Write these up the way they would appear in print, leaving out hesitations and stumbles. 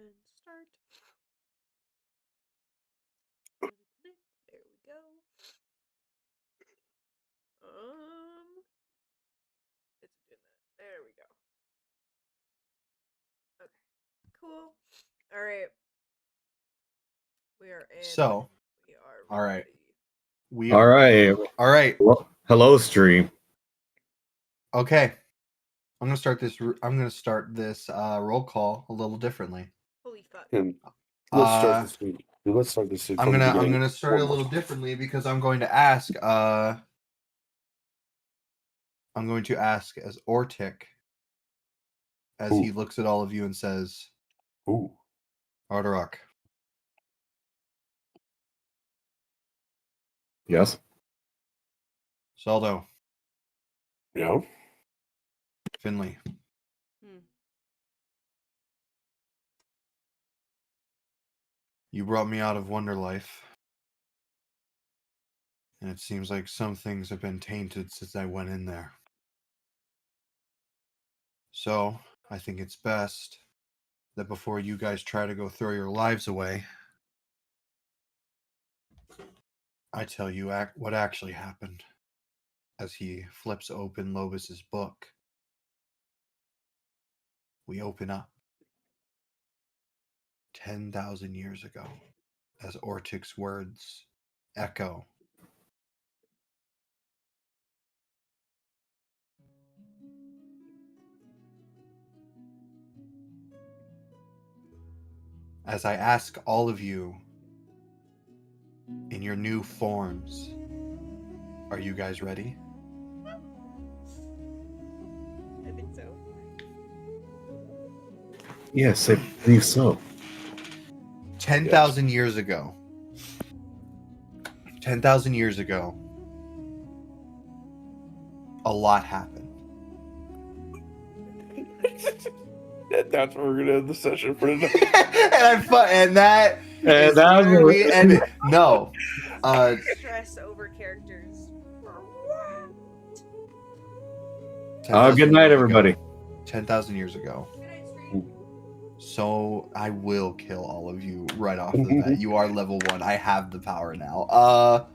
And start. There we go. It's doing that. There we go. Okay. Cool. All right. We are in. So, we are all right. ready. All right. All right. Well, hello, stream. Okay. I'm gonna start this roll call a little differently. Holy fuck. Let's start this week. Let's start this week. I'm gonna start it a little differently because I'm going to ask as Ortic as he looks at all of you and says, "Ooh, Ardarok, Yes. Saldo, yeah." Finley, you brought me out of Wonderlife, and it seems like some things have been tainted since I went in there. So, I think it's best that before you guys try to go throw your lives away, I tell you what actually happened. As he flips open Lobus's book, we open up 10,000 years ago as Ortic's words echo. As I ask all of you in your new forms, are you guys ready? I think so. Yes, I believe so. 10,000 years ago. 10,000 years ago, a lot happened. That's where we're gonna end the session for tonight. No. Stress over characters. Good night, everybody. 10,000 years ago. Good night, stream. So I will kill all of you right off the bat. You are level 1. I have the power now.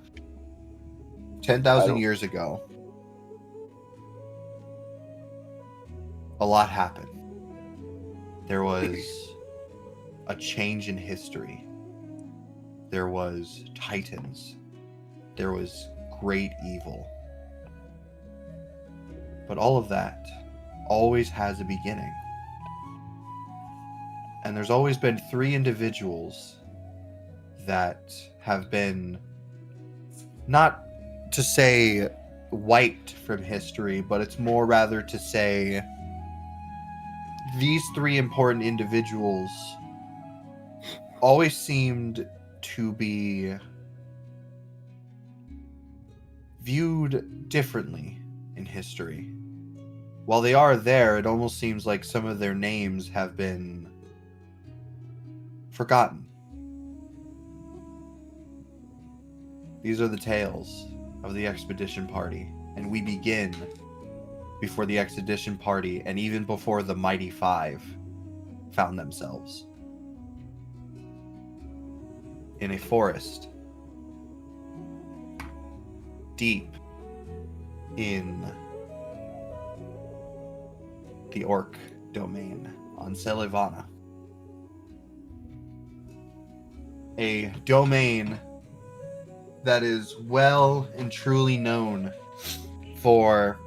10,000 years ago, a lot happened. There was a change in history. There was titans. There was great evil. But all of that always has a beginning. And there's always been 3 individuals that have been, not to say wiped from history, but it's more rather to say these 3 important individuals always seemed to be viewed differently in history. While they are there, it almost seems like some of their names have been forgotten. These are the tales of the expedition party, and we begin before the expedition party and even before the Mighty Five found themselves in a forest deep in the Orc domain on Selivana. A domain that is well and truly known for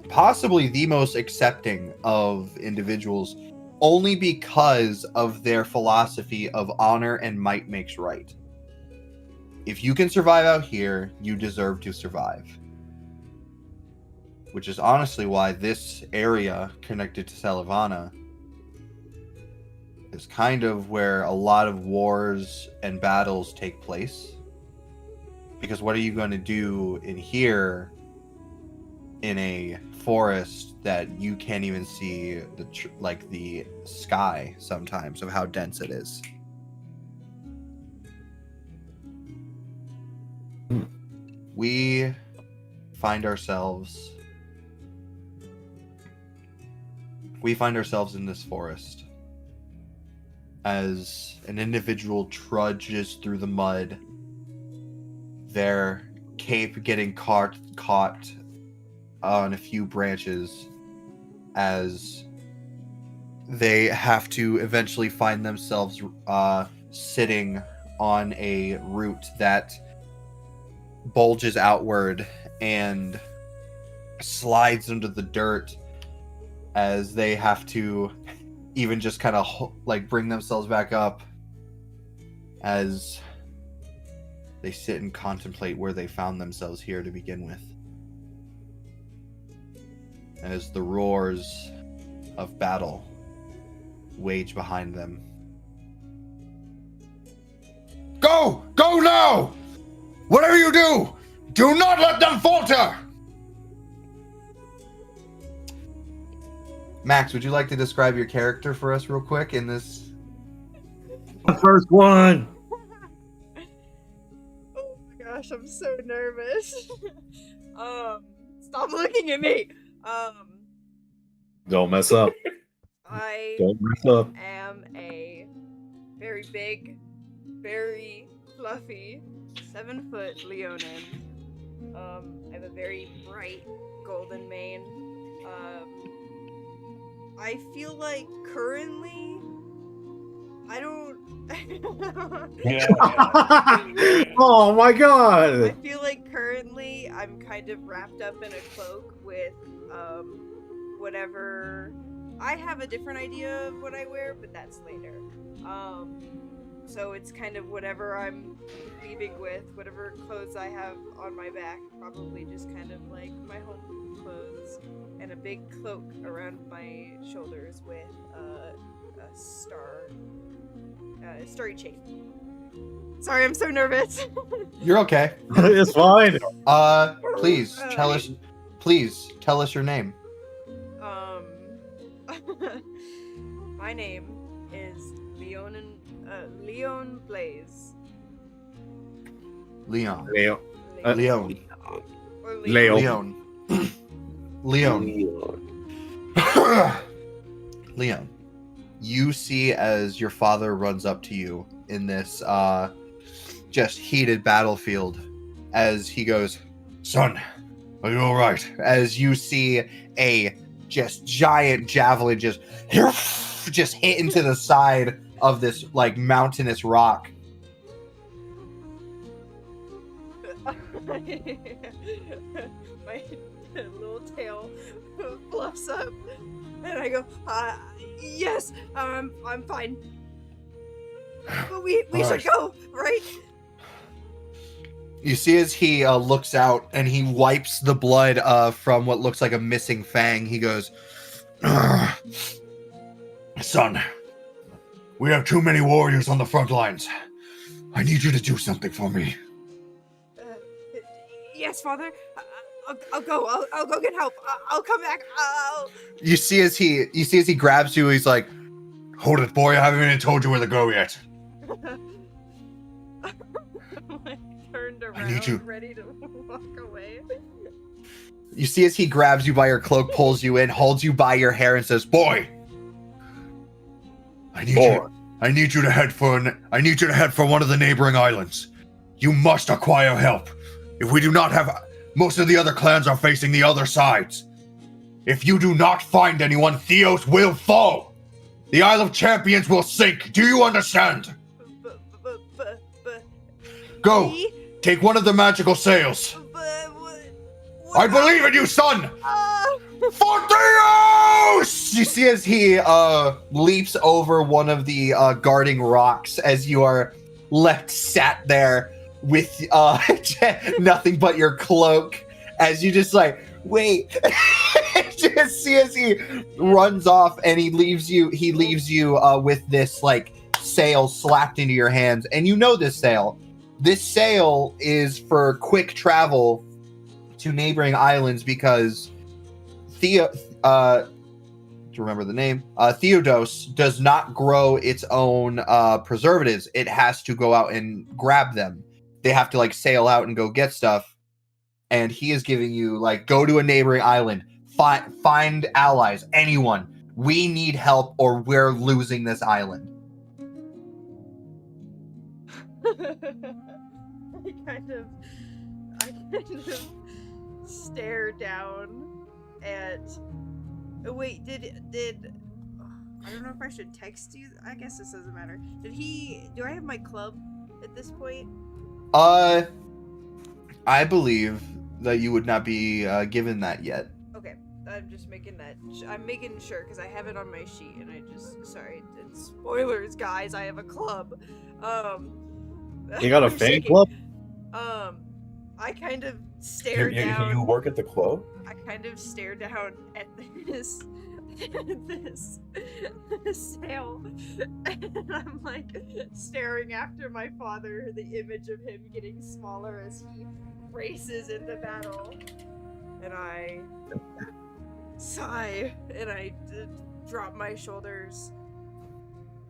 possibly the most accepting of individuals, only because of their philosophy of honor and might makes right. If you can survive out here, you deserve to survive. Which is honestly why this area connected to Selivana is kind of where a lot of wars and battles take place. Because what are you going to do in here in a forest that you can't even see the sky sometimes of how dense it is? We find ourselves in this forest. as an individual trudges through the mud, their cape getting caught on a few branches as they have to eventually find themselves sitting on a root that bulges outward and slides into the dirt as they have to even just kind of like bring themselves back up as they sit and contemplate where they found themselves here to begin with. As the roars of battle wage behind them. Go! Go now! Whatever you do, do not let them falter! Max, would you like to describe your character for us real quick in this? The first one. Oh my gosh, I'm so nervous. Stop looking at me. Don't mess up. I Don't mess up. am a very big, very fluffy 7-foot Leonin. I have a very bright golden mane. I feel like currently I don't Oh my I god. feel like currently I'm kind of wrapped up in a cloak with whatever. I have a different idea of what I wear, but that's later. So it's kind of whatever I'm leaving with, whatever clothes I have on my back, probably just kind of like my home clothes, and a big cloak around my shoulders with a starry chain. Sorry, I'm so nervous. You're okay. It's fine. Please tell us your name. My name is Leon Blaze. Leon. Leo. Leon. Or Leo. Leon. You see as your father runs up to you in this just heated battlefield as he goes, "Son, are you all right?" As you see a just giant javelin just hit into the side of this like mountainous rock. My little tail fluffs up, and I go, yes, I'm fine. But we should go, right? You see as he looks out and he wipes the blood from what looks like a missing fang. He goes, "Son, we have too many warriors on the front lines. I need you to do something for me." Yes, Father. I'll go. I'll go get help. I'll come back. You see as he grabs you, he's like, "Hold it, boy. I haven't even told you where to go yet." Turned I need you. around, ready to walk away. You see as he grabs you by your cloak, pulls you in, holds you by your hair, and says, "Boy, I need you to head for one of the neighboring islands. You must acquire help. If we do not have, most of the other clans are facing the other sides. If you do not find anyone, Theos will fall. The Isle of Champions will sink. Do you understand? Go, take one of the magical sails. I believe in you, son! For Theos! You see as he leaps over one of the guarding rocks as you are left sat there with nothing but your cloak as you just like, wait. Just see as he runs off and he leaves you with this like sail slapped into your hands. And you know this sail. This sail is for quick travel to neighboring islands because to remember the name, Theodos does not grow its own preservatives. It has to go out and grab them. They have to like sail out and go get stuff. And he is giving you like, go to a neighboring island, find allies, anyone. We need help or we're losing this island. I kind of stare down at. Oh, wait, did I don't know if I should text you. I guess this doesn't matter. Do I have my club at this point? I believe that you would not be given that yet. Okay, I'm just making that. I'm making sure because I have it on my sheet, and sorry, it's spoilers, guys. I have a club. You got a I'm fan shaking. club? I kind of stare down. You work at the club? I kind of stare down at this sail, and I'm like staring after my father, the image of him getting smaller as he races into battle, and I sigh and I drop my shoulders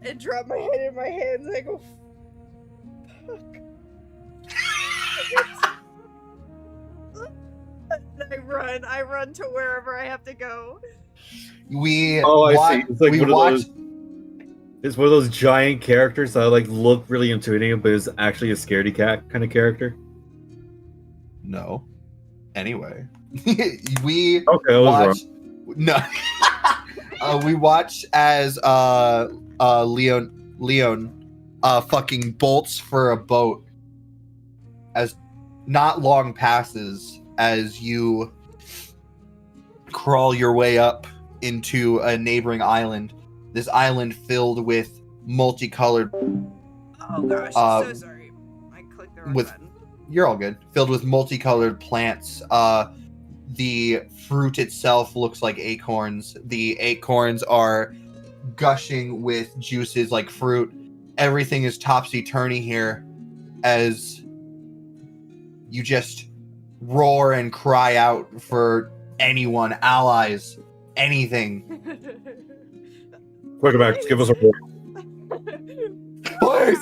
and drop my head in my hands and I go, fuck. And I run to wherever I have to go. We I see. It's like we one of watched. It's one of those giant characters that like look really intimidating, but is actually a scaredy cat kind of character. No. Anyway, we Okay, I was watch. No. We watch as Leon fucking bolts for a boat as not long passes as you crawl your way up into a neighboring island. This island filled with multicolored. Oh gosh, I'm so sorry. I clicked the wrong button. You're all good. Filled with multicolored plants. The fruit itself looks like acorns. The acorns are gushing with juices like fruit. Everything is topsy-turvy here as you just roar and cry out for anyone, allies, anything. Quick, back. Give us a roar. Please!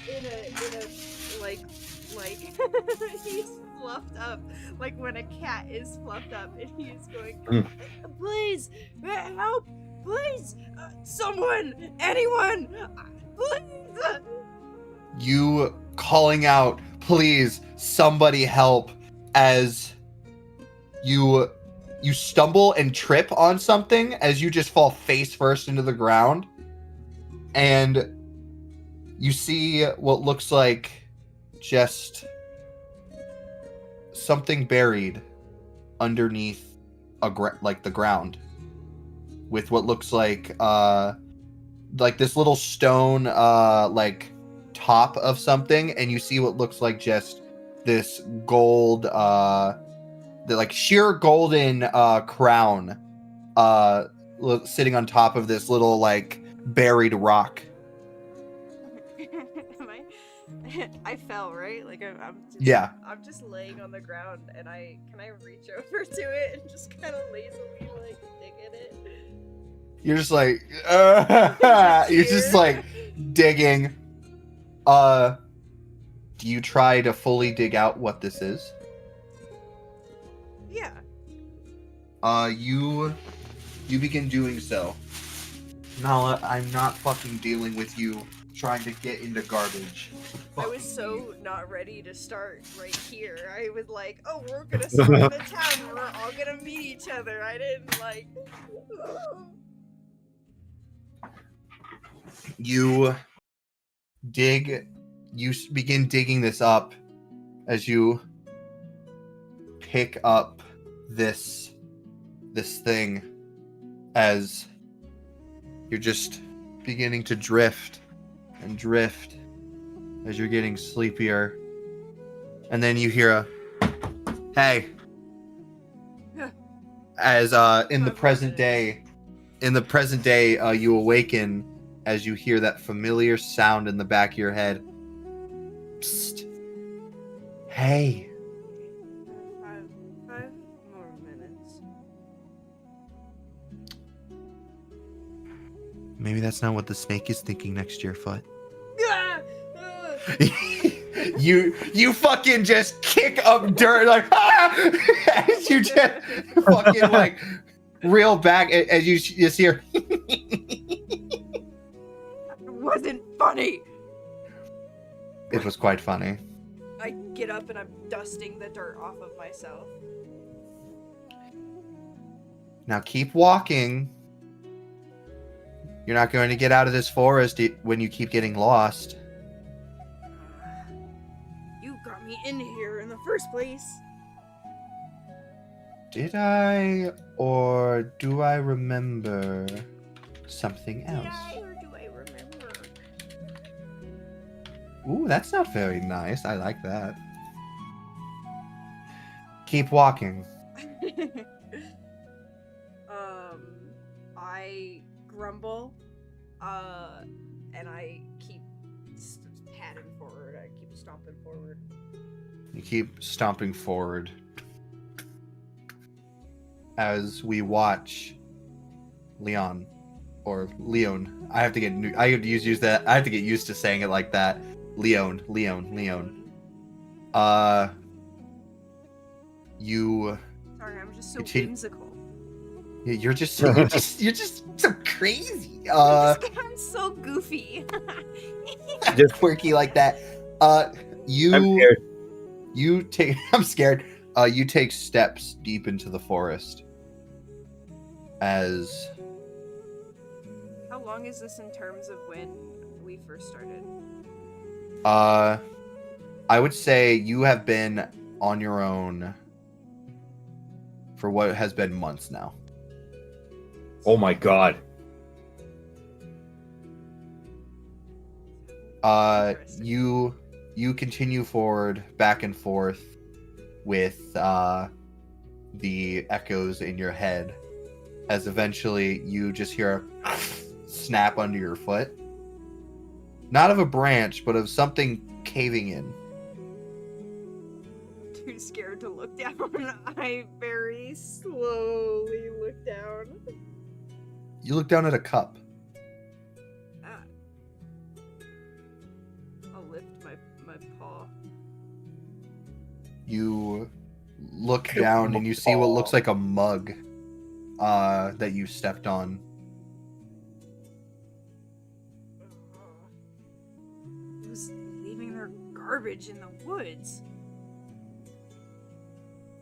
In a like he's fluffed up like when a cat is fluffed up and he's going, please help, please, someone, anyone, please. You calling out, please, somebody help, as you stumble and trip on something as you just fall face first into the ground, and you see what looks like just something buried underneath the ground, with what looks like this little stone like top of something, and you see what looks like just this gold the like sheer golden crown sitting on top of this little like buried rock. I fell, right? Like I'm just, Yeah. I'm just laying on the ground, and can I reach over to it and just kind of lazily like dig at it? You're just like you're just like digging. Do you try to fully dig out what this is? Yeah. You begin doing so. Nala, I'm not fucking dealing with you trying to get into garbage. I was so not ready to start right here. I was like, oh, we're gonna start in the town. We're all gonna meet each other. I didn't like. You begin digging this up as you pick up this thing, as you're just beginning to drift and drift as you're getting sleepier, and then you hear a hey as in the present day you awaken as you hear that familiar sound in the back of your head. Psst. Hey. 5 more minutes. Maybe that's not what the snake is thinking next to your foot. You fucking just kick up dirt like as you just fucking like reel back as you just hear funny. It was quite funny. I get up and I'm dusting the dirt off of myself. Now keep walking. You're not going to get out of this forest when you keep getting lost. You got me in here in the first place. Did I, or do I remember something else? Or do I remember? Ooh, that's not very nice. I like that. Keep walking. I grumble, and I keep padding forward. I keep stomping forward. You keep stomping forward as we watch Leon or Leon. I have to get used to saying it like that. Leon. You. Sorry, I'm just so Continue- whimsical. You're just so crazy. I'm so goofy. Just quirky like that. I'm scared. You take. I'm scared. You take steps deep into the forest. As How long is this in terms of when we first started? I would say you have been on your own for what has been months now. Oh my god. Interesting. You continue forward back and forth with the echoes in your head as eventually you just hear a snap under your foot. Not of a branch, but of something caving in. Too scared to look down. I very slowly look down. You look down at a cup. Ah. I'll lift my paw. You look down and you see what looks like a mug that you stepped on. Who's leaving their garbage in the woods?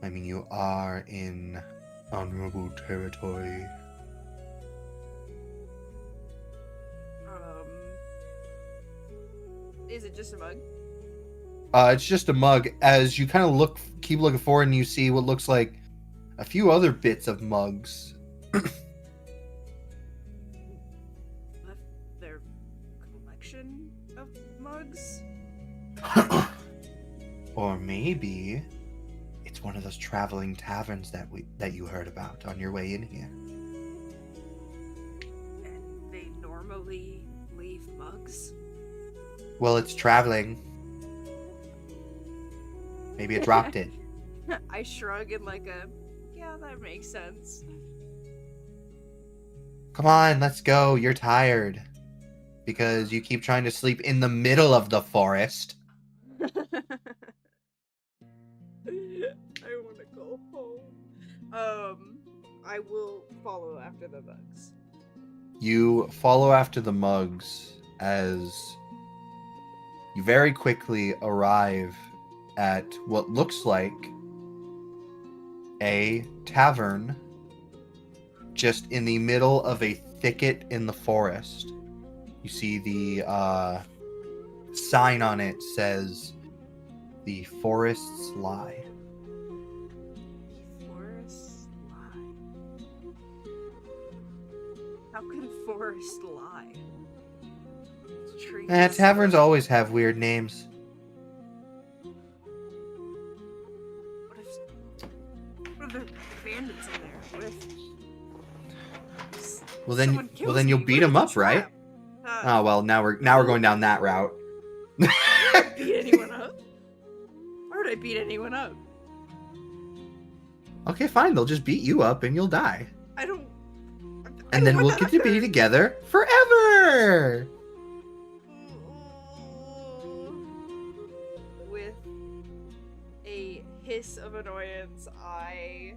I mean, you are in honorable territory. Is it just a mug? It's just a mug. As you kind of keep looking forward, and you see what looks like a few other bits of mugs. Left their collection of mugs? Or maybe it's one of those traveling taverns that you heard about on your way in here. And they normally leave mugs? Well, it's traveling. Maybe it dropped it. I shrug and yeah, that makes sense. Come on, let's go. You're tired. Because you keep trying to sleep in the middle of the forest. I want to go home. I will follow after the mugs. You follow after the mugs as you very quickly arrive at what looks like a tavern just in the middle of a thicket in the forest. You see the sign on it says, "The Forests Lie." Forest lie. How could a forest lie? Trees. Taverns always have weird names. What if there are bandits in there? What if Well someone then kills you'll me? beat What if them a up, right? trap? Oh well, now we're going down that route. Beat anyone up? Why would I beat anyone up? Okay, fine. They'll just beat you up and you'll die. I don't. And then we'll get to be together forever. With a hiss of annoyance, I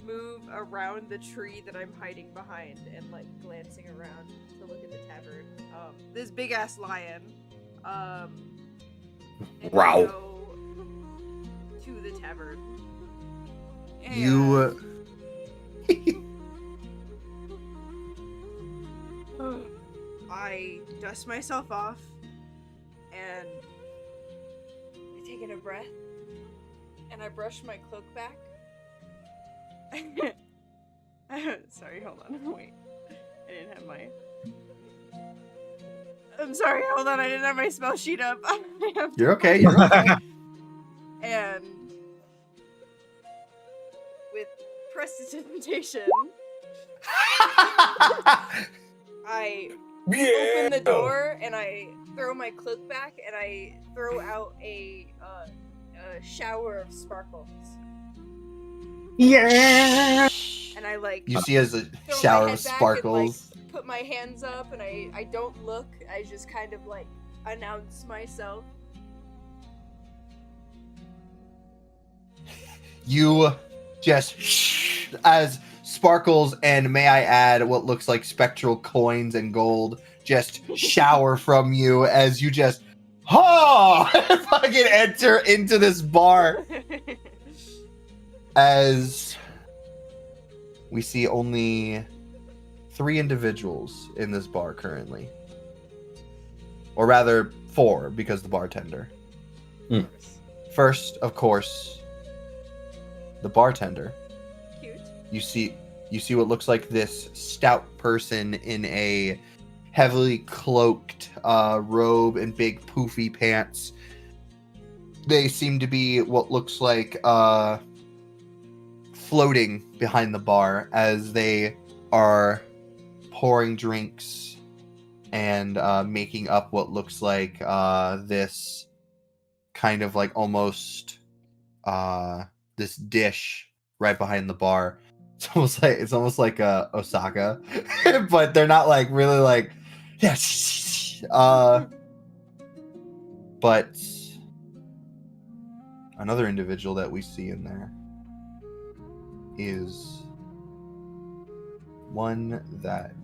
move around the tree that I'm hiding behind and like glancing around to look at the tavern. This big ass lion. And I Wow. go to the tavern. And You. I dust myself off and I take in a breath and I brush my cloak back. Sorry, hold on. Wait. I didn't have my. I'm sorry, hold on. I didn't have my spell sheet up. You're okay. You're okay. And with prestidigitation, I open the door and I throw my cloak back and I throw out a shower of sparkles. Yeah. And I like You see as a throw shower my of head back sparkles. and, like, put my hands up and I don't look. I just kind of like announce myself. You just as sparkles and, may I add, what looks like spectral coins and gold just shower from you as you just fucking enter into this bar. As we see only 3 individuals in this bar currently, or rather 4 because the bartender. First, of course, the bartender. Cute. You see what looks like this stout person in a heavily cloaked robe and big poofy pants. They seem to be what looks like floating behind the bar as they are pouring drinks and making up what looks like this kind of like almost this dish right behind the bar. It's almost like Osaka, but they're not like really like yes. But another individual that we see in there is one that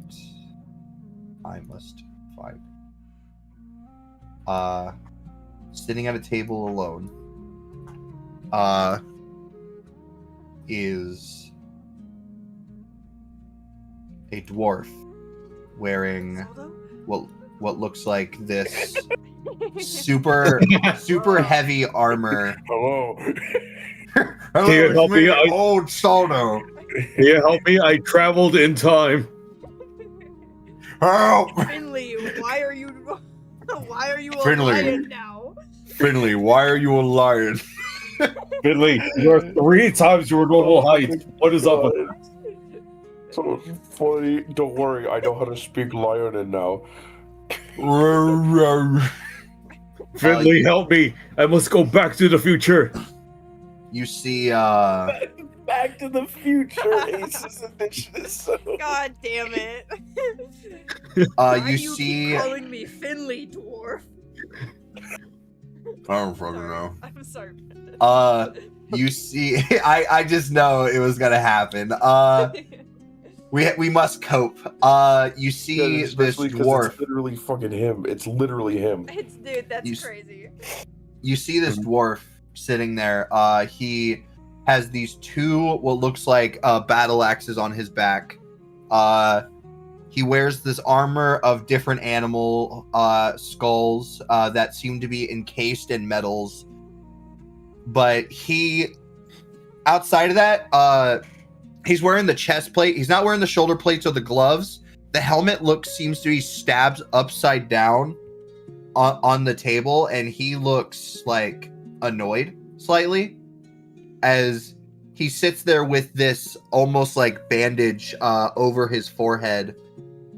I must find. Sitting at a table alone is a dwarf wearing what looks like this super heavy armor. Hello. Hello, Can you it's help me? old Soldo. Can you help me? I traveled in time. Help! Finley, why are you a Finley. lion now? Finley, why are you a lion? Finley, you're 3 times your normal height. What is up with that? So funny. Don't worry, I know how to speak Lionin now. Finley, help me. I must go back to the future. You see, Back to the Future Aces Edition is so. God damn it! Why you do you see. keep calling me Finley, dwarf? I don't fucking Sorry. know. I'm sorry. You see, I just know it was gonna happen. We must cope. You see Yeah, this especially 'cause dwarf. It's literally fucking him. It's literally him. Dude, that's You crazy. You see this dwarf sitting there. He has these 2 what looks like battle axes on his back. He wears this armor of different animal skulls that seem to be encased in metals. But outside of that, he's wearing the chest plate. He's not wearing the shoulder plates or the gloves. The helmet seems to be stabbed upside down on the table, and he looks like annoyed slightly as he sits there with this almost like bandage over his forehead,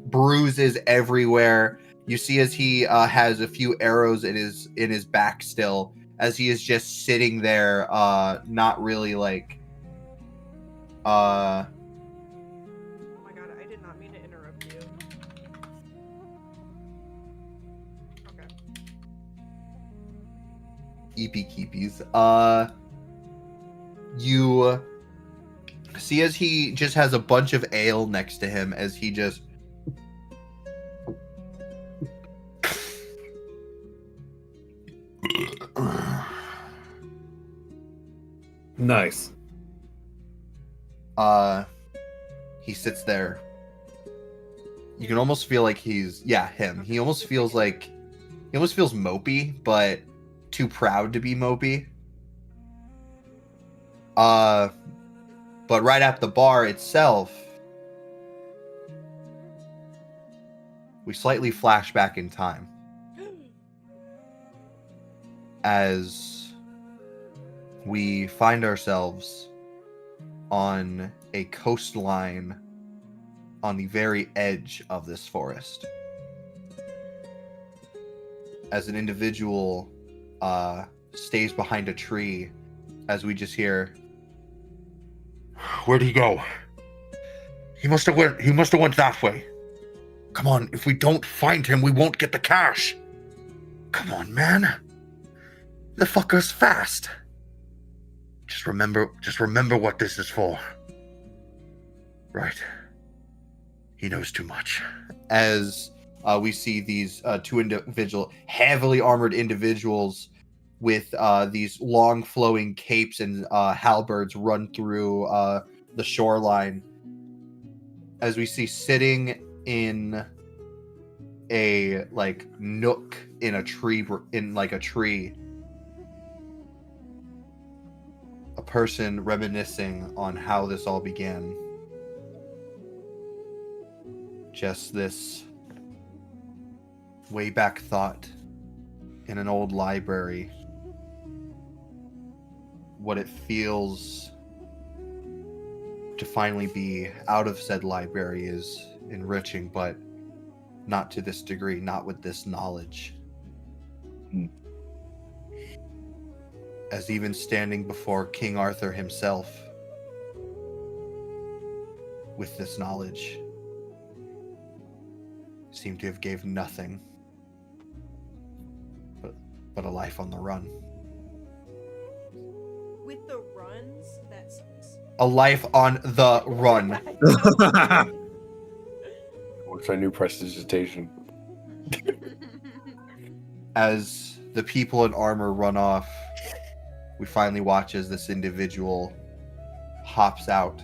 bruises everywhere. You see as he has a few arrows in his back still, as he is just sitting there, not really like Oh my god, I did not mean to interrupt you. Okay. eepy keepies. You See, as he just has a bunch of ale next to him, as he just Nice. he sits there. You can almost feel like him. He almost feels mopey, but too proud to be mopey. But right at the bar itself, we slightly flash back in time as we find ourselves on a coastline on the very edge of this forest. As an individual stays behind a tree, as we just hear, "Where'd he go? He must have went that way. Come on, if we don't find him, we won't get the cash. Come on, man. The fucker's fast. Just remember what this is for. Right. He knows too much." As we see these two heavily armored individuals with these long flowing capes and halberds run through the shoreline. As we see sitting in a nook in a tree, a person reminiscing on how this all began. Just this way back thought in an old library. What it feels to finally be out of said library is enriching, but not to this degree, not with this knowledge. As even standing before King Arthur himself with this knowledge seemed to have gave nothing but a life on the run. With the runs, that sucks. A life on the run. What's our new prestidigitation? As the people in armor run off, we finally watch as this individual hops out.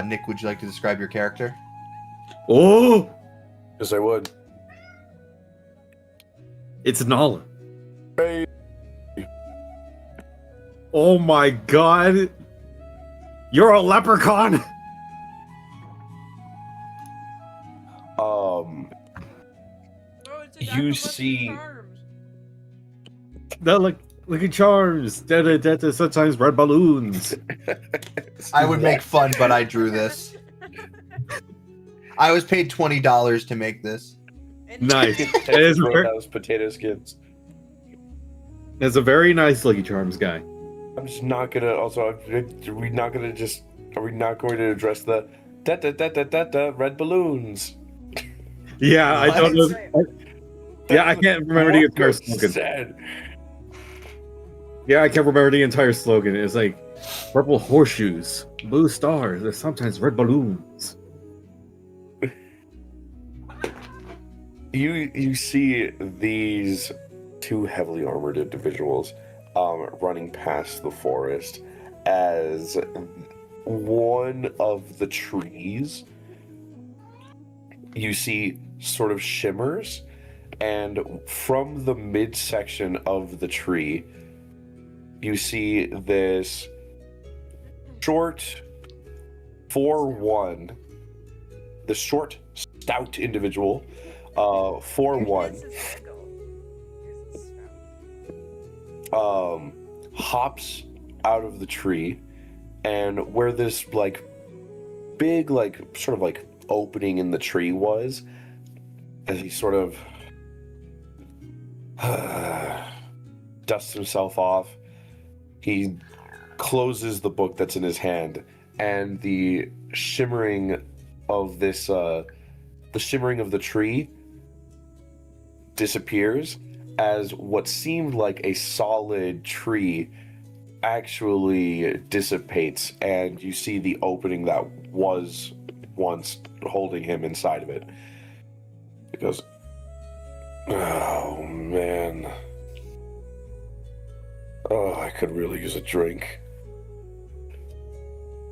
Nick, would you like to describe your character? Oh, Yes, I would. it's Nala. Hey. Oh my god. You're a leprechaun. Oh, it's a You Dr. see- Charms. That look at charms. Da sometimes red balloons. I would make fun, but I drew this. I was paid $20 to make this. And- Nice. It is Roadhouse potato skins. It's a very nice Lucky Charms guy. I'm just not gonna. Also, are we not going to address the da red balloons? Yeah, I don't know. Yeah, I can't remember the entire slogan. Said. Yeah, I can't remember the entire slogan. It's like purple horseshoes, blue stars, or sometimes red balloons. You see these two heavily armored individuals running past the forest as one of the trees you see sort of shimmers, and from the midsection of the tree you see this short 4'1", the short stout individual 4'1", This is Michael. Here's his spout. hops out of the tree, and where this big sort of opening in the tree was, as he sort of dusts himself off, he closes the book that's in his hand, and the shimmering of this the shimmering of the tree disappears as what seemed like a solid tree actually dissipates, and you see the opening that was once holding him inside of it. It goes, oh man. Oh, I could really use a drink.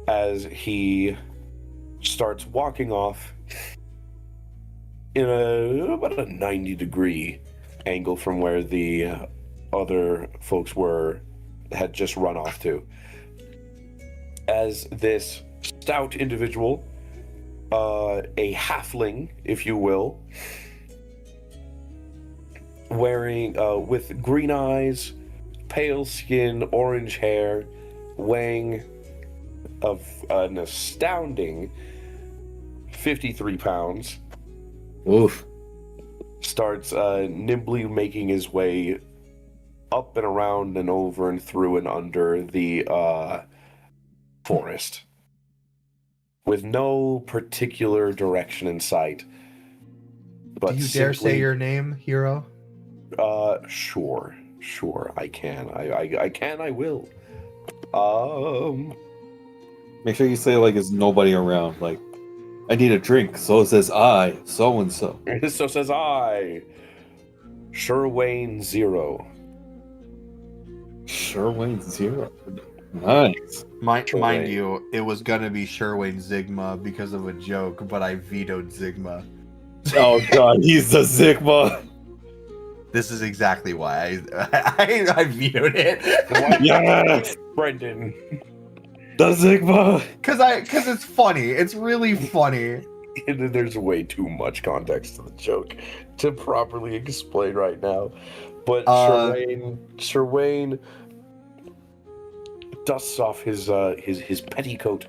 As he starts walking off in about a 90-degree angle from where the other folks had just run off to. As this stout individual, a halfling, if you will, wearing with green eyes, pale skin, orange hair, weighing of an astounding 53 pounds, Oof. starts nimbly making his way up and around and over and through and under the forest with no particular direction in sight. But Do you dare say your name, hero? Sure, I can. I will. Make sure you say like there's nobody around. Like, I need a drink. So says I. So and so. So says I. Sherwayne Zero. Sherwayne Zero. Nice. Mind you, it was gonna be Sherwayne Zigma because of a joke, but I vetoed Zigma. Oh god, he's the Sigma. This is exactly why I vetoed it. Yes, Brendan. the Sigma. Cause it's funny. It's really funny. There's way too much context to the joke to properly explain right now. But Sherwayne dusts off his petticoat,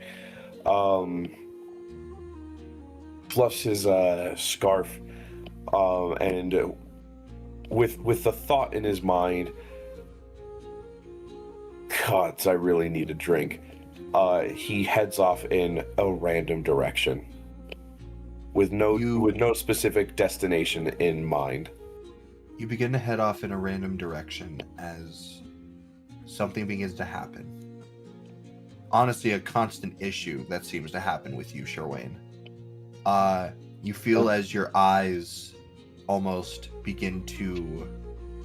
fluffs his scarf, and with the thought in his mind, God, I really need a drink. He heads off in a random direction with no specific destination in mind. You begin to head off in a random direction as something begins to happen. Honestly, a constant issue that seems to happen with you, Sherwayne. You feel as your eyes almost begin to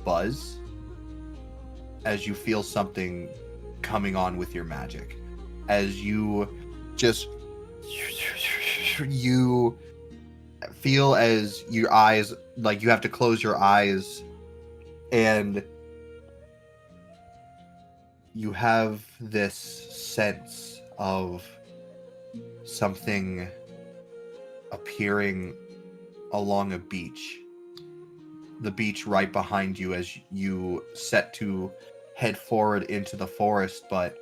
buzz as you feel something coming on with your magic. As you just you feel as your eyes, like you have to close your eyes, and you have this sense of something appearing along a beach. The beach right behind you as you set to head forward into the forest, but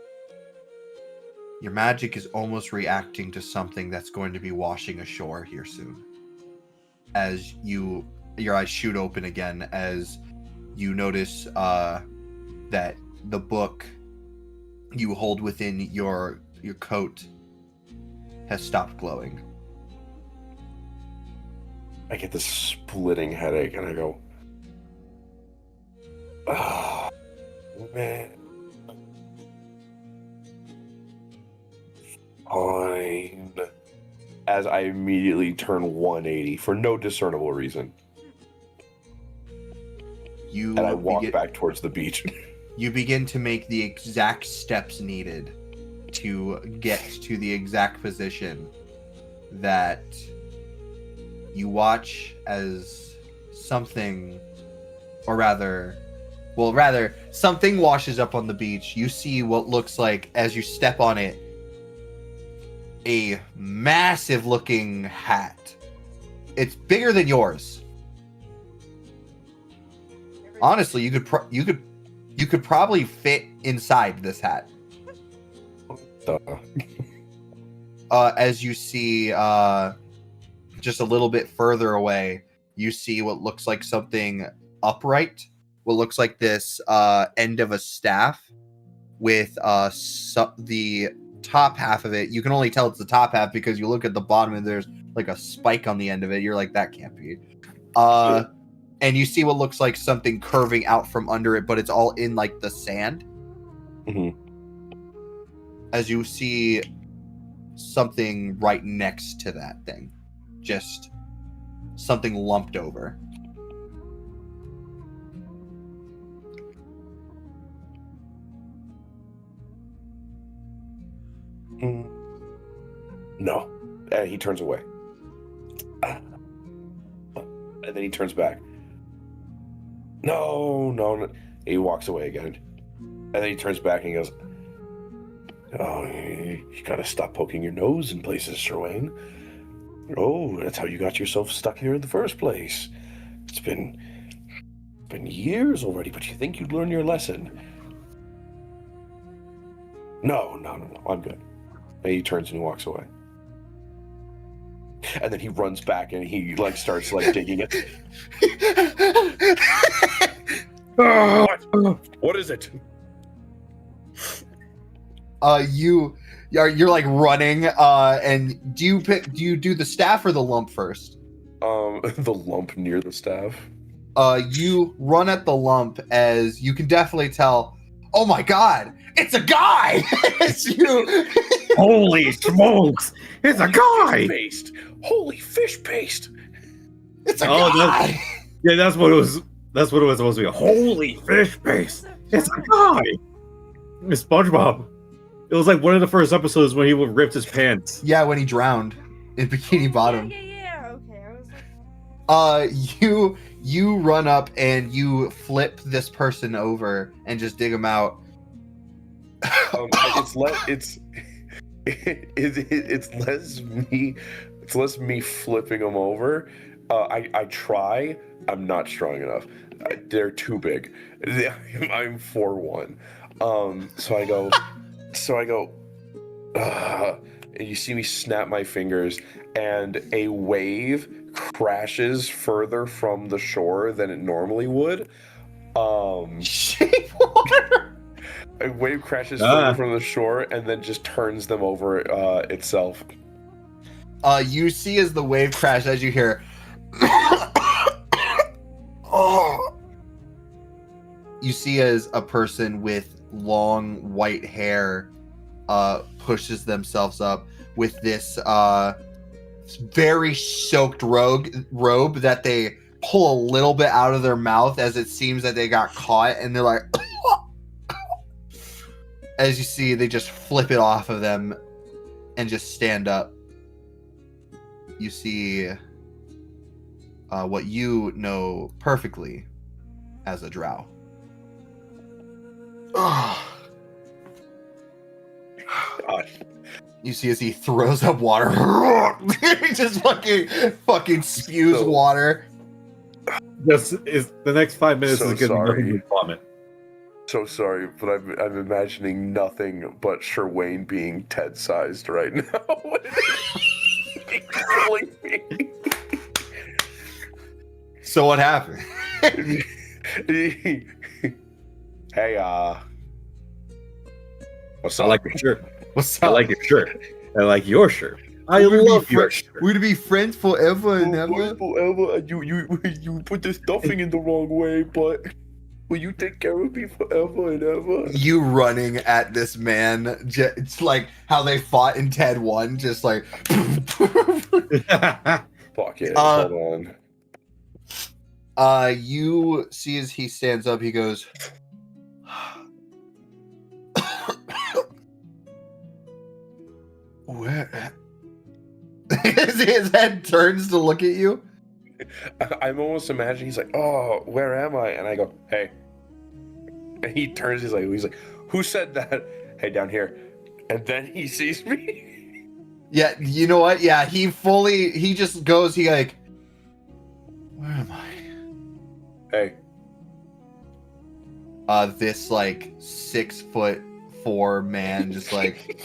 your magic is almost reacting to something that's going to be washing ashore here soon. As your eyes shoot open again, as you notice that the book you hold within your coat has stopped glowing. I get this splitting headache, and I go, oh, man. Fine. As I immediately turn 180 for no discernible reason. And I walk back towards the beach. You begin to make the exact steps needed to get to the exact position that you watch as something, something washes up on the beach. You see what looks like, as you step on it, a massive looking hat. It's bigger than yours. Honestly, you could probably fit inside this hat. As you see, just a little bit further away, you see what looks like something upright. What looks like this end of a staff with the top half of it. You can only tell it's the top half because you look at the bottom and there's like a spike on the end of it. You're like, that can't be. And you see what looks like something curving out from under it, but it's all in like the sand. Mm-hmm. as you see something right next to that thing. Just something lumped over. No. And he turns away. And then he turns back. No. He walks away again. And then he turns back and he goes, oh, you gotta stop poking your nose in places, Sir Wayne. Oh, that's how you got yourself stuck here in the first place. It's been years already, but you think you'd learn your lesson. No, I'm good. And he turns and he walks away. And then he runs back and he starts digging it. What is it? You're running, and do you do the staff or the lump first? The lump near the staff. You run at the lump as you can definitely tell. Oh my God, it's a guy! It's you. Holy smokes! It's a guy! Paste. Holy fish paste! It's a guy! That's what it was. That's what it was supposed to be. Holy fish paste! It's a guy! It's SpongeBob. It was like one of the first episodes when he ripped his pants. Yeah, when he drowned in Bikini Bottom. Yeah. Okay, I was like... You run up and you flip this person over and just dig him out. It's less me flipping them over. I try. I'm not strong enough. They're too big. I'm 4'1". So I go, and you see me snap my fingers, and a wave crashes further from the shore than it normally would. Shape water. A wave crashes further from the shore and then just turns them over itself. You see as the wave crashes, as you hear, oh. You see as a person with long white hair pushes themselves up with this very soaked robe that they pull a little bit out of their mouth as it seems that they got caught, and they're like as you see, they just flip it off of them and just stand up. You see what you know perfectly as a drow. God. You see as he throws up water. He just fucking spews water. This is the next 5 minutes So is going sorry. to be vomit. So sorry, but I'm imagining nothing but Sherwayne being Ted-sized right now. Killing me. So what happened? Hey, what's I up? like your shirt. What's I up? like your shirt. I like your shirt. I We're gonna love be your fri- shirt. We're gonna be friends forever and ever. Forever. You put the stuffing in the wrong way, but will you take care of me forever and ever? You running at this man, it's like how they fought in Ted 1, just like. Fuck it. Hold on. You see as he stands up, he goes. Where? His head turns to look at you. I'm almost imagining he's like, oh, where am I? And I go, hey. And he turns, he's like, who said that? Hey, down here. And then he sees me. Yeah, you know what? Yeah, he just goes, he like, where am I? Hey. This like 6'4" man just like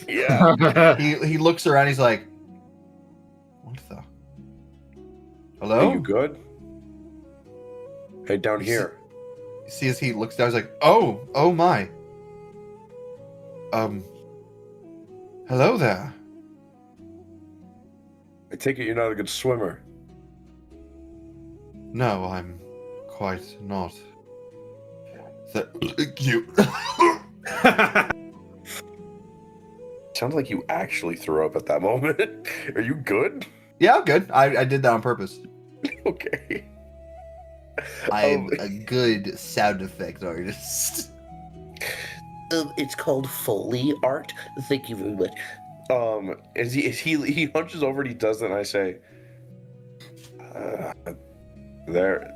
Yeah. he looks around, he's like, what the? Hello? Are you good? Hey, down here. See as he looks down, he's like, oh my. Hello there. I take it you're not a good swimmer. No, I'm quite not. That cute. sounded like you actually threw up at that moment. Are you good? Yeah, I'm good. I did that on purpose. Okay. I'm a good sound effect artist. It's called Foley art. Thank you very much. He hunches over and he does that, and I say, they're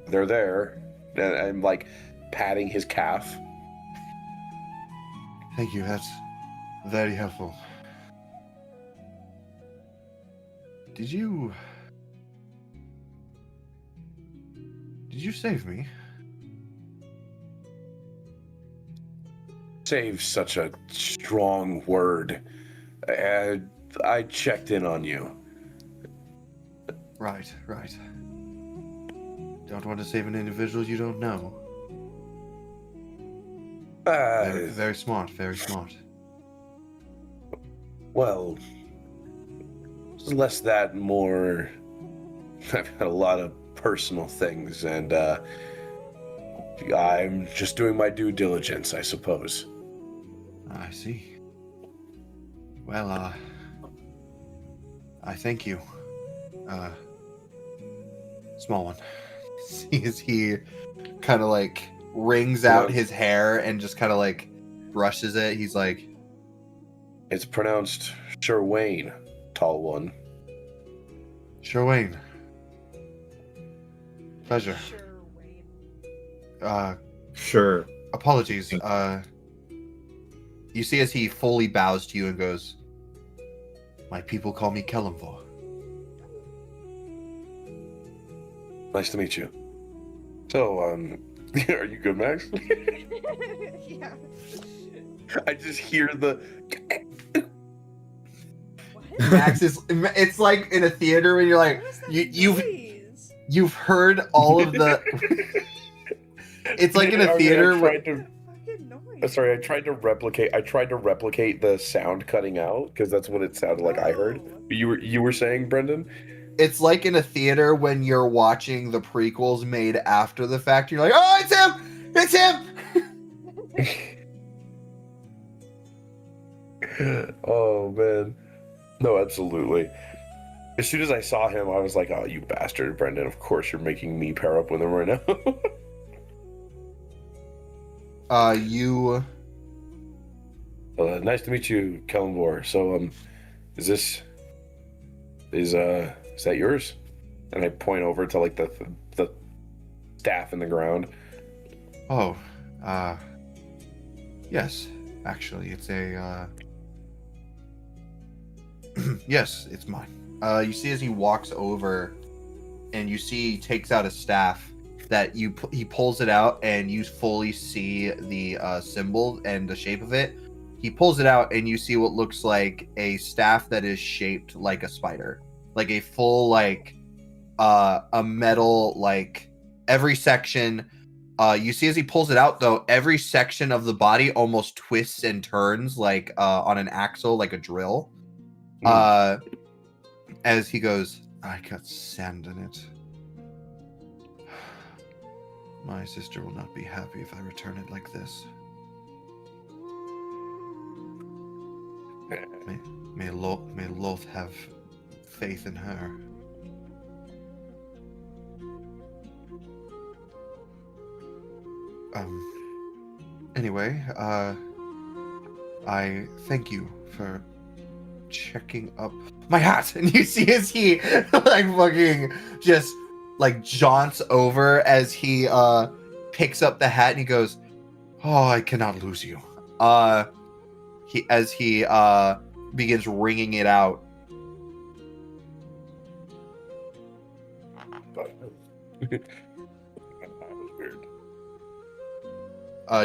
there, and I'm like patting his calf. Thank you. That's very helpful. Did you save me? Save such a strong word. I checked in on you. Right. Don't want to save an individual you don't know. Very smart. Well, it's less that, more. I've had a lot of personal things, and I'm just doing my due diligence, I suppose. I see. Well, I thank you. Small one. See as he kind of like wrings out his hair and just kind of like brushes it. He's like, It's pronounced Sherwayne, tall one. Sherwayne. Pleasure. Sure, Wayne. Sure. Apologies. You see as he fully bows to you and goes, my people call me Kellamvor. Nice to meet you. So, are you good, Max? Yeah. I just hear the. What? Max is, it's like in a theater when you're like, What is that you've noise? heard all of the, it's like in a theater where, Fucking noise. Sorry, I tried to replicate the sound cutting out because that's what it sounded like I heard. Oh. You were saying, Brendan? it's like in a theater when you're watching the prequels made after the fact. You're like, oh, it's him! Oh man, no, absolutely. As soon as I saw him, I was like, "Oh, you bastard, Brendan! Of course you're making me pair up with him right now." You... Nice to meet you, Kellenvor. So, is that yours? And I point over to like the staff in the ground. Oh, yes, actually, it's a, yes, it's mine. You see as he walks over, and you see he takes out a staff that he pulls it out, and you fully see the symbol and the shape of it. He pulls it out, and you see what looks like a staff that is shaped like a spider, like a full like a metal, like every section. You see as he pulls it out, though, every section of the body almost twists and turns like on an axle, like a drill. As he goes, I got sand in it. My sister will not be happy if I return it like this. May Loth have faith in her. Anyway, I thank you for checking up my hat. And you see as he like fucking just like jaunts over as he picks up the hat and he goes, oh, I cannot lose you. He begins wringing it out. That was weird.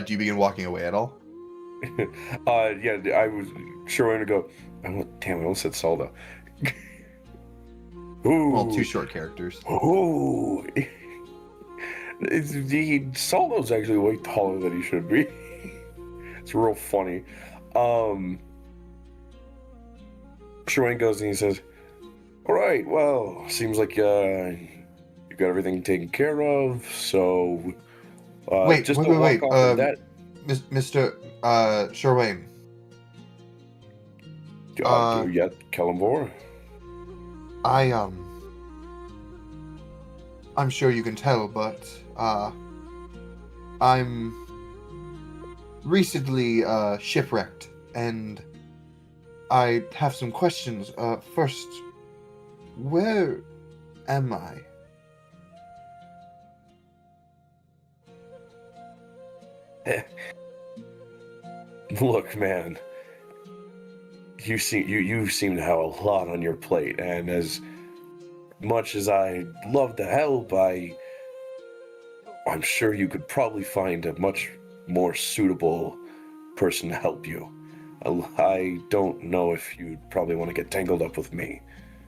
Do you begin walking away at all? Yeah, I was sure going to go. Damn, I almost said Saldo. Ooh. Well, two short characters. Ooh. Saldo's actually way taller than he should be. It's real funny. Sherwayne goes and he says, all right, well, seems like you got everything taken care of, so wait. That, Mr. Sherwayne. Do yet, Kellenvor? I'm sure you can tell, but I'm recently shipwrecked, and I have some questions. First, where am I? Look, man. You seem to have a lot on your plate, and as much as I'd love to help, I'm sure you could probably find a much more suitable person to help you. I don't know if you'd probably want to get tangled up with me.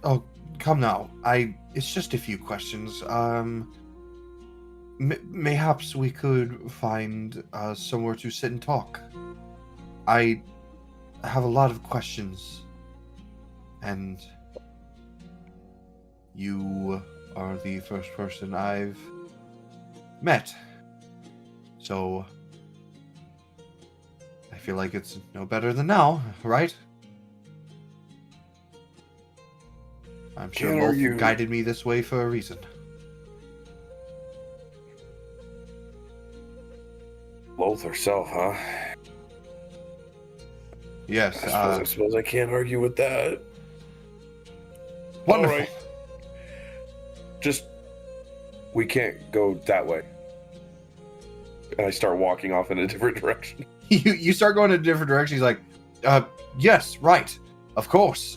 Oh, come now. It's just a few questions. Mayhaps we could find somewhere to sit and talk. I have a lot of questions, and you are the first person I've met. So I feel like it's no better than now, right? I'm sure Can't both argue. guided me this way for a reason. Both or so, huh? Yes. I suppose I can't argue with that. Wonderful. All right. Just, we can't go that way. And I start walking off in a different direction. You start going in a different direction. He's like, yes, right, of course.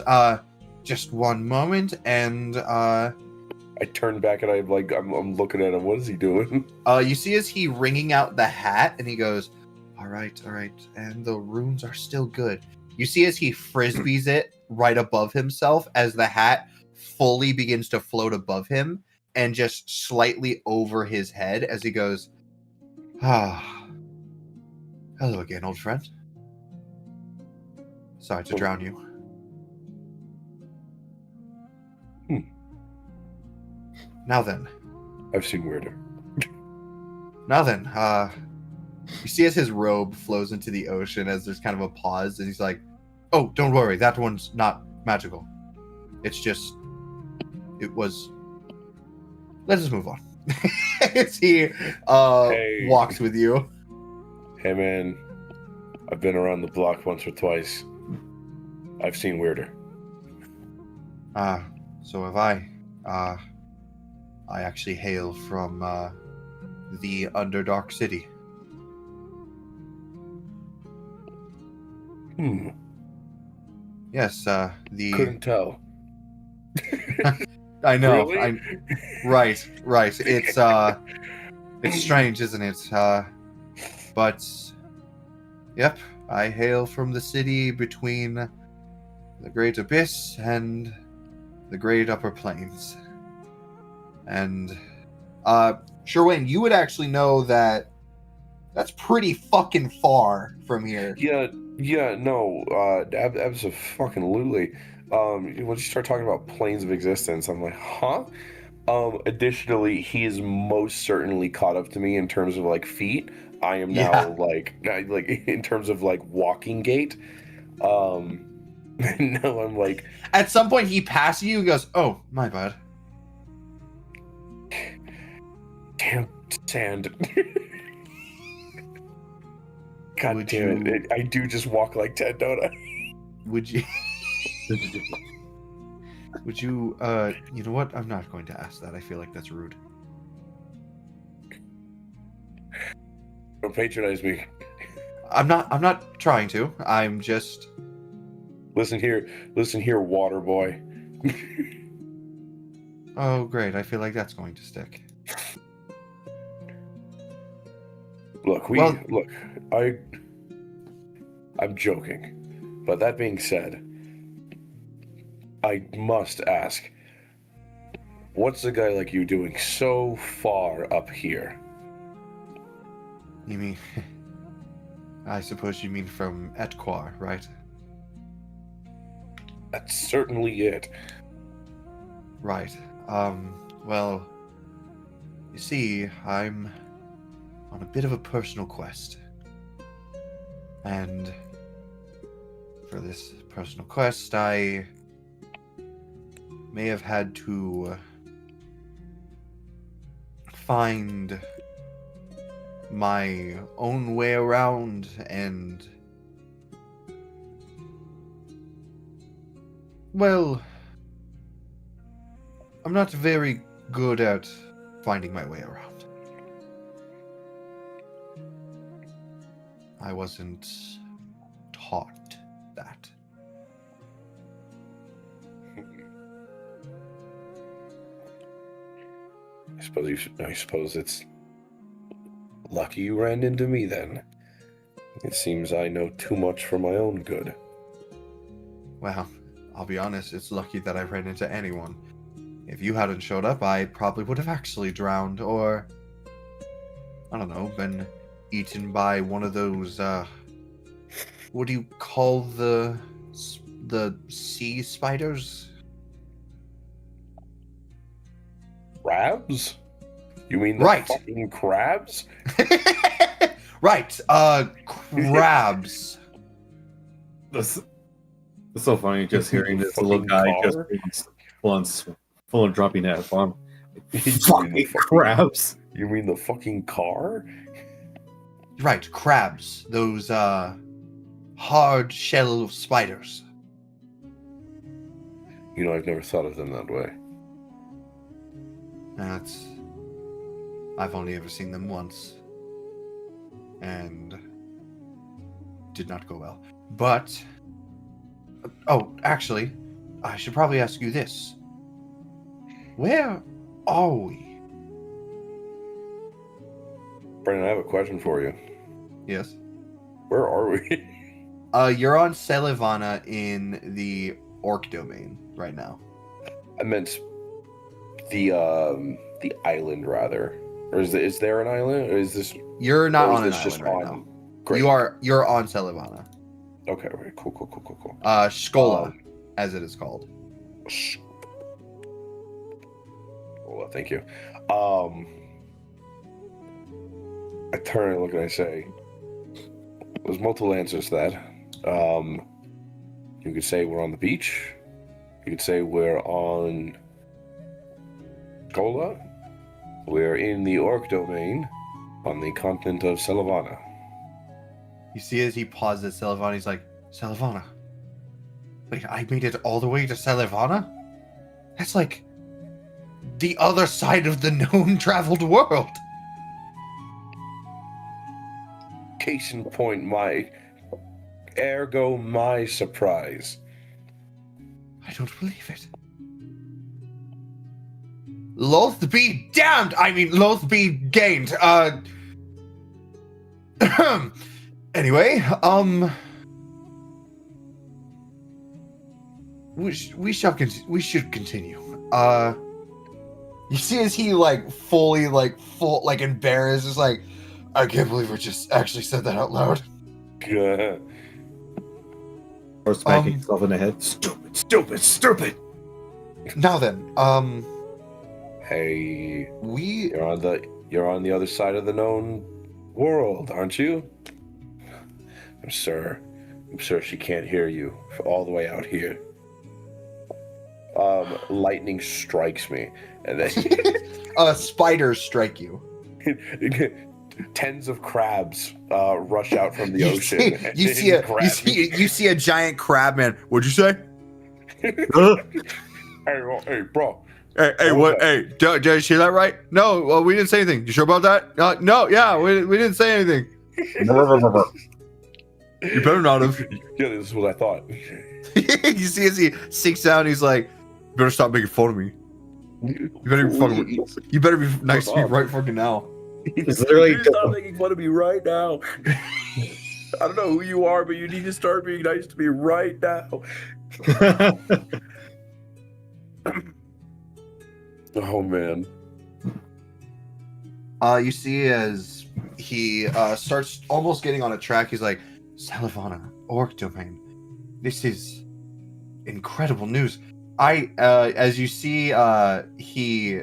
Just one moment, and I turn back and I'm looking at him. What is he doing? you see as he wringing out the hat, and he goes, all right, and the runes are still good. You see as he frisbees it right above himself, as the hat fully begins to float above him, and just slightly over his head, as he goes, hello again, old friend. Sorry to drown you. Now then. I've seen weirder. Now then, you see as his robe flows into the ocean as there's kind of a pause, and he's like, oh, don't worry, that one's not magical. It's just, it was, let's just move on. As he walks with you. Hey man, I've been around the block once or twice. I've seen weirder. So have I. I actually hail from the Underdark City. Yes, the... Couldn't tell. I know. Really? Right. It's strange, isn't it? But, yep, I hail from the city between the Great Abyss and the Great Upper Plains. And, Sherwin, you would actually know that that's pretty fucking far from here. Yeah, no, absolutely. When you start talking about planes of existence, I'm like, huh? Additionally, he is most certainly caught up to me in terms of like feet. I am now like in terms of like walking gait. No, I'm like, at some point he passes you and goes, oh, my bad. Damn sand. God damn it. I do just walk like Ted, don't I? Would you would you you know what? I'm not going to ask that. I feel like that's rude. Don't patronize me. I'm not trying to. I'm just Listen here, water boy. oh great, I feel like that's going to stick. Look, I'm joking. But that being said, I must ask, what's a guy like you doing so far up here? You mean I suppose you mean from Etquar, right? That's certainly it. Right. Well, you see, I'm on a bit of a personal quest. And for this personal quest, I may have had to find my own way around, and well, I'm not very good at finding my way around. I wasn't taught that. I suppose it's lucky you ran into me then. It seems I know too much for my own good. Well, I'll be honest, it's lucky that I ran into anyone. If you hadn't showed up, I probably would have actually drowned, or I don't know, been eaten by one of those, what do you call the sea spiders? Crabs? You mean the Right. fucking crabs? Right, crabs. That's so funny just hearing this Fucking little guy car? just full on dropping that bomb. You mean the Fucking crabs. You mean the fucking car? Right, crabs. Those, hard shell spiders. You know, I've never thought of them that way. That's... I've only ever seen them once. And... did not go well. But... oh, actually, I should probably ask you this. Where are we? Brennan, I have a question for you. Yes? Where are we? You're on Selivana in the Orc domain right now. I meant the island, rather. Or is there an island? Or is this... You're not or is on an this island just right on... now. Great. You're on Selivana. Okay, right. Cool. Skola, as it is called. Well, thank you. I turn and look and I say, there's multiple answers to that. You could say we're on the beach. You could say we're on Gola. We're in the Orc domain on the continent of Selivana. You see as he pauses, Selivana, he's like, Selivana? Wait, I made it all the way to Selivana? That's like the other side of the known traveled world. Case in point, my surprise. I don't believe it. Loath be damned! I mean, loath be gained. Anyway, we should continue. You see as he full embarrassed, is like, I can't believe we just actually said that out loud. Or smacking himself in the head. Stupid. Now then, Hey, we you're on the other side of the known world, aren't you? I'm sure she can't hear you all the way out here. Lightning strikes me, and then spiders strike you. tens of crabs rush out from the ocean. You see a giant crab man. What'd you say? Hey, bro. Hey, what? Hey, did I hear that right? No, well, we didn't say anything. You sure about that? No, yeah, we didn't say anything. You better not have. Yeah, this is what I thought. You see as he sinks down, he's like, "You better stop making fun of me. You better be nice to me right fucking now." It's literally Stop making fun of me right now. I don't know who you are, but you need to start being nice to me right now. Oh man. You see as he starts almost getting on a track, he's like, Salivana, Orc Domain. This is incredible news. As you see, he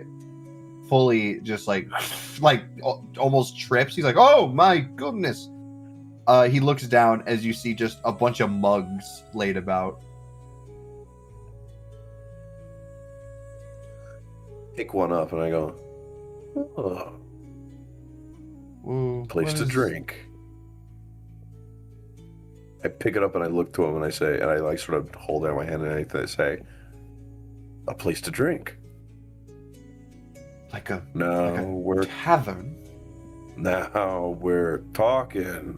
fully just like almost trips. He's like, oh my goodness. he looks down as you see just a bunch of mugs laid about. Pick one up and I go, oh, Ooh, place what to is- drink. I pick it up and I look to him and I say, and I like sort of hold out my hand and I say, a place to drink. Like a No, we're tavern. now we're talking.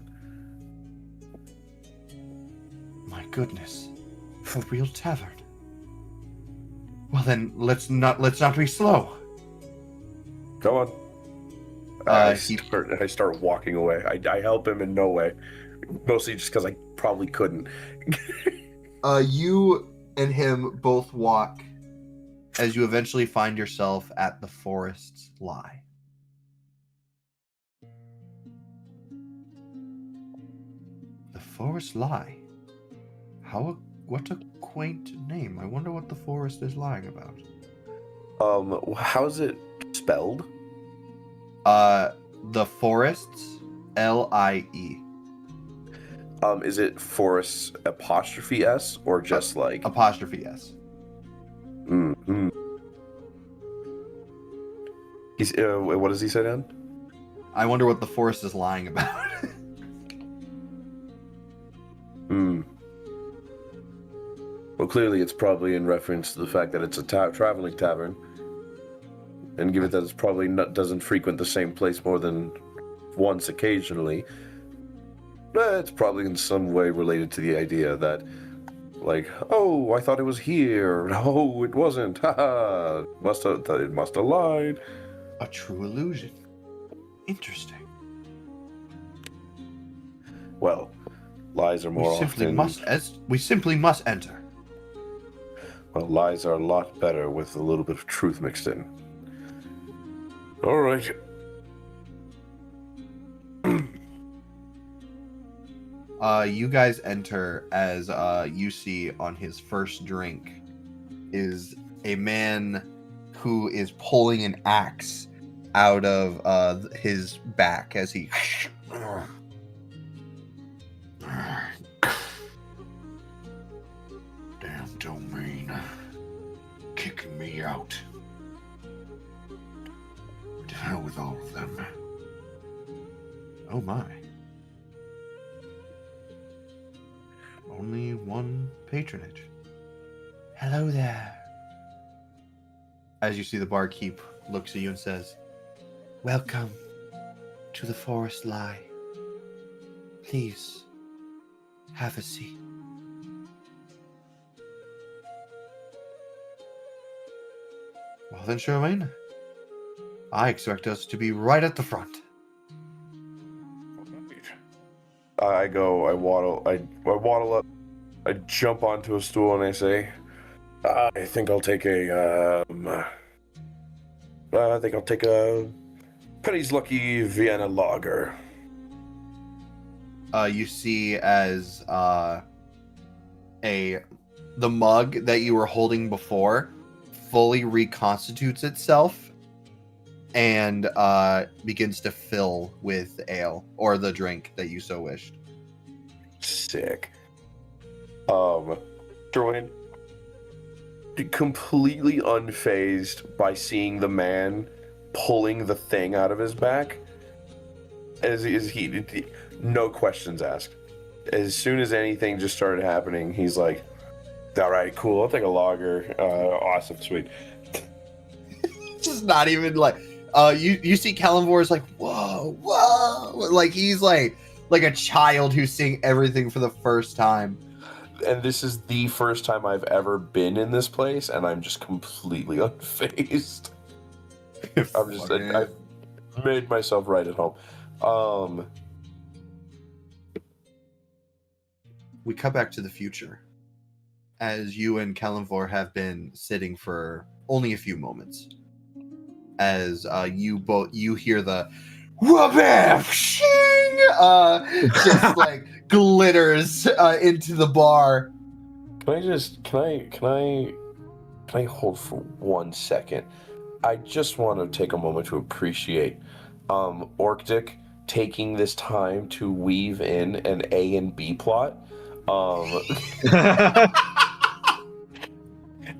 My goodness, a real tavern. Well then, let's not be slow. Go on. I start walking away. I help him in no way, mostly just because I probably couldn't. You and him both walk as you eventually find yourself at the forest's lie. The forest lie? What a quaint name. I wonder what the forest is lying about. How's it spelled? The forests, Lie. Is it forest apostrophe S or just like Apostrophe S. Mm-hmm. He's what does he say then? I wonder what the forest is lying about. Hmm. Well, clearly it's probably in reference to the fact that it's a traveling tavern, and given that it's probably doesn't frequent the same place more than once occasionally, it's probably in some way related to the idea that, like, oh, I thought it was here. No, it wasn't. Haha. It must have lied. A true illusion. Interesting. Well, lies are more We simply must enter. Well, lies are a lot better with a little bit of truth mixed in. All right. You guys enter as you see on his first drink is a man who is pulling an axe out of his back as he damn domain kicking me out. To hell with all of them. Oh my. Only one patronage. Hello there. As you see, the barkeep looks at you and says, "Welcome to the forest lie. Please have a seat." Well then, Charmaine, I expect us to be right at the front. I waddle up, I jump onto a stool and I say, I think I'll take a Penny's Lucky Vienna Lager. You see as the mug that you were holding before fully reconstitutes itself and begins to fill with ale or the drink that you so wished. Sick. Jerwin, completely unfazed by seeing the man pulling the thing out of his back, as he no questions asked. As soon as anything just started happening, he's like, all right, cool, I'll take a lager. Awesome, sweet. Just not even like you see Kalimvor is like, whoa, like he's like a child who's seeing everything for the first time. And this is the first time I've ever been in this place, and I'm just completely unfazed. I've made myself right at home. We cut back to the future as you and Kalimvor have been sitting for only a few moments. As you hear the whoop shing just like glitters into the bar. Can I hold for 1 second? I just want to take a moment to appreciate Orc Dick taking this time to weave in an A and B plot.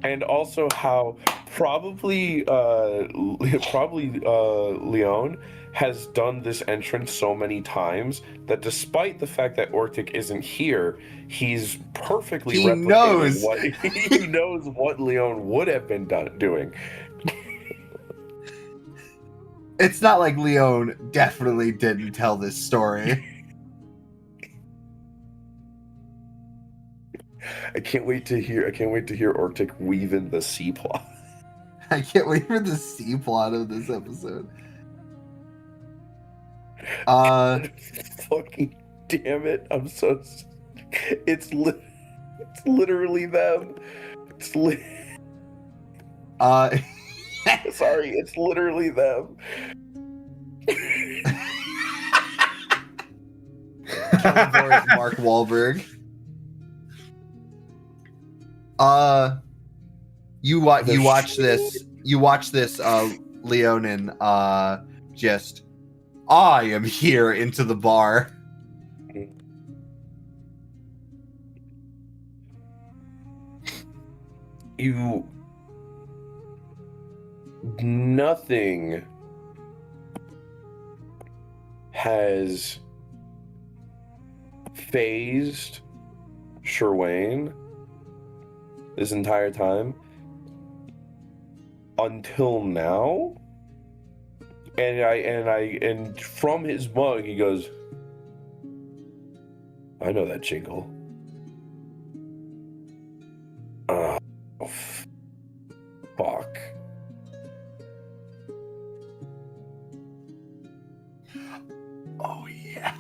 And also how probably Leon has done this entrance so many times that despite the fact that Ortic isn't here, he's perfectly He replicating knows. what he knows what Leon would have been doing. It's not like Leon definitely didn't tell this story. I can't wait to hear Ortic weave in the C plot. I can't wait for the C plot of this episode. Fucking damn it! It's literally them. Sorry, it's literally them. Mark Wahlberg. You watch this, Leonin, just, I am here into the bar. Nothing has phased Sherwayne this entire time until now, and from his mug he goes, I know that jingle. Oh, fuck. Oh yeah,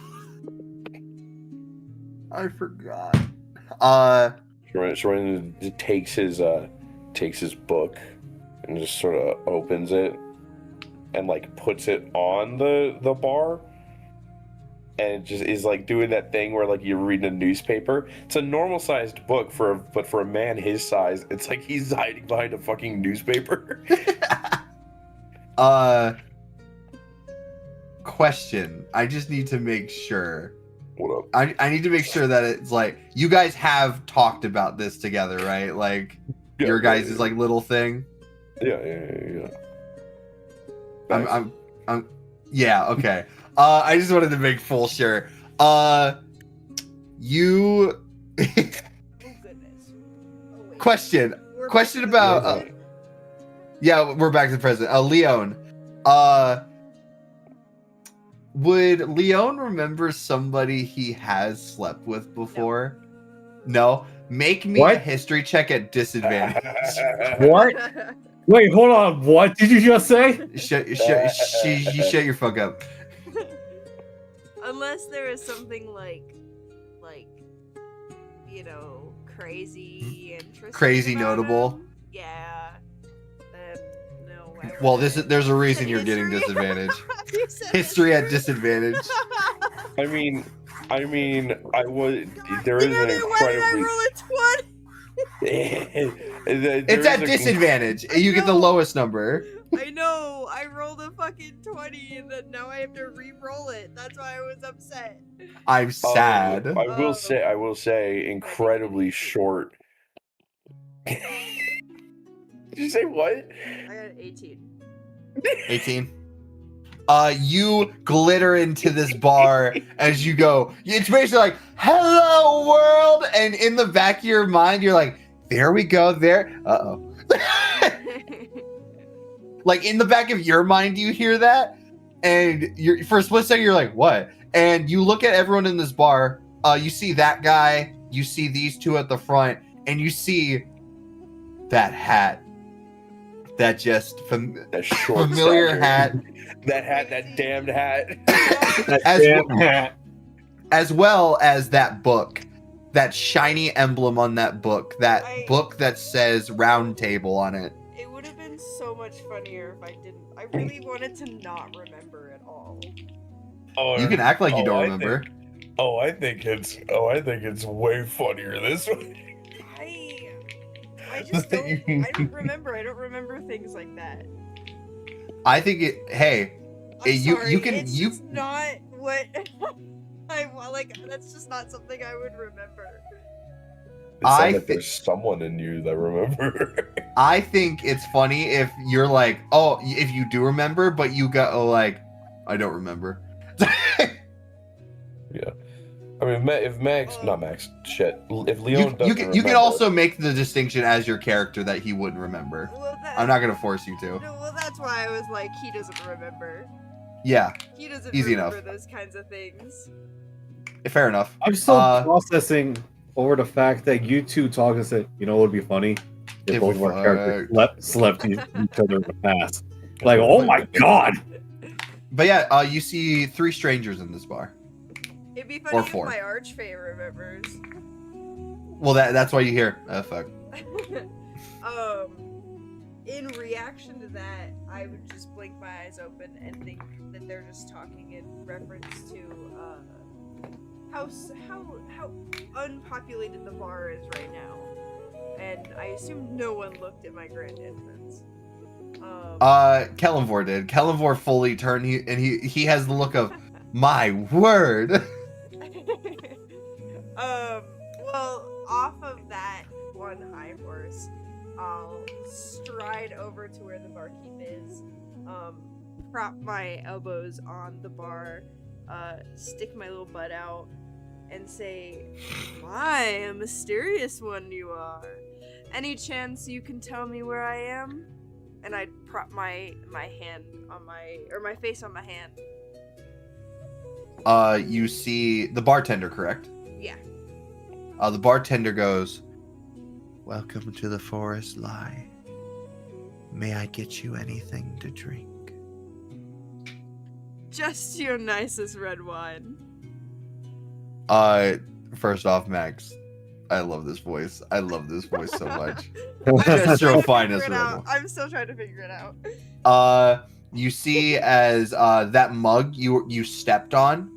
I forgot. Sherwayne takes his book and just sort of opens it and like puts it on the bar, and it just is like doing that thing where like you're reading a newspaper. It's a normal sized book but for a man his size, it's like he's hiding behind a fucking newspaper. Question. I just need to make sure. What up? I need to make sure that it's like you guys have talked about this together, right? Like your guys' is like little thing. Yeah. I'm yeah, okay. I just wanted to make full sure. You Oh goodness. Oh, wait. question We're question back to about the- yeah, we're back to the present. Leon. Would Leon remember somebody he has slept with before? No. Make me a What? history check at disadvantage. What? Wait, hold on. What did you just say? shut your fuck up. Unless there is something like you know, crazy interesting. Crazy about notable. him. Yeah. Then no. I Well, wouldn't. there's a reason you're getting History? disadvantage. You said History at disadvantage. I mean, I would. There is an Why did I incredibly. roll a 20? It's at disadvantage. You get the know. lowest number. I know. I rolled a fucking 20 and then now I have to re-roll it. That's why I was upset. I'm sad. I will say, incredibly short. Did you say what? I got an 18. 18. You glitter into this bar as you go. It's basically like, hello world, and in the back of your mind, you're like, there we go, there. Uh-oh. Like in the back of your mind, you hear that, and you're for a split second, you're like, what? And you look at everyone in this bar. You see that guy, you see these two at the front, and you see that hat. That just That short familiar stature. hat. That damned hat. as well as that book, that shiny emblem on that book, that book that says round table on it. It would have been so much funnier if I didn't. I really wanted to not remember at all. Oh, You can act like you don't I remember. I think it's way funnier this way. I just don't. I don't remember. I don't remember things like that. I think it. Hey, I'm you sorry, can it's just not what? Like that's just not something I would remember. It sounds I like thi- there's someone in you that remember. I think it's funny if you're like, oh, if you do remember, but you go like, I don't remember. Yeah. I mean, if Max, not Max, shit. If Leon doesn't you remember, can also make the distinction as your character that he wouldn't remember. Well, I'm not gonna force you to. No, well, that's why I was like, he doesn't remember. Yeah, He doesn't Easy remember enough. those kinds of things. fair enough. I'm still processing over the fact that you two talk and said, you know what would be funny? If If both we of our characters fucked. slept each other in the past. Like, oh my god! But yeah, you see 3 strangers in this bar. It'd be funny Or if 4. my archfey remembers. Well, that's why you hear, fuck. In reaction to that, I would just blink my eyes open and think that they're just talking in reference to how unpopulated the bar is right now, and I assume no one looked at my grand entrance. Kellenvor did. Kellenvor fully turned, he has the look of, my word. Well, off of that one high horse, I'll stride over to where the barkeep is, prop my elbows on the bar, stick my little butt out, and say, "My, a mysterious one you are. Any chance you can tell me where I am?" And I'd prop my hand on my face on my hand. You see the bartender, correct? Yeah. The bartender goes, "Welcome to the Forest Lie. May I get you anything to drink?" Just your nicest red wine. First off, Max, I love this voice. I love this voice so much. Just your finest Figure it out. red I'm still trying to figure it out. wine. You see as that mug you stepped on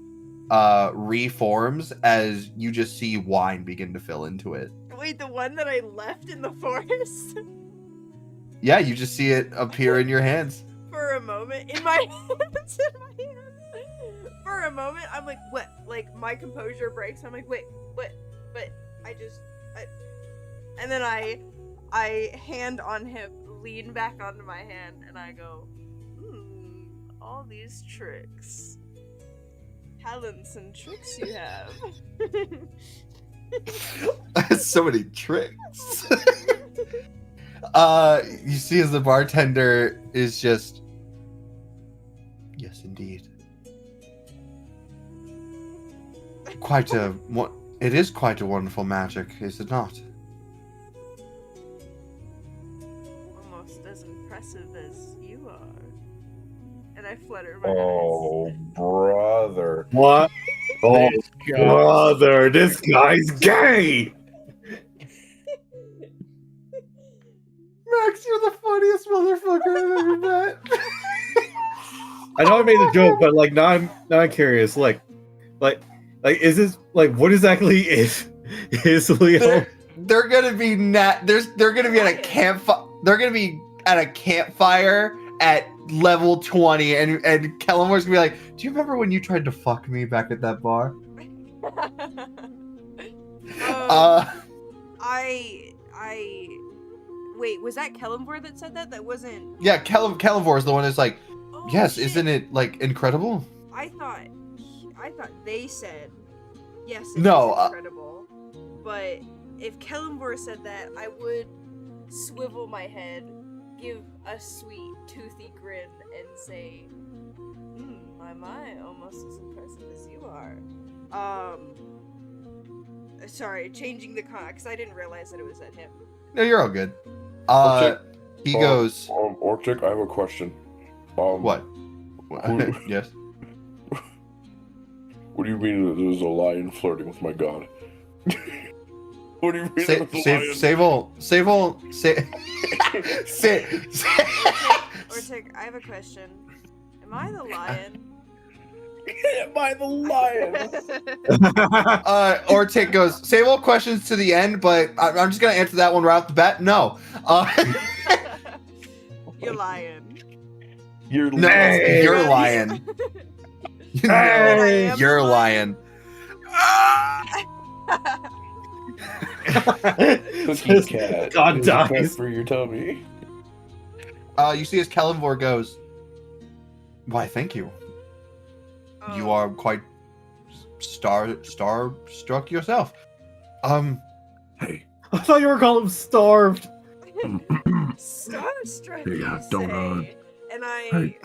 reforms as you just see wine begin to fill into it. Wait, the one that I left in the forest? Yeah, you just see it appear in your hands. For a moment, in my hands, For a moment, I'm like, what? Like, my composure breaks. I'm like, wait, what? But and then I hand on him, lean back onto my hand, and I go, all these tricks. Talents and tricks you have. So many tricks. You see as the bartender is just, yes, indeed. It is quite a wonderful magic, is it not? Almost as impressive as you are. And I flutter my Oh, brother. What? Oh, This guy- brother, this guy's gay! Max, you're the funniest motherfucker I've ever met. I know I made the joke, but like now I'm curious. Like, is this like what exactly is Leo? They're gonna be they're gonna be at a campfire. They're gonna be at a campfire at level 20, and Kellenmore's gonna be like, "Do you remember when you tried to fuck me back at that bar?" I wait, was that Kellenvor that said that? That wasn't. Yeah, Kellenvor is the one that's like, Oh, yes, shit. isn't it like incredible? I thought they said yes. No, It's incredible. But if Kellenvor said that, I would swivel my head, give a sweet toothy grin, and say, my, almost as impressive as you are. Sorry, changing the because I didn't realize that it was at him. No, you're all good. Okay. He goes, Orchik, I have a question. what? Who- Yes. What do you mean that there's a lion flirting with my god? What do you mean there's a lion? Ortic, I have a question. Am I the lion? Am I the lion? Ortic goes, save all questions to the end, but I'm just gonna answer that one right off the bat. No. You're lying. You're No, Hey. you're lying. Hey! am You're the lying. Cookie cat. God There's a pet dies. for your tummy. You see as Kellenvor goes, why, thank you. You are quite star-struck yourself. Hey, I thought you were calling him starved. Starstruck, Here you you go, donut. say. And Hey,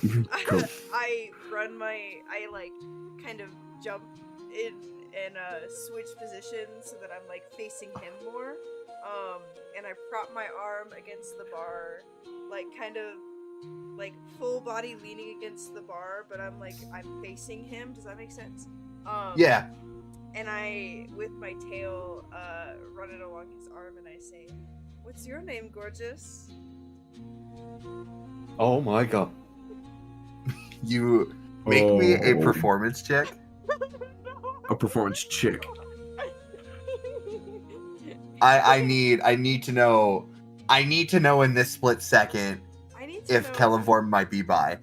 go. I run I like kind of jump in and switch positions so that I'm like facing him more. And I prop my arm against the bar, like kind of like full body leaning against the bar, but I'm facing him. Does that make sense? Yeah. And I, with my tail, run it along his arm, and I say, "What's your name, gorgeous?" Oh my god. You make me a Oh. performance check. A performance chick. I need to know in this split second I need to if know. Kellenvor might be by.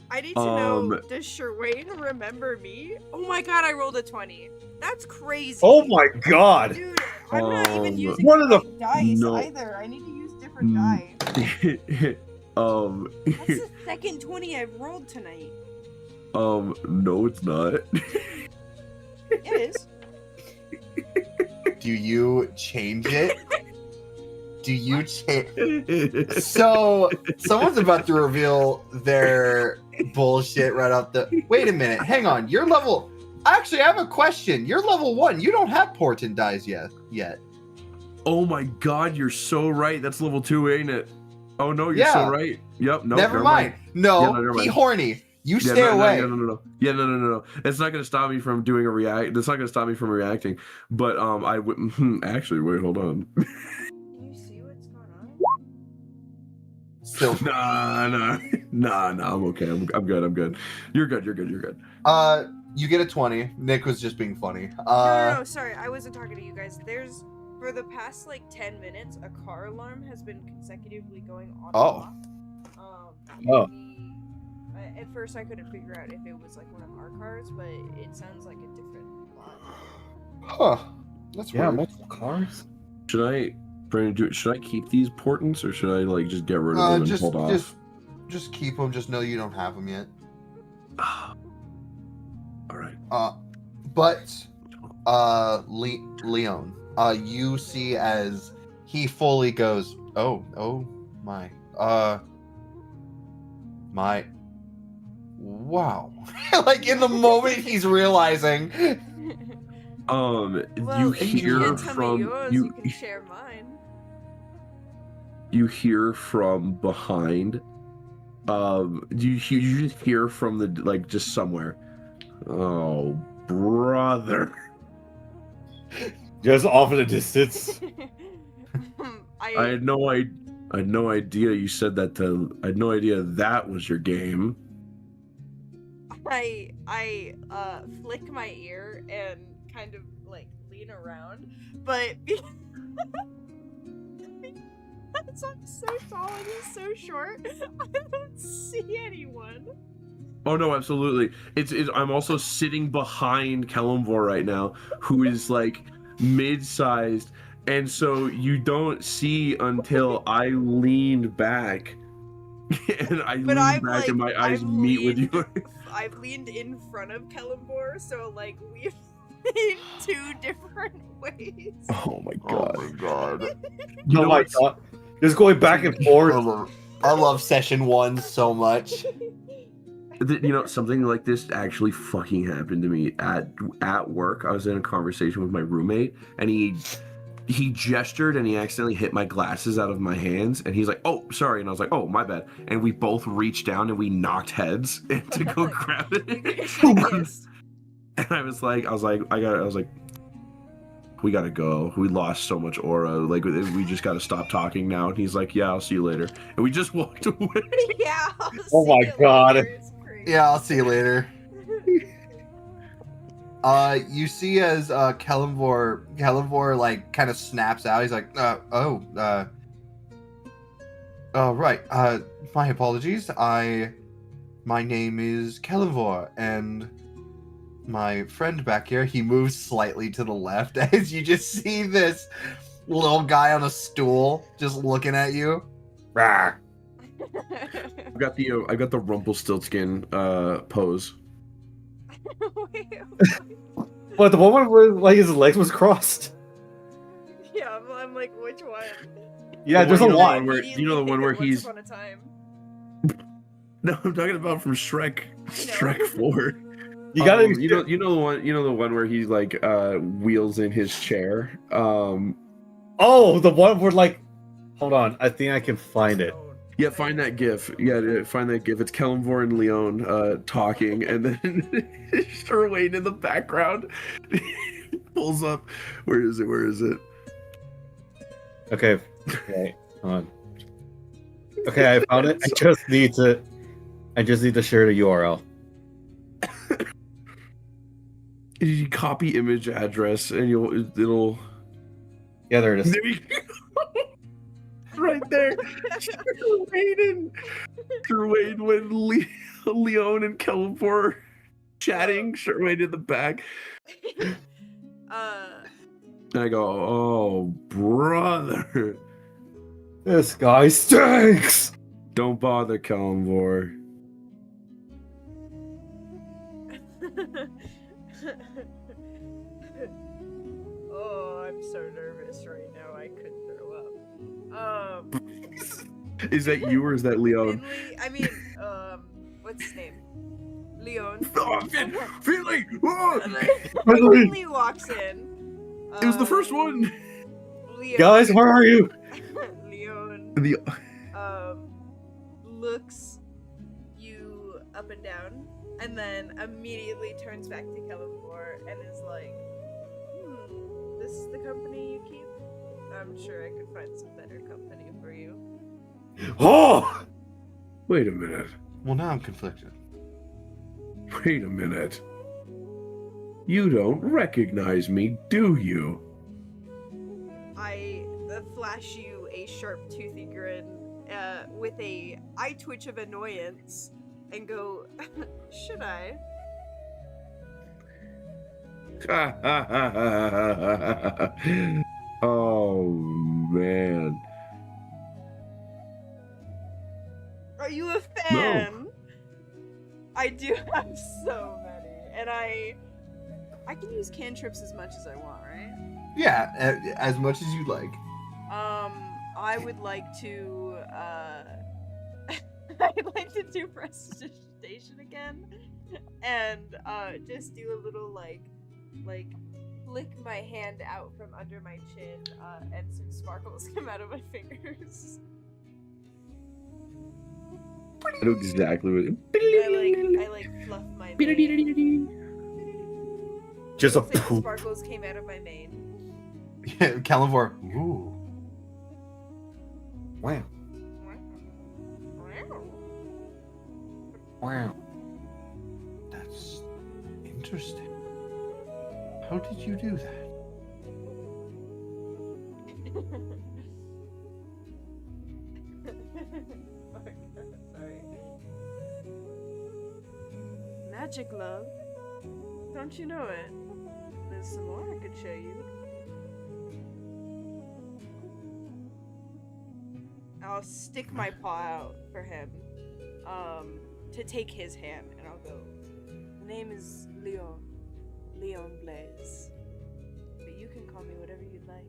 I need to know. Does Sherwayne remember me? Oh my god! I rolled a 20. That's crazy. Oh my god. Dude, I'm not even using What the are the- right dice No. either. I need to use different Mm. dice. That's the second 20 I've rolled tonight. No, it's not. It is. Do you change it? Do you change? So someone's about to reveal their bullshit right off the. Wait a minute, hang on. You're level. Actually, I have a question. You're level 1. You don't have portent dice yet. Oh my god, you're so right. That's level 2, ain't it? Oh no, you're Yeah. so right. Yep. No. Never mind. No, Yeah, no, never he mind. horny. You Yeah, stay no, away. No. Yeah, no. It's not gonna stop me from doing a react. That's not gonna stop me from reacting. But I would actually wait. Hold on. Can you see what's going on? So, Nah. I'm okay. I'm good. You're good. you get a 20. Nick was just being funny. No, sorry, I wasn't talking to you guys. There's, for the past like 10 minutes, a car alarm has been consecutively going on. Oh. And off. Oh. At first, I couldn't figure out if it was like one of our cars, but it sounds like a different lot. Huh. That's Yeah, weird. multiple cars. Should I keep these portents or should I like just get rid of them and Just, hold off? just keep them. Just know you don't have them yet. All right. But Leon, you see as he fully goes, oh my, wow. Like in the moment he's realizing. Well, You if hear can't tell me from yours, you. you can share mine. You hear from behind. You just hear from the like just somewhere. Oh, brother. Just off in the distance. I had no idea you said that to. I had no idea that was your game. I flick my ear and kind of like lean around, but because I'm so tall and he's so short, I don't see anyone. Oh no, absolutely. It's I'm also sitting behind Kellenvor right now, who is like mid-sized, and so you don't see until I leaned back, and I But leaned I've, back, like, and my eyes I've meet with leaned- you. I've leaned in front of Kellenbor, so like we've in two different ways. Oh my Oh god! my god. You Oh know my what's- god. Just going back and forth. I love session 1 so much. You know, something like this actually fucking happened to me at work. I was in a conversation with my roommate, and he gestured and he accidentally hit my glasses out of my hands, and he's like, "Oh, sorry," and I was like, "Oh, my bad," and we both reached down and we knocked heads to go grab it. Yes. And I was like, we gotta go. We lost so much aura. Like, we just gotta stop talking now. And he's like, yeah, I'll see you later. And we just walked away. Yeah. I'll Oh see my you God. later, it's crazy. Yeah, I'll see you later. You see as Kellenvor like kind of snaps out. He's like, right. My apologies. I my name is Kelivor, and my friend back here, he moves slightly to the left as you just see this little guy on a stool just looking at you. Rah. I've got the Rumpelstiltskin pose. Wait, What, the one where like his legs was crossed? yeah, I'm like, which one? Yeah, The there's a one- lot. where- Immediately you know the think one of where Once he's- Upon a Time. No, I'm talking about from Shrek. Shrek 4. You gotta you know the one where he like wheels in his chair. Oh, the one where like, hold on, I think I can find it. Yeah, find that GIF. Yeah, find that GIF. It's Kellenvor and Leon talking, and then Sherwayne in the background pulls up. Where is it? Where is it? Okay, hold on. Okay, I found it. I just need to share the URL. You copy image address, and it'll. Yeah, there it is. There you go. Right there. Sherwayne when Leon and Kellenvor chatting. Sherwayne in the back. And I go, oh, brother. This guy stinks. Don't bother, Kellenvor. Oh, I'm so nervous right now. I could throw up. Is that you or is that Leon? Finley, I mean, what's his name? Leon. Oh, Finley! Oh! Finley walks in. It was the first one. Leon, Guys, where are you? Leon The looks you up and down, and then immediately turns back to Kellenvor and is like, this is the company you keep? I'm sure I could find some better company for you. Oh! Wait a minute. Well, now I'm conflicted. Wait a minute. You don't recognize me, do you? I flash you a sharp toothy grin with a eye twitch of annoyance and go, should I? Oh, man. Are you a fan? I do have so many, and I can use cantrips as much as I want, right? Yeah, as much as you'd like. I would like to, I'd like to do prestidigitation again, and just do a little like flick my hand out from under my chin, and some sparkles come out of my fingers. I know exactly what I like fluff my mane. Just a Looks like the poop. sparkles came out of my mane. Yeah, Kellenvor. Ooh. Wow. Wow. That's interesting. How did you do that? Sorry. Magic, love. Don't you know it? There's some more I could show you. I'll stick my paw out for him, to take his hand, and I'll go, the name is Leon Blaze. But you can call me whatever you'd like.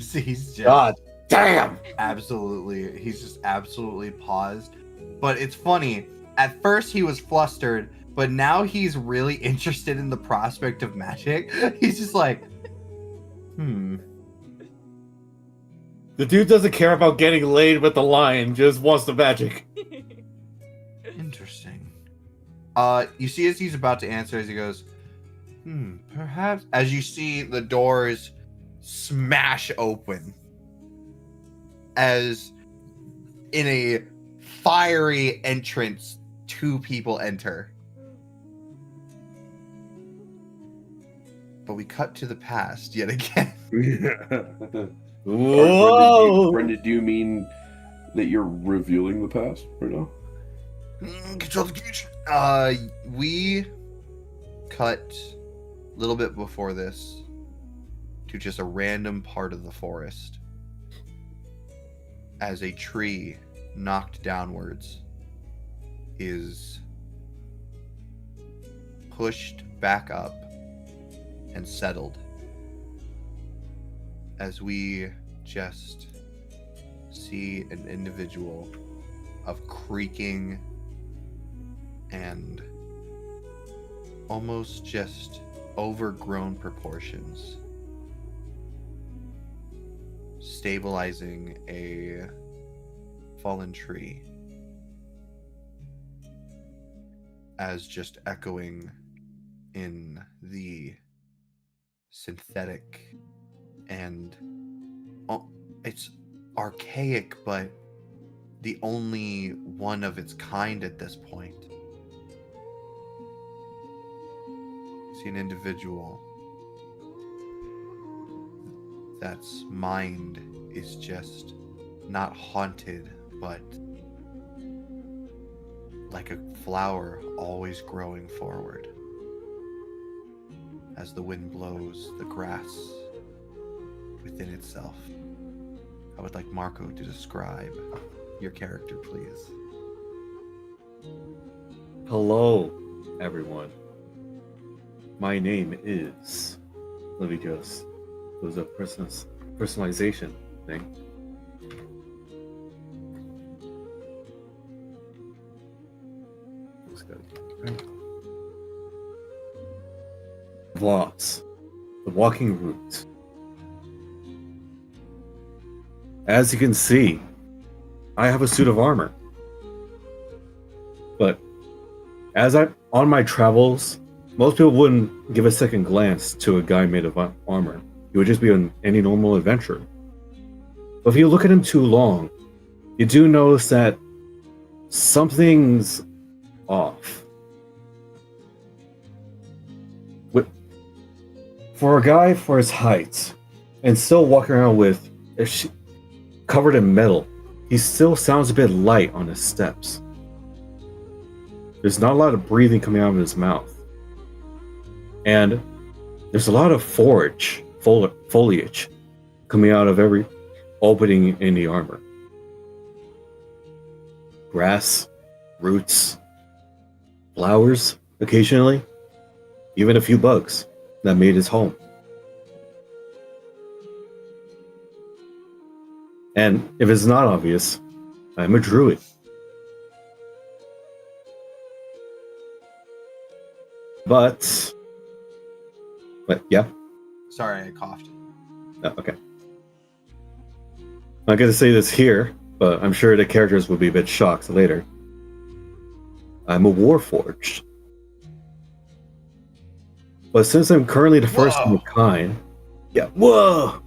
He's just God damn. absolutely, he's just absolutely paused. But it's funny, at first he was flustered, but now he's really interested in the prospect of magic. He's just like, The dude doesn't care about getting laid with the lion, just wants the magic. interesting. You see as he's about to answer, as he goes, perhaps, as you see the doors smash open, as in a fiery entrance, two people enter. But we cut to the past yet again. Whoa! Brenda, do you mean that you're revealing the past right now? Control the future. We cut a little bit before this to just a random part of the forest as a tree knocked downwards is pushed back up and settled as we just see an individual of creaking and almost just overgrown proportions stabilizing a fallen tree as just echoing in the synthetic and it's archaic but the only one of its kind at this point. See an individual that's mind is just not haunted, but like a flower always growing forward. As the wind blows the grass within itself. I would like Marco to describe your character, please. Hello, everyone. My name is. Let me just. It was a personalization thing. Voss, the walking route. As you can see, I have a suit of armor. But as I'm on my travels, most people wouldn't give a second glance to a guy made of armor. He would just be on any normal adventure. But if you look at him too long, you do notice that something's off. For a guy for his height, and still walking around with covered in metal, he still sounds a bit light on his steps. There's not a lot of breathing coming out of his mouth. And there's a lot of foliage coming out of every opening in the armor. Grass, roots, flowers occasionally, even a few bugs that made his home. And if it's not obvious, I'm a druid. But yeah. Sorry, I coughed. Oh, okay. I'm not going to say this here, but I'm sure the characters will be a bit shocked later. I'm a warforged. But since I'm currently the first of my kind... Yeah, whoa!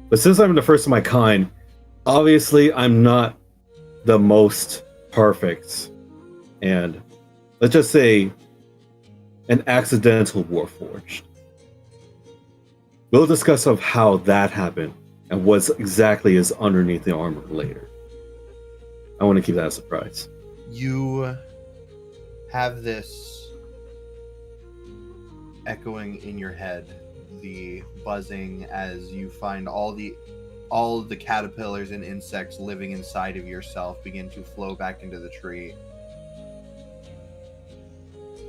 But since I'm the first of my kind, obviously I'm not the most perfect. And let's just say an accidental warforged. We'll discuss of how that happened and what exactly is underneath the armor later. I want to keep that a surprise. You have this echoing in your head, the buzzing as you find all of the caterpillars and insects living inside of yourself begin to flow back into the tree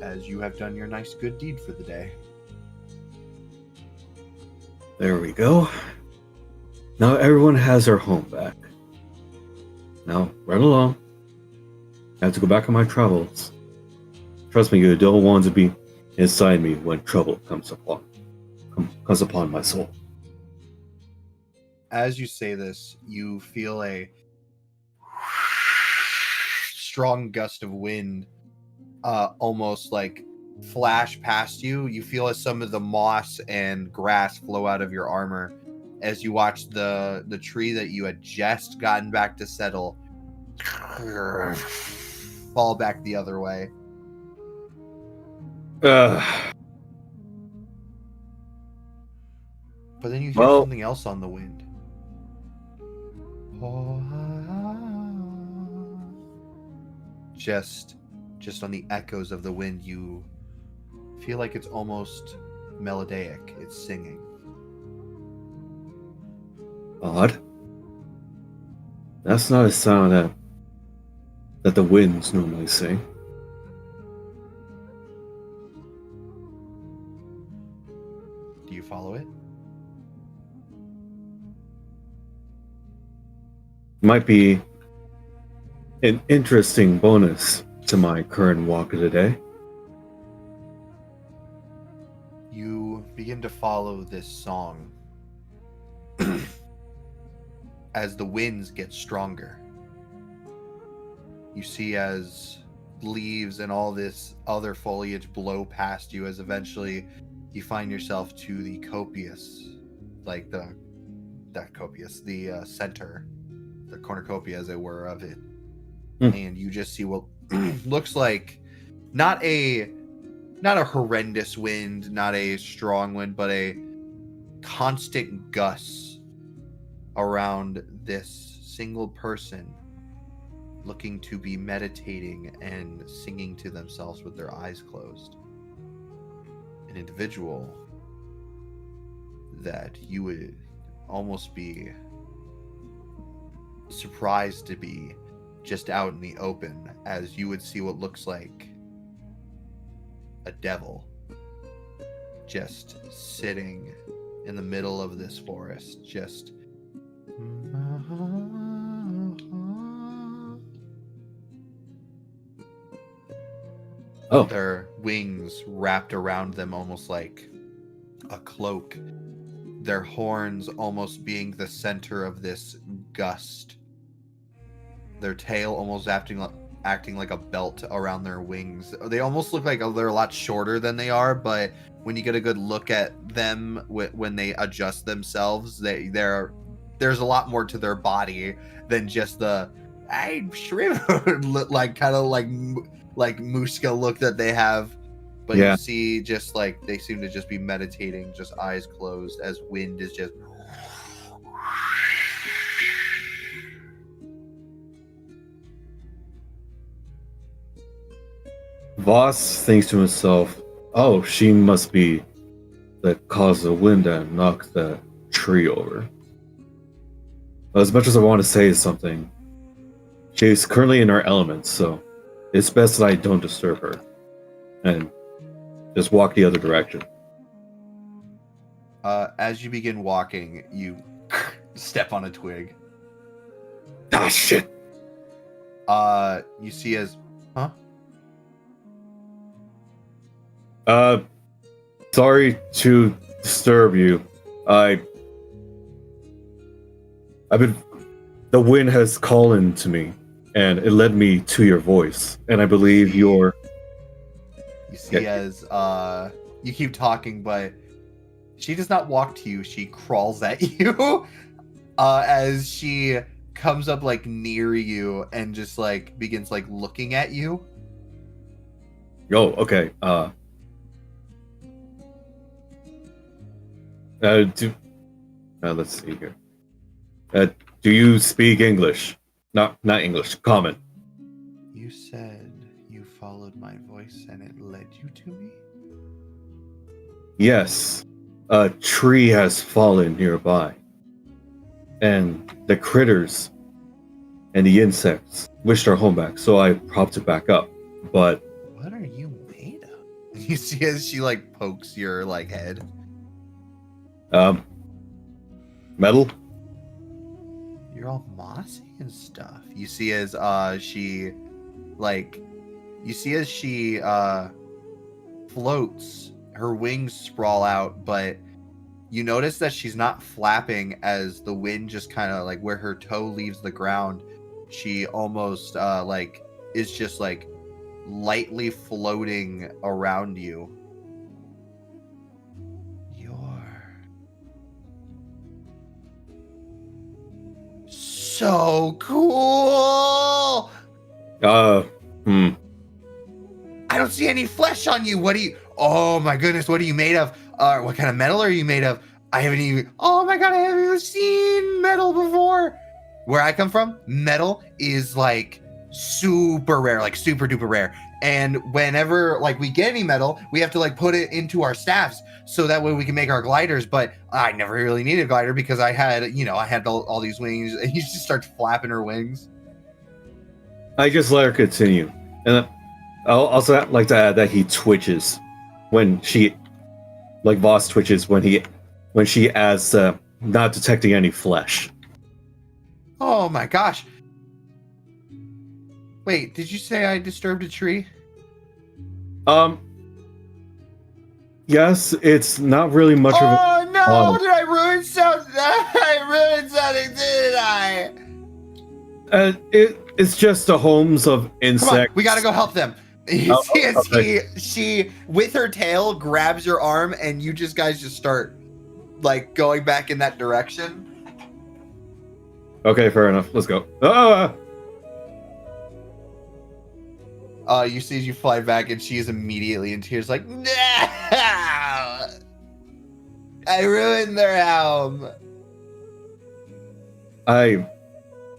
as you have done your nice good deed for the day. There we go. Now everyone has their home back. Now, right along. I have to go back on my travels. Trust me, you don't want to be inside me when trouble comes upon my soul. As you say this, you feel a strong gust of wind almost like flash past you. You feel as some of the moss and grass flow out of your armor as you watch the tree that you had just gotten back to settle fall back the other way. But then you hear something else on the wind. Oh, just on the echoes of the wind, you feel like it's almost melodic. It's singing. Odd. That's not a sound that the winds normally sing. Do you follow it? Might be an interesting bonus to my current walk of the day. You begin to follow this song as the winds get stronger. You see as leaves and all this other foliage blow past you, as eventually you find yourself to the copious, like the center, the cornucopia as it were of it. And you just see what looks like not a horrendous wind, not a strong wind, but a constant gust around this single person looking to be meditating and singing to themselves with their eyes closed. An individual that you would almost be surprised to be just out in the open, as you would see what looks like a devil just sitting in the middle of this forest, just their wings wrapped around them almost like a cloak, their horns almost being the center of this gust, their tail almost acting like a belt around their wings. They almost look like they're a lot shorter than they are, but when you get a good look at them when they adjust themselves, there's a lot more to their body than just the shrimp like kind of like Muska look that they have. But Yeah. You see just like they seem to just be meditating, just eyes closed, as wind is just Voss thinks to himself, oh, she must be the cause of the wind that knocked the tree over. As much as I want to say something, she's currently in her element, so it's best that I don't disturb her and just walk the other direction. As you begin walking, you step on a twig. Ah, shit! You see as... Huh? Sorry to disturb you. The wind has called to me, and it led me to your voice, and I believe you're... You see as, you keep talking, but she does not walk to you, she crawls at you, as she comes up, like, near you, and just, like, begins, like, looking at you. Oh, okay, let's see here. Do you speak English? Not English, common. You said you followed my voice and it led you to me? Yes. A tree has fallen nearby. And the critters and the insects wished our home back, so I propped it back up. But what are you made of? You see as she, like, pokes your, like, head. Metal? You're all mossy and stuff. You see as she floats, her wings sprawl out, but you notice that she's not flapping, as the wind just kind of, like, where her toe leaves the ground, she almost is just, like, lightly floating around you. So cool. I don't see any flesh on you. What do you? Oh my goodness, what are you made of? What kind of metal are you made of? I haven't even. Oh my god, I haven't even seen metal before. Where I come from, metal is like super rare, like super duper rare. And whenever like we get any metal, we have to like put it into our staffs so that way we can make our gliders. But I never really needed a glider because I had all these wings, and you just start flapping her wings. I just let her continue, and I'll also like to add that he twitches when she, like Voss twitches when she adds not detecting any flesh. Oh my gosh! Wait, did you say I disturbed a tree? Yes, it's not really much of a. Oh no! Did I ruin something? I ruined something, didn't I? It's just the homes of insects. Come on, we gotta go help them. You see as she with her tail grabs your arm, and you guys just start like going back in that direction. Okay, fair enough. Let's go. You see as you fly back, and she is immediately in tears, like, no! I ruined their helm. I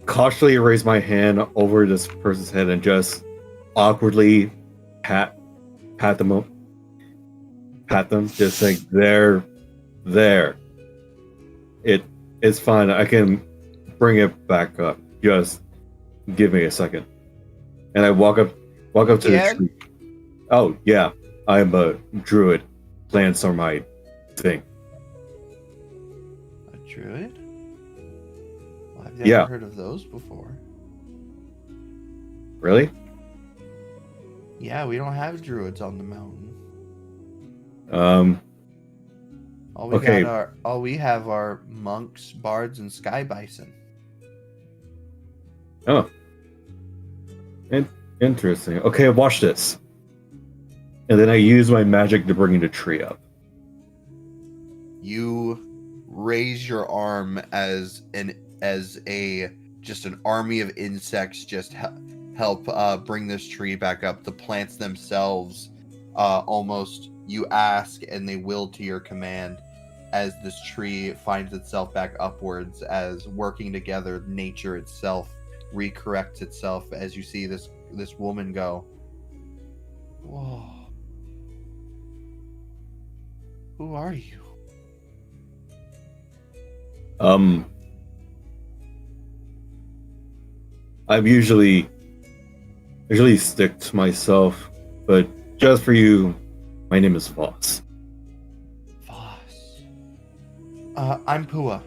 cautiously raise my hand over this person's head and just awkwardly pat them, just like they're there. It's fine. I can bring it back up. Just give me a second. And I walk up to the tree. Oh yeah, I'm a druid. Plants are my thing. A druid? Well, I've never heard of those before. Really? Yeah, we don't have druids on the mountain. All we have are monks, bards, and sky bison. Oh. Interesting. Okay, watch this. And then I use my magic to bring the tree up. You raise your arm as an army of insects just help bring this tree back up. The plants themselves almost you ask and they will to your command as this tree finds itself back upwards, as working together nature itself recorrects itself as you see this woman go, whoa, who are you? I've usually stick to myself, but just for you, my name is Voss. Voss. I'm Pua.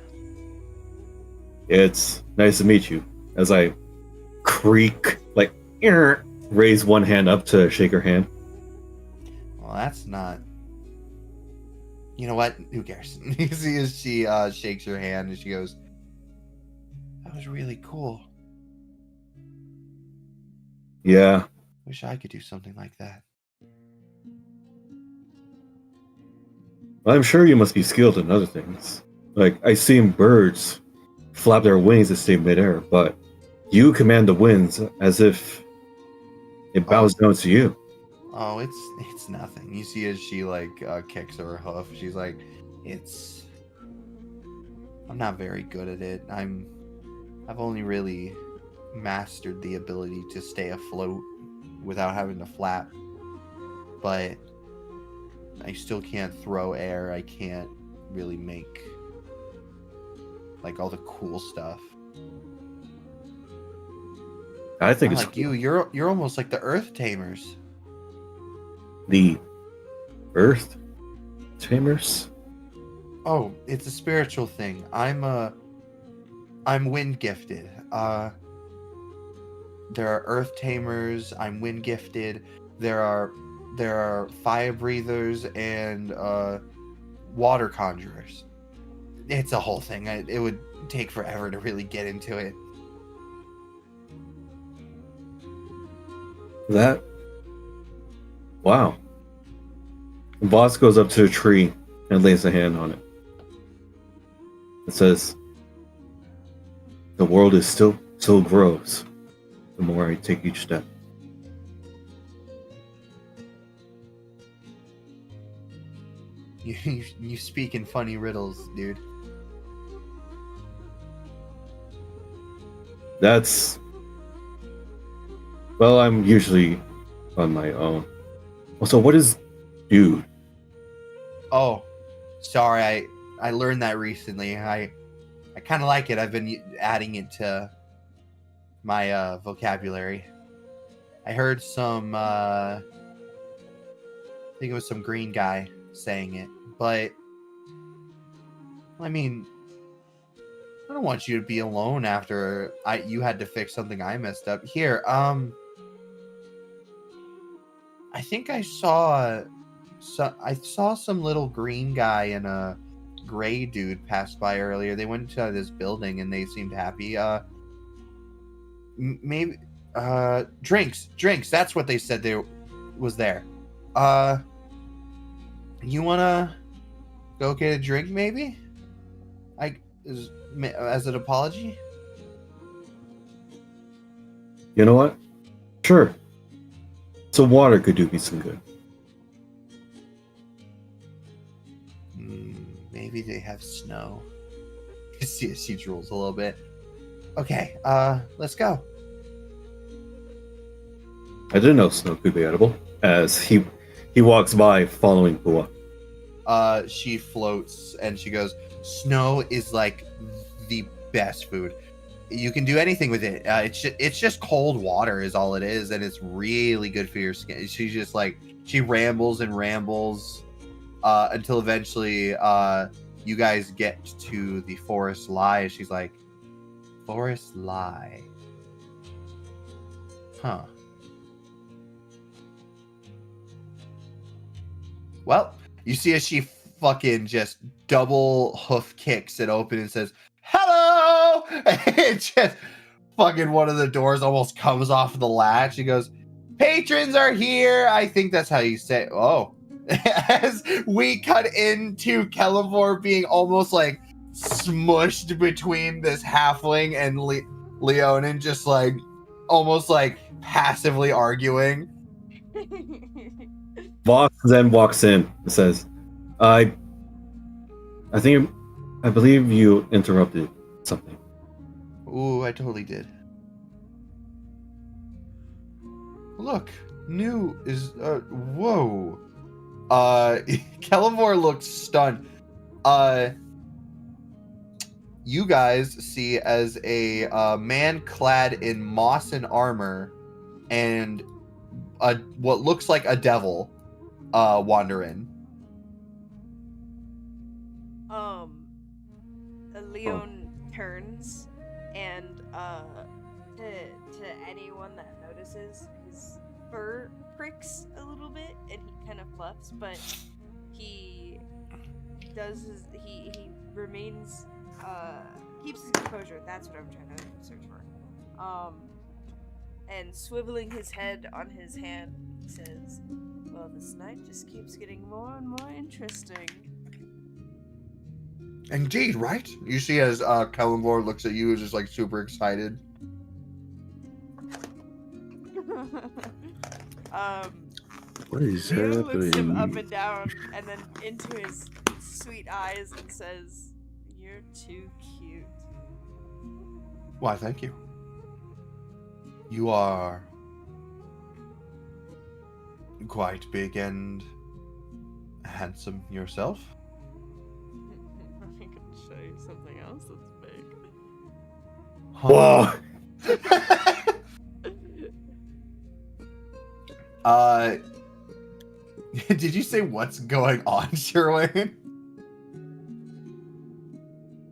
It's nice to meet you. As I creak, like, raise one hand up to shake her hand. Well, that's not... You know what? Who cares? You see as she shakes her hand and she goes, that was really cool. Yeah. Wish I could do something like that. I'm sure you must be skilled in other things. Like, I've seen birds flap their wings to stay midair, but you command the winds as if it bows down to you. Oh, it's nothing. You see as she kicks her hoof, she's like, I'm not very good at it. I've only really mastered the ability to stay afloat without having to flap. But I still can't throw air. I can't really make all the cool stuff. I think it's like cool. You're almost like the Earth Tamers. The Earth Tamers? Oh, it's a spiritual thing. I'm wind gifted. There are Earth Tamers. I'm wind gifted. There are fire breathers and water conjurers. It's a whole thing. It would take forever to really get into it. Wow. The boss goes up to a tree and lays a hand on it. It says, the world is still grows the more I take each step. You speak in funny riddles, dude. Well, I'm usually on my own. Also, what is dude? Oh, sorry. I learned that recently. I kind of like it. I've been adding it to my vocabulary. I heard some. I think it was some green guy saying it, but I mean, I don't want you to be alone after you had to fix something I messed up. Here, I think I saw some little green guy and a gray dude pass by earlier. They went to this building and they seemed happy. Maybe drinks. That's what they said there was there. You wanna go get a drink maybe? As an apology? You know what? Sure. So water could do me some good. Maybe they have snow. She drools a little bit. Okay, let's go. I didn't know snow could be edible. As he walks by, following Pua. She floats and she goes, "Snow is like the best food. You can do anything with it. It's just cold water is all it is, and it's really good for your skin." She's just like she rambles and rambles until eventually you guys get to the forest lie. She's like, "Forest lie, huh? Well, you see as she fucking just double hoof kicks it open and says, 'Hello!' And just fucking one of the doors almost comes off the latch. She goes, 'Patrons are here.'" I think that's how you say, oh. As we cut into Kellamore being almost like smushed between this halfling and Leonin, just like almost like passively arguing. Vox then walks in and says, I believe you interrupted something." Ooh, I totally did. Look, new is whoa. Kellamore looks stunned. You guys see as a man clad in moss and armor and what looks like a devil wander in. Leon turns and to anyone that notices, his fur pricks a little bit and he kind of fluffs, but he remains keeps his composure. That's what I'm trying to search for. And swiveling his head on his hand, he says, "Well, this night just keeps getting more and more interesting." Indeed, right? You see as Kellamore looks at you, is just like super excited. What is Leo looks him up happening? and down and then into his sweet eyes and says, "You're too cute." Why, thank you. You are quite big and handsome yourself. I can show you something else that's big. Whoa! Did you say what's going on, Sherwin?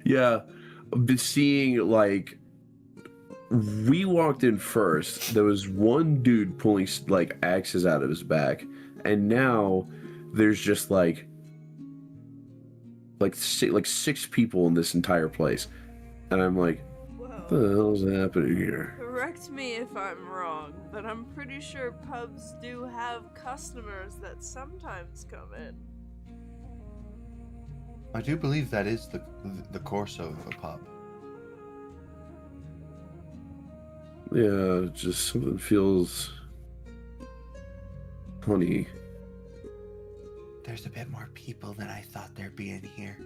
Yeah, but seeing like we walked in first. There was one dude pulling like axes out of his back, and now there's just like six people in this entire place, and I'm like, what the Whoa. hell's happening here? Correct me if I'm wrong, but I'm pretty sure pubs do have customers that sometimes come in. I do believe that is the course of a pub. Yeah, just something feels funny. There's a bit more people than I thought there'd be in here.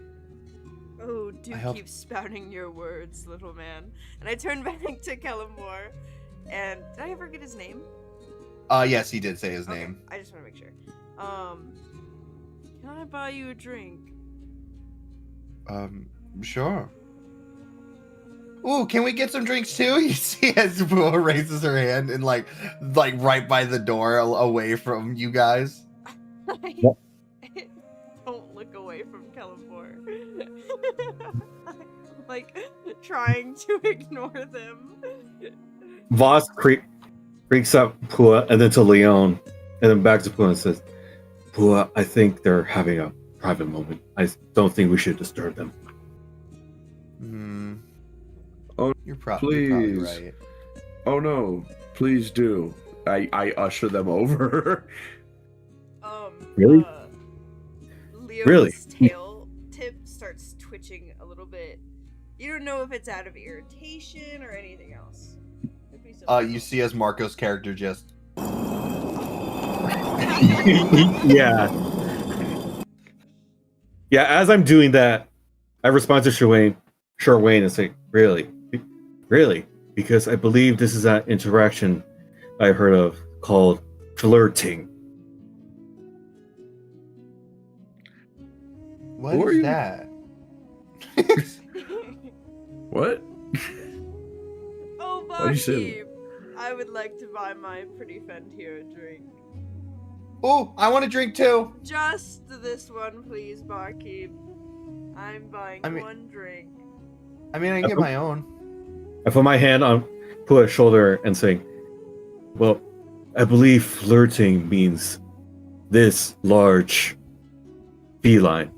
Oh, do I hope- keep spouting your words, little man. And I turn back to Kellamore, And did I ever get his name? Yes, he did say his Okay, name. I just want to make sure. Can I buy you a drink? Sure. Ooh, can we get some drinks too? You see as Bua raises her hand and like right by the door away from you guys. I don't look away from Califor. I'm like trying to ignore them. Voss creaks up Pua and then to Leon, and then back to Pua and says, Pua, I think they're having a private moment. I don't think we should disturb them. Hmm. Oh, you're probably please. right. Oh no, please do. I usher them over. Really? Leo's Really? tail tip starts twitching a little bit. You don't know if it's out of irritation or anything else. Could be something You else. see as Marco's character just Yeah. Yeah, as I'm doing that, I respond to Shortwayne and say, really? Really? Because I believe this is that interaction I heard of called flirting. what Who are is you? that? What? Oh, Why'd you say barkeep! I would like to buy my pretty friend here a drink. Oh, I want a drink too. Just this one, please, barkeep. I'm buying I mean- one drink. I mean, I can get my own. I put my hand on Pua's shoulder and say, well, I believe flirting means this large feline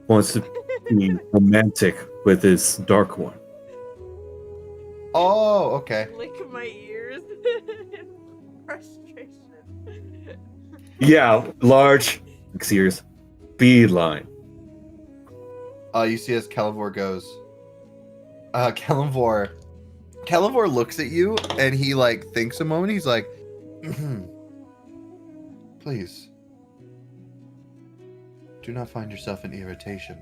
wants to be romantic with this dark one. Oh, okay. Lick my ears in frustration. Yeah, large, serious, feline. You see as Kelivor goes. Kelivor looks at you and he like thinks a moment. He's like, please, do not find yourself in irritation.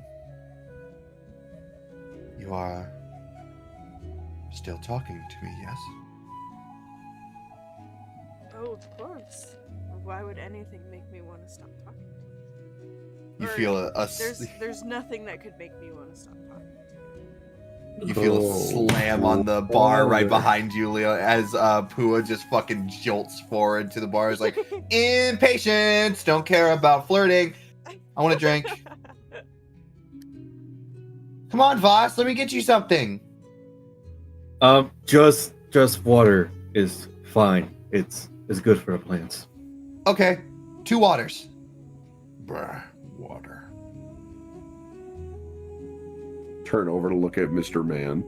You are still talking to me, yes? Oh, of course. Why would anything make me want to stop talking? You Or feel a There's nothing that could make me want to stop talking. you feel a slam on the bar right behind you, Leo, as Pua just fucking jolts forward to the bar. He's like, impatience, don't care about flirting. I want a drink. Come on, Voss, let me get you something. Just water is fine. It's good for the plants. Okay, 2 waters. Bruh, water. Turn over to look at Mr. Man.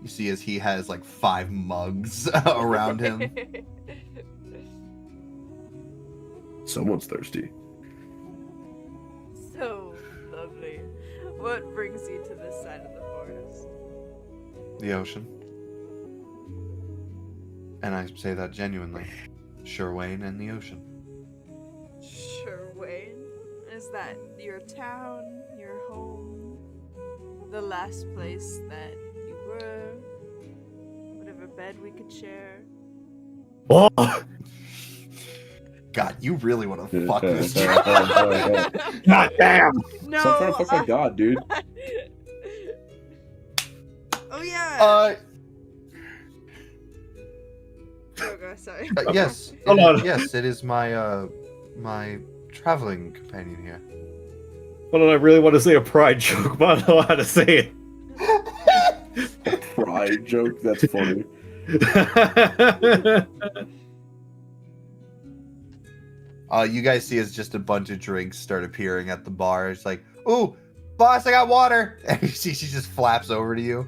You see as he has like 5 mugs around him. Someone's thirsty. So lovely. What brings you to this side of the forest? The ocean. And I say that genuinely. Sherwayne and the ocean. Sure, Wayne. Is that your town, your home, the last place that you were? Whatever bed we could share? Oh, God, you really want to fuck this dude. god damn! No. Stop trying to fuck my god, dude. Oh yeah. Uh, Oh god, sorry. yes. Hold on. Yes, it is my my traveling companion here. Hold on, I really want to say a pride joke, but I don't know how to say Pride joke? That's funny. it. You guys see as just a bunch of drinks start appearing at the bar. It's like, ooh, boss, I got water. And you see she just flaps over to you.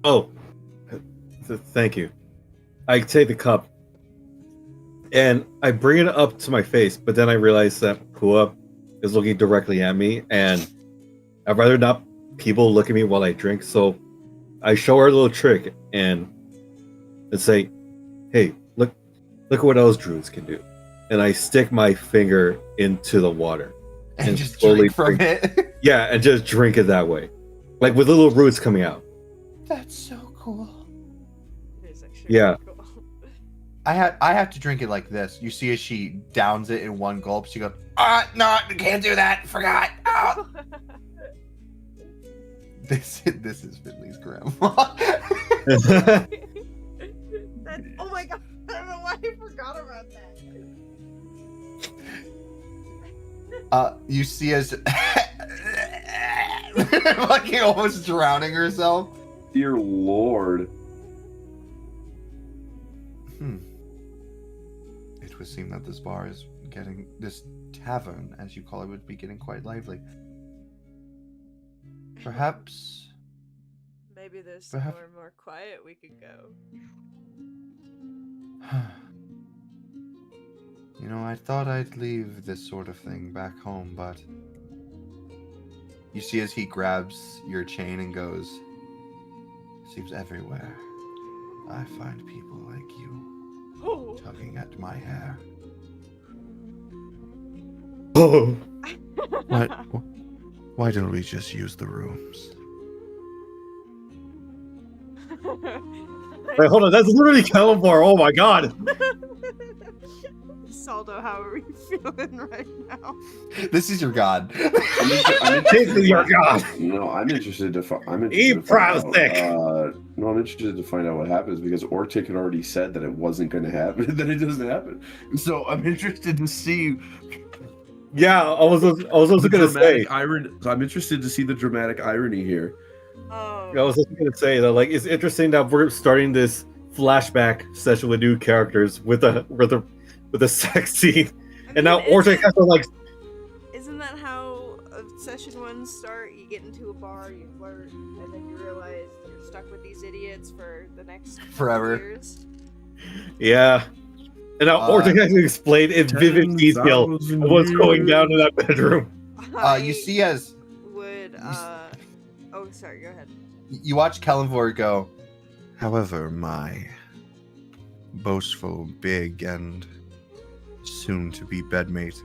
Oh, thank you. I take the cup and I bring it up to my face, but then I realize that Pua is looking directly at me, and I'd rather not people look at me while I drink. So I show her a little trick and say, "Hey, look at what those druids can do." And I stick my finger into the water And just slowly drink from it. yeah, and just drink it that way, like with little roots coming out. That's so cool. Yeah. Cool. I have to drink it like this. You see as she downs it in one gulp, she goes, no, can't do that. Forgot. Ah. This is Finley's grandma. That, oh my god, I don't know why I forgot about that. You see as fucking almost drowning herself. Dear Lord. It would seem that this bar is getting, this tavern, as you call it, would be getting quite lively. Perhaps. Maybe there's Perhaps- somewhere more quiet we could go. You know, I thought I'd leave this sort of thing back home, but you see as he grabs your chain and goes, seems everywhere I find people like you Oh. tugging at my hair. Oh. Why don't we just use the rooms? Wait, hold on. That's literally Calibar. Oh my god. Saldo, how are you feeling right now? This is your god. This is your god. No, I'm interested to find. Eat Proustic. No, I'm interested to find out what happens because Ortic had already said that it wasn't going to happen, that it doesn't happen. So I'm interested to see. Yeah, I was also gonna say. I'm interested to see the dramatic irony here. Oh. I was also gonna say that like it's interesting that we're starting this flashback session with new characters with a sex scene, and now Ortic has to like. Isn't that how session 1 start? You get into a bar, you flirt, and then you realize you're stuck with these idiots for the next Forever. years. Yeah, and now Ortic has to explain in vivid detail 10,000 what's going years. down in that bedroom. You see as Would oh, sorry. Go ahead. you watch Kellenvor go, however, my boastful, big, and soon-to-be bedmate,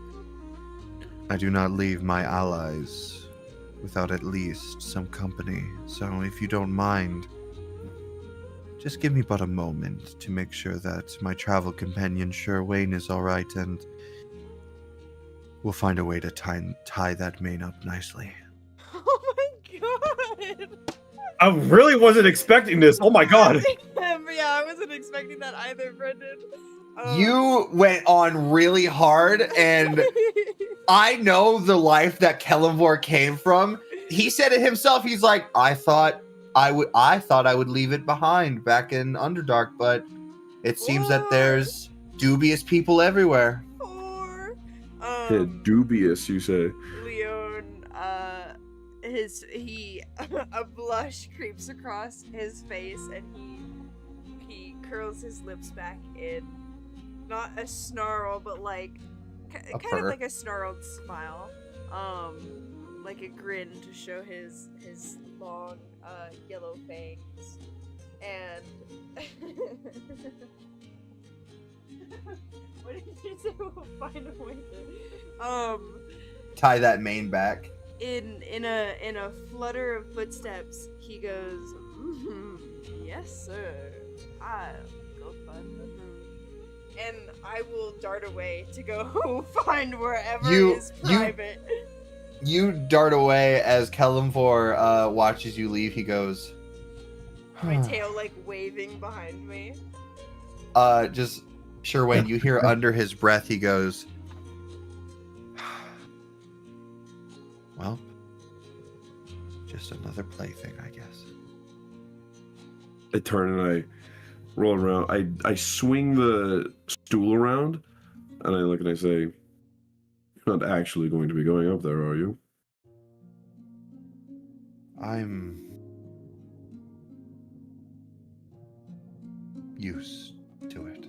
I do not leave my allies without at least some company. So if you don't mind, just give me but a moment to make sure that my travel companion Sherwayne is all right, and we'll find a way to tie that mane up nicely. Oh my god! I really wasn't expecting this. Oh my god. Yeah, I wasn't expecting that either, Brendan. You went on really hard, and I know the life that Kellenvor came from. He said it himself. He's like, I thought I would leave it behind back in Underdark, but it seems that there's dubious people everywhere. Or, Yeah, dubious, you say. Leon, a blush creeps across his face, and he curls his lips back in, not a snarl, but like kind of purr. like a snarled smile, like a grin to show his long yellow fangs, and what did you say? We'll find a way to Tie that mane back. in a flutter of footsteps, he goes, yes, sir. I'll go find the room. And I will dart away to go find wherever is private. You dart away as Kellenvor watches you leave. He goes, My tail like waving behind me. just sure when you hear under his breath, he goes, well, just another plaything, I guess. I turn and I roll around. I swing the stool around, and I look and I say, "You're not actually going to be going up there, are you?" I'm used to it.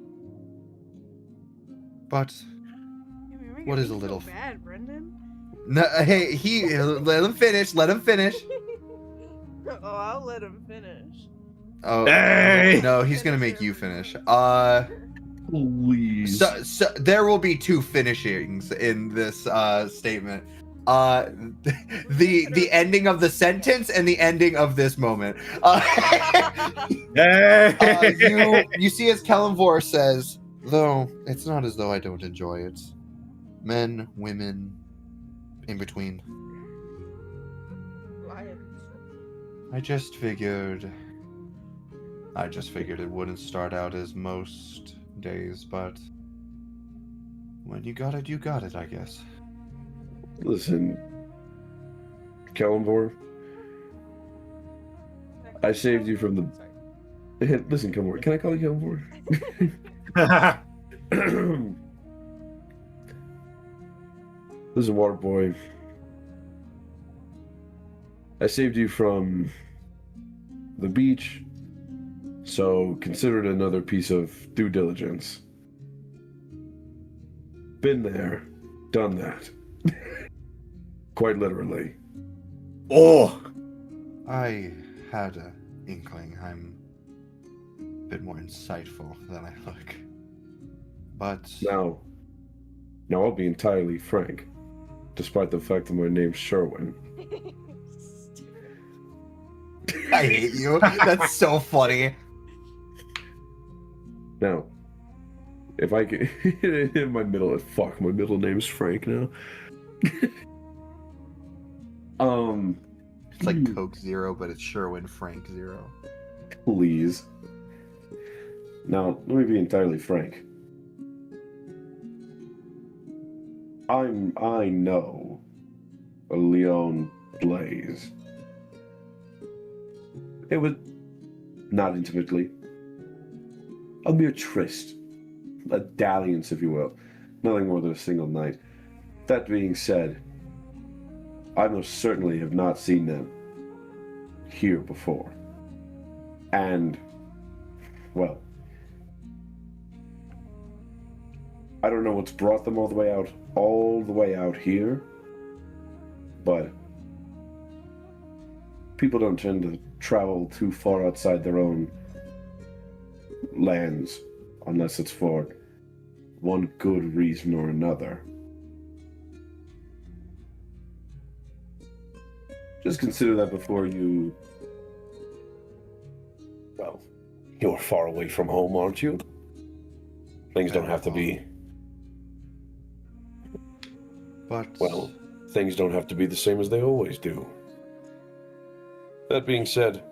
But what is a little bad, Brendan? no, hey, let him finish. Let him finish. Oh, I'll let him finish. Oh, Hey! no, he's gonna make you finish. Please. So there will be two finishings in this statement. uh, the ending of the sentence and the ending of this moment. You see as Kellenvor says, though it's not as though I don't enjoy it. Men, women, in between. Lions. I just figured it wouldn't start out as most days, but when you got it, I guess. Listen, Kellenvor, I saved you from the. Sorry. Listen, Kellenvor, can I call you Kellenvor? Listen, water boy. I saved you from the beach, so consider it another piece of due diligence. Been there, done that. Quite literally. Oh, I had an inkling. I'm a bit more insightful than I look. But Now I'll be entirely frank, despite the fact that my name's Sherwin. I hate you. That's so funny. Now, if I could my middle name's Frank now. It's like Coke Zero, but it's Sherwin Frank Zero. Please. Now, let me be entirely frank. I know a Leon Blaze. It was not intimately. A mere tryst. A dalliance, if you will. Nothing more than a single night. That being said, I most certainly have not seen them here before. And, well, I don't know what's brought them all the way out here, but people don't tend to travel too far outside their own lands unless it's for one good reason or another. Just consider that before you... Well, you're far away from home, aren't you? Things don't have to be... But Well, things don't have to be the same as they always do. That being said,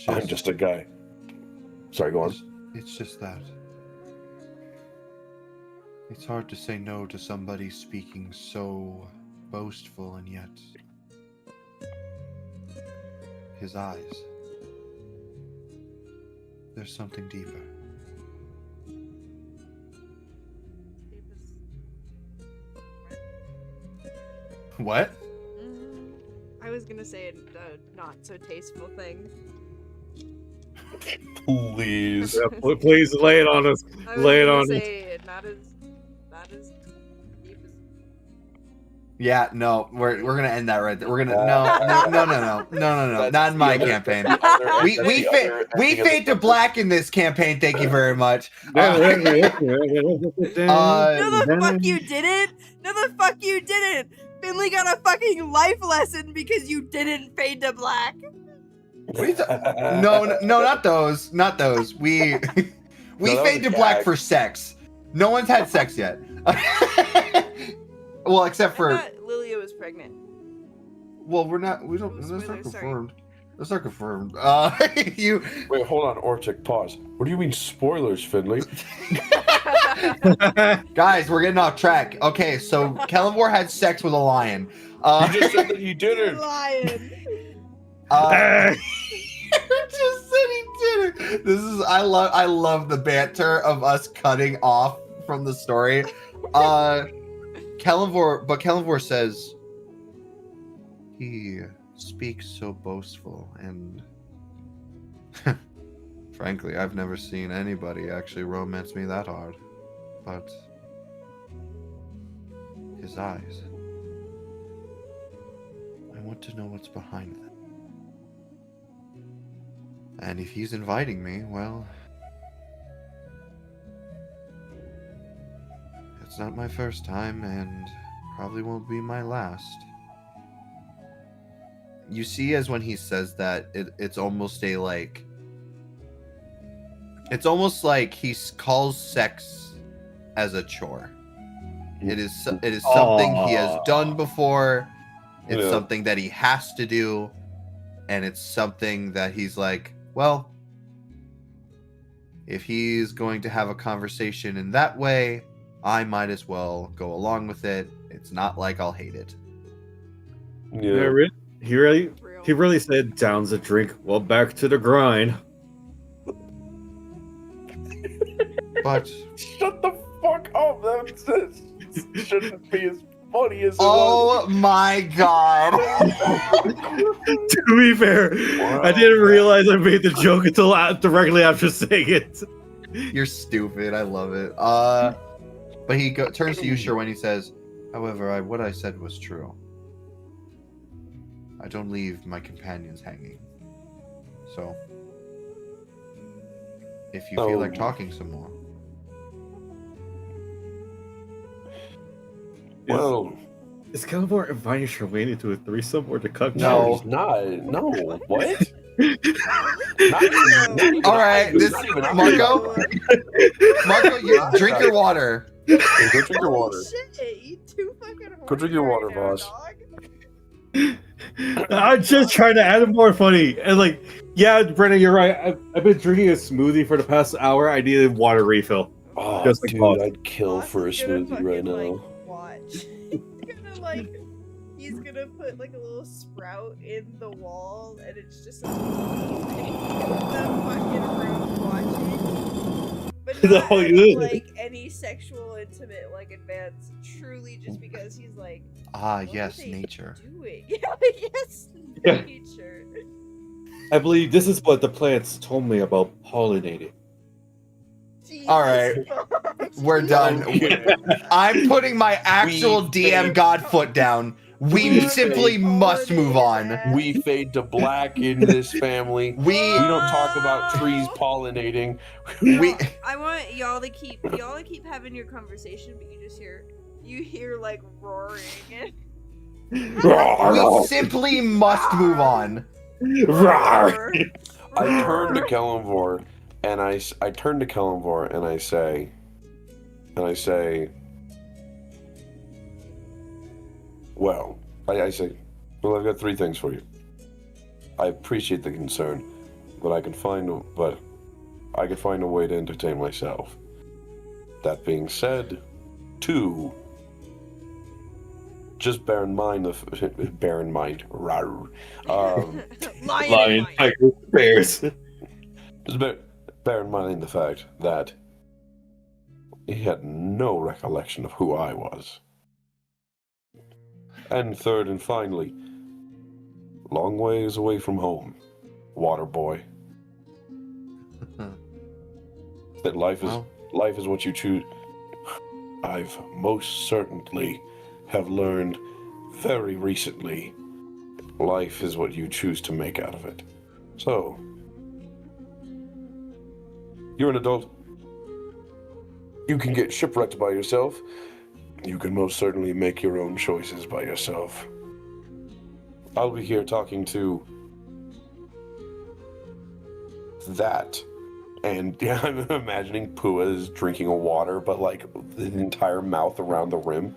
I'm just a guy. Sorry, go on. It's just that. It's hard to say no to somebody speaking so boastful, and yet his eyes. There's something deeper. What? I was gonna say a not so tasteful thing. Please. yeah, please lay it on us. I was Lay it gonna on us. say not as deep as. Yeah, no, we're gonna end that right there. We're gonna no, not in my campaign. We fade to black in this campaign. Thank you very much. No, the fuck you didn't! No, the fuck you didn't! Finley got a fucking life lesson because you didn't fade to black. No, not those. Not those. We that fade was to a black gag. for sex. No one's had sex yet. Well, except for I thought Lilia was pregnant. well, we're not. We don't. Oh, That's not spoilers, sorry. confirmed. That's not confirmed. You Wait, hold on, Orchik, pause. What do you mean spoilers, Finley? guys, we're getting off track. Okay, so Kellenvor had sex with a lion. You just said that he You're didn't. lying. Just said he didn't. This is I love the banter of us cutting off from the story. Kellenvor says he speaks so boastful, and frankly, I've never seen anybody actually romance me that hard. But his eyes, I want to know what's behind them. And if he's inviting me, well, It's not my first time, and probably won't be my last. You see, as when he says that, it's almost a like. It's almost like he calls sex as a chore. It is something he has done before. It's something that he has to do, and it's something that he's like, well, if he's going to have a conversation in that way, I might as well go along with it. It's not like I'll hate it. Yeah, he really said, "Down's a drink. Well, back to the grind." But shut the fuck up. That shouldn't be as funny as it oh my god! To be fair, I didn't realize I made the joke until directly after saying it. You're stupid. I love it. But he turns to you, sure, when he says, "However, what I said was true. I don't leave my companions hanging. So, if you feel like talking some more." Well, is Calvor inviting Charmaine into a threesome or to cut? No, he's not. No, what? All right, Marco. Marco, you drink your water. Go drink your water. Shit, you too fucking Go drink your water, horny right boss. now, dog. I'm just trying to add it more funny. And like, yeah, Brennan, you're right. I've been drinking a smoothie for the past hour. I needed water refill. Oh, Just like dude, boss. I'd kill Boss for a is gonna smoothie right fucking, now. like, watch. He's gonna put like a little sprout in the wall, and it's just a the fucking room watching. But not No, any, you- like any sexual intimate like advance. Truly, just because he's like, what Yes, are they nature. doing? Yes, Yeah. nature. I believe this is what the plants told me about pollinating. All right. We're done. I'm putting my actual DM Godfoot down. We simply must move on. We fade to black in this family. We don't talk about trees pollinating. we I want y'all to keep having your conversation, but you hear like roaring. we simply must move on. Roar! I turn to Kellenvor and I turn to Kellenvor and I say, well, I say, well, I've got three things for you. I appreciate the concern, but I can find a way to entertain myself. That being said, two, just bear in mind rawr. Lion, tiger, bears. Just bear in mind the fact that he had no recollection of who I was. And third and finally, long ways away from home, water boy. That life is what you choose. I've most certainly have learned very recently, life is what you choose to make out of it. So, you're an adult. You can get shipwrecked by yourself. You can most certainly make your own choices by yourself. I'll be here talking to that. And yeah, I'm imagining Pua is drinking a water, but like the entire mouth around the rim.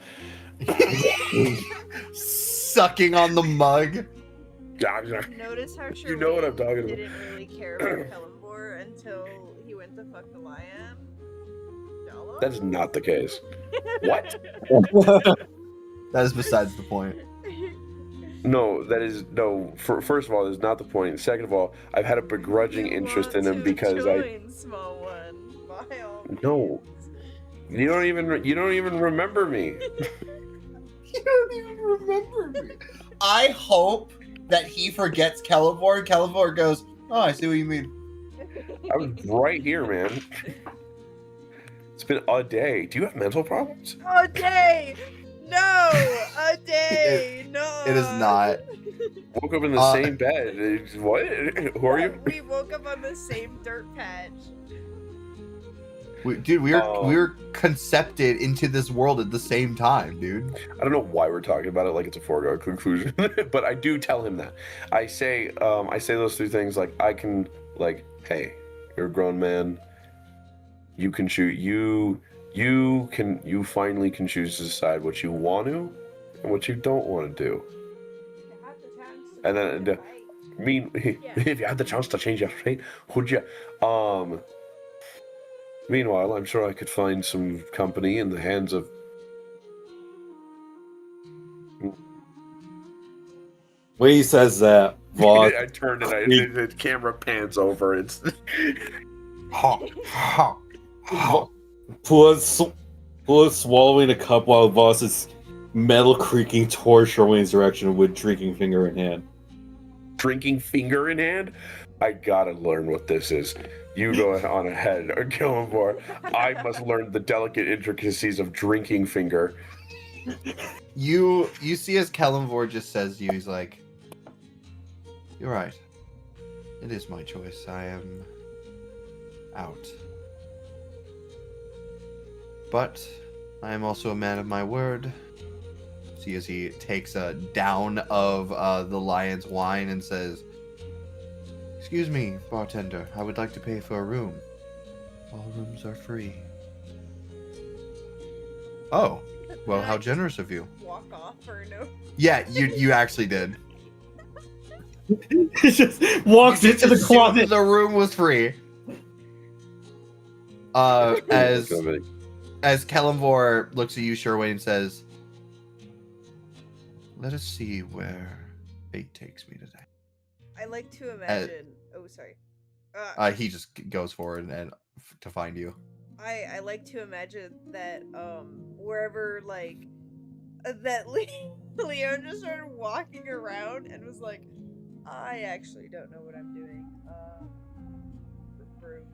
Sucking on the mug. Notice how Sherwin You know what I'm talking about. didn't really care about Kellenvor until he went to fuck the lion. Y'all? That's not the case. What? That is besides the point. No, that is no. First of all, that's not the point. Second of all, I've had a begrudging interest in him because Small one, by all No. means. you don't even remember me. You don't even remember me. I hope that he forgets Kelevor, and Kelevor goes, "Oh, I see what you mean." I was right here, man. It's been a day. Do you have mental problems? A day! No! A day! No! It is not. Woke up in the same bed. What? Who are you? We woke up on the same dirt patch. Dude, we were concepted into this world at the same time, dude. I don't know why we're talking about it like it's a foregone conclusion, but I do tell him that. I say those three things like I can like, hey, you're a grown man. You can choose. You finally can choose to decide what you want to and what you don't want to do. And then, if you had the chance to change your fate, would you? Meanwhile, I'm sure I could find some company in the hands of. When he says that, Voss I turned and the camera pans over. It's. Pua's swallowing a cup while Voss is metal creaking towards Sherwayne's direction with drinking finger in hand. Drinking finger in hand? I gotta learn what this is. You go on ahead or kill him for. I must learn the delicate intricacies of drinking finger. You see as Kellenvor just says to you, he's like, "You're right. It is my choice. I am out. But I am also a man of my word." See as he takes a down of the lion's wine and says, "Excuse me, bartender. I would like to pay for a room. All rooms are free." Oh, well, how generous of you. Walk off for no. Yeah, you actually did. He just walks You into the just assumed closet. The room was free. As Kellenvor looks at you, Sherway, and says, "Let us see where fate takes me today." I like to imagine. Oh, sorry. He just goes forward and to find you. I like to imagine that wherever like that Leon just started walking around and was like, I actually don't know what I'm doing.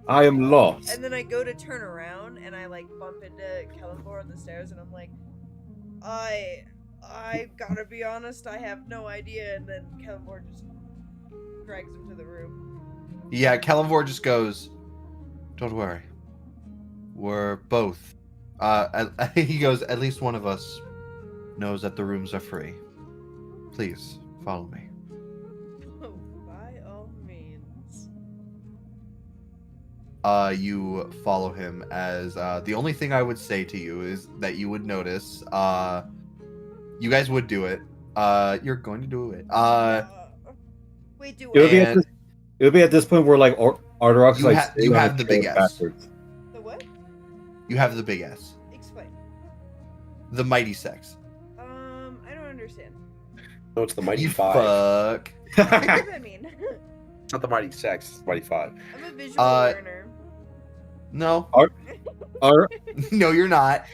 I am lost. And then I go to turn around and I like bump into Kellenvor on the stairs and I'm like, I gotta be honest, I have no idea. And then Kellenvor just drags him to the room. Yeah, Kellenvor just goes, "Don't worry. We're both." He goes, "At least one of us knows that the rooms are free. Please follow me." Oh, by all means. You follow him as the only thing I would say to you is that you would notice. You guys would do it. You're going to do it. Wait, do It would be at this point where like Ardorak's You like you sitting on have a the chair big S. backwards. the what? You have the big S. Explain. The mighty sex. I don't understand. No, it's the Mighty You Five. fuck. What does that mean? It's not the Mighty Sex, it's the Mighty Five. I'm a visual learner. No. Ar- No, you're not.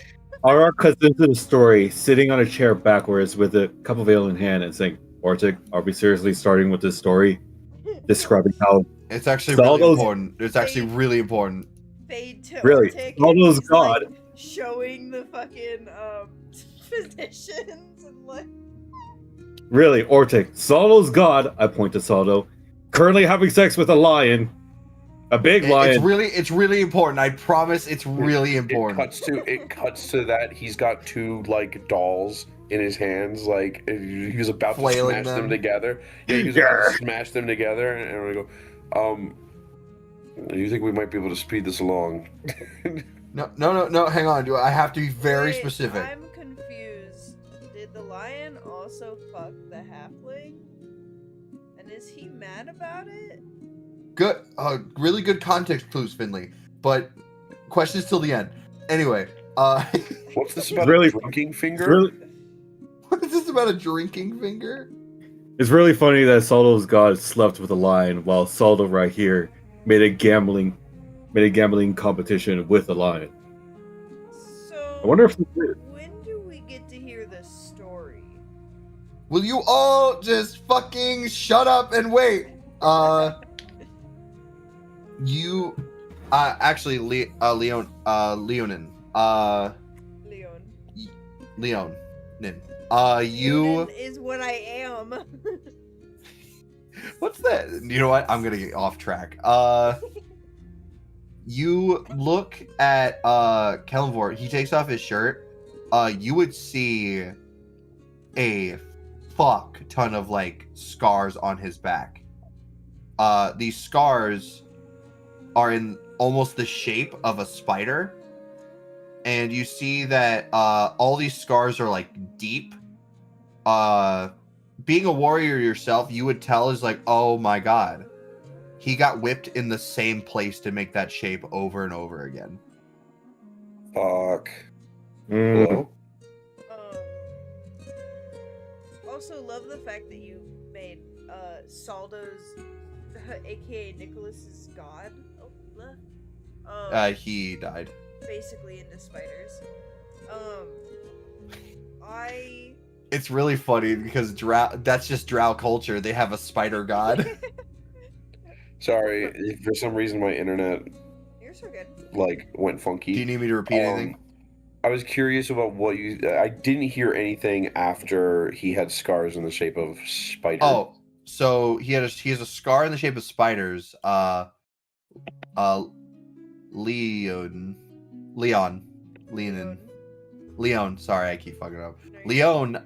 Ardorak cuts into the story, sitting on a chair backwards with a cup of ale in hand and saying, "Ortic, are we seriously starting with this story? Describing how It's actually really Saldo's- important. It's actually really important. Fade to Really? Ortic, Saldo's and he's, like, God. showing the fucking positions and like. really, Ortic, Saldo's god," I point to Saldo, "currently having sex with a lion. A big lion." It's really important. I promise it's really important. It cuts to that. He's got two like dolls in his hands, like he was about to Flailing smash them them. together. Yeah, he was about to smash them together, and we go, you think we might be able to speed this along? No. Hang on. I have to be very Wait, specific. I'm confused. Did the lion also fuck the halfling? And is he mad about it? Good. Really good context clues, Finley. But questions till the end. Anyway. What's this about? Really- a drinking finger? Really, What is this about a drinking finger? it's really funny that Saldo's god slept with a lion, while Saldo right here made a gambling competition with a lion. So I wonder if when do we get to hear this story? Will you all just fucking shut up and wait? You, actually, Leonin. Leon. Leonin. You. Leonin is what I am. What's that? You know what? I'm gonna get off track. you look at Kellenvor, he takes off his shirt. You would see a fuck ton of like scars on his back. These scars are in almost the shape of a spider, and you see that all these scars are like deep. Being a warrior yourself, you would tell is like, oh my god, he got whipped in the same place to make that shape over and over again. Fuck. Mm. Hello? Also, love the fact that you made Saldo's, aka Nicholas's god. He died. Basically into spiders. It's really funny because that's just Drow culture. They have a spider god. Sorry, for some reason my internet You're so good. like went funky. Do you need me to repeat anything? I was curious about what you. I didn't hear anything after he had scars in the shape of spider. Oh, so he has a scar in the shape of spiders. Leon. Sorry, I keep fucking up. Leon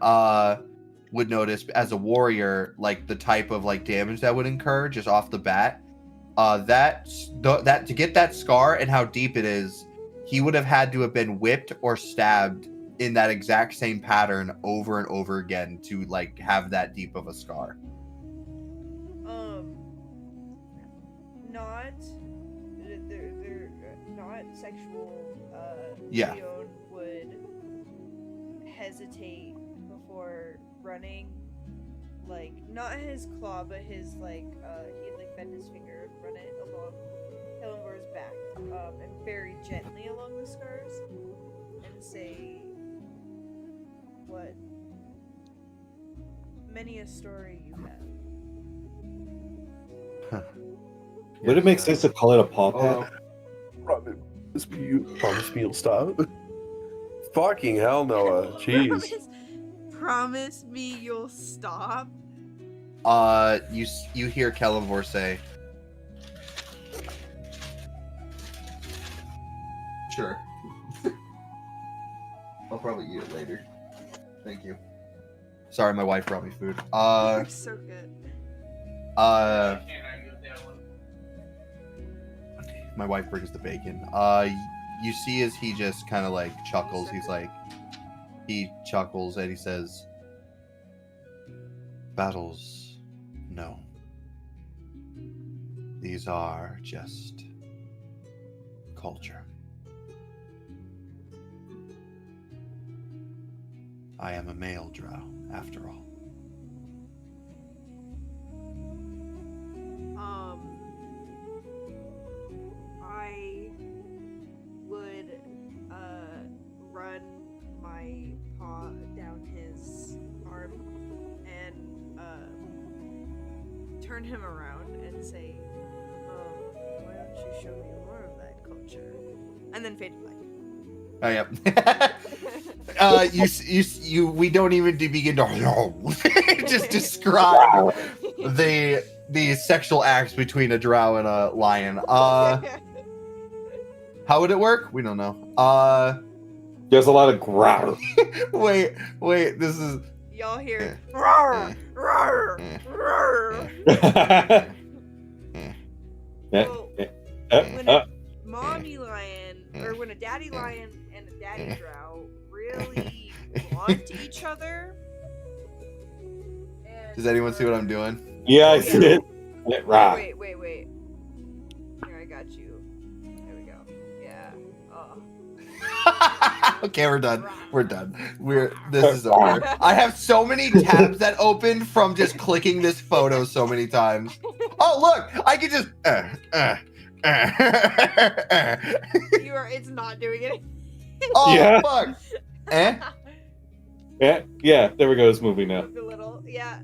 would notice as a warrior like the type of like damage that would incur just off the bat. That to get that scar and how deep it is, he would have had to have been whipped or stabbed in that exact same pattern over and over again to like have that deep of a scar. They're not sexual. Yeah. Leon would hesitate before running, like not his claw, but his like he'd like bend his finger and run it along Kellenvor's back, and very gently along the scars, and say, "What? Many a story you have." Would it make sense to call it a paw pad? Promise me you'll stop. Fucking hell, Noah. Jeez. Promise me you'll stop. You hear Kellenvor say, "Sure." I'll probably eat it later. Thank you. Sorry, my wife brought me food. You're so good. My wife brings the bacon. You see as he just kind of like chuckles. He's like, he chuckles and he says, "Battles, no. These are just culture. I am a male drow, after all." I would run my paw down his arm and turn him around and say, "Why don't you show me more of that culture?" And then fade to black. Oh, yep. We don't even begin to just describe the sexual acts between a drow and a lion. How would it work? We don't know. There's a lot of growl. Wait, this is... Y'all hear roar, roar, roar. Well, when a mommy lion, or when a daddy lion and a daddy drow really want each other. Does anyone see what I'm doing? Yeah, I see it. Rah. Wait. Here, I got you. There we go. Yeah. Okay, we're done. This is over. I have so many tabs that opened from just clicking this photo so many times. Oh, look! I can just... It's not doing it. Oh, Yeah. fuck! Yeah, there we go. It's moving now. Moved a little. Yeah.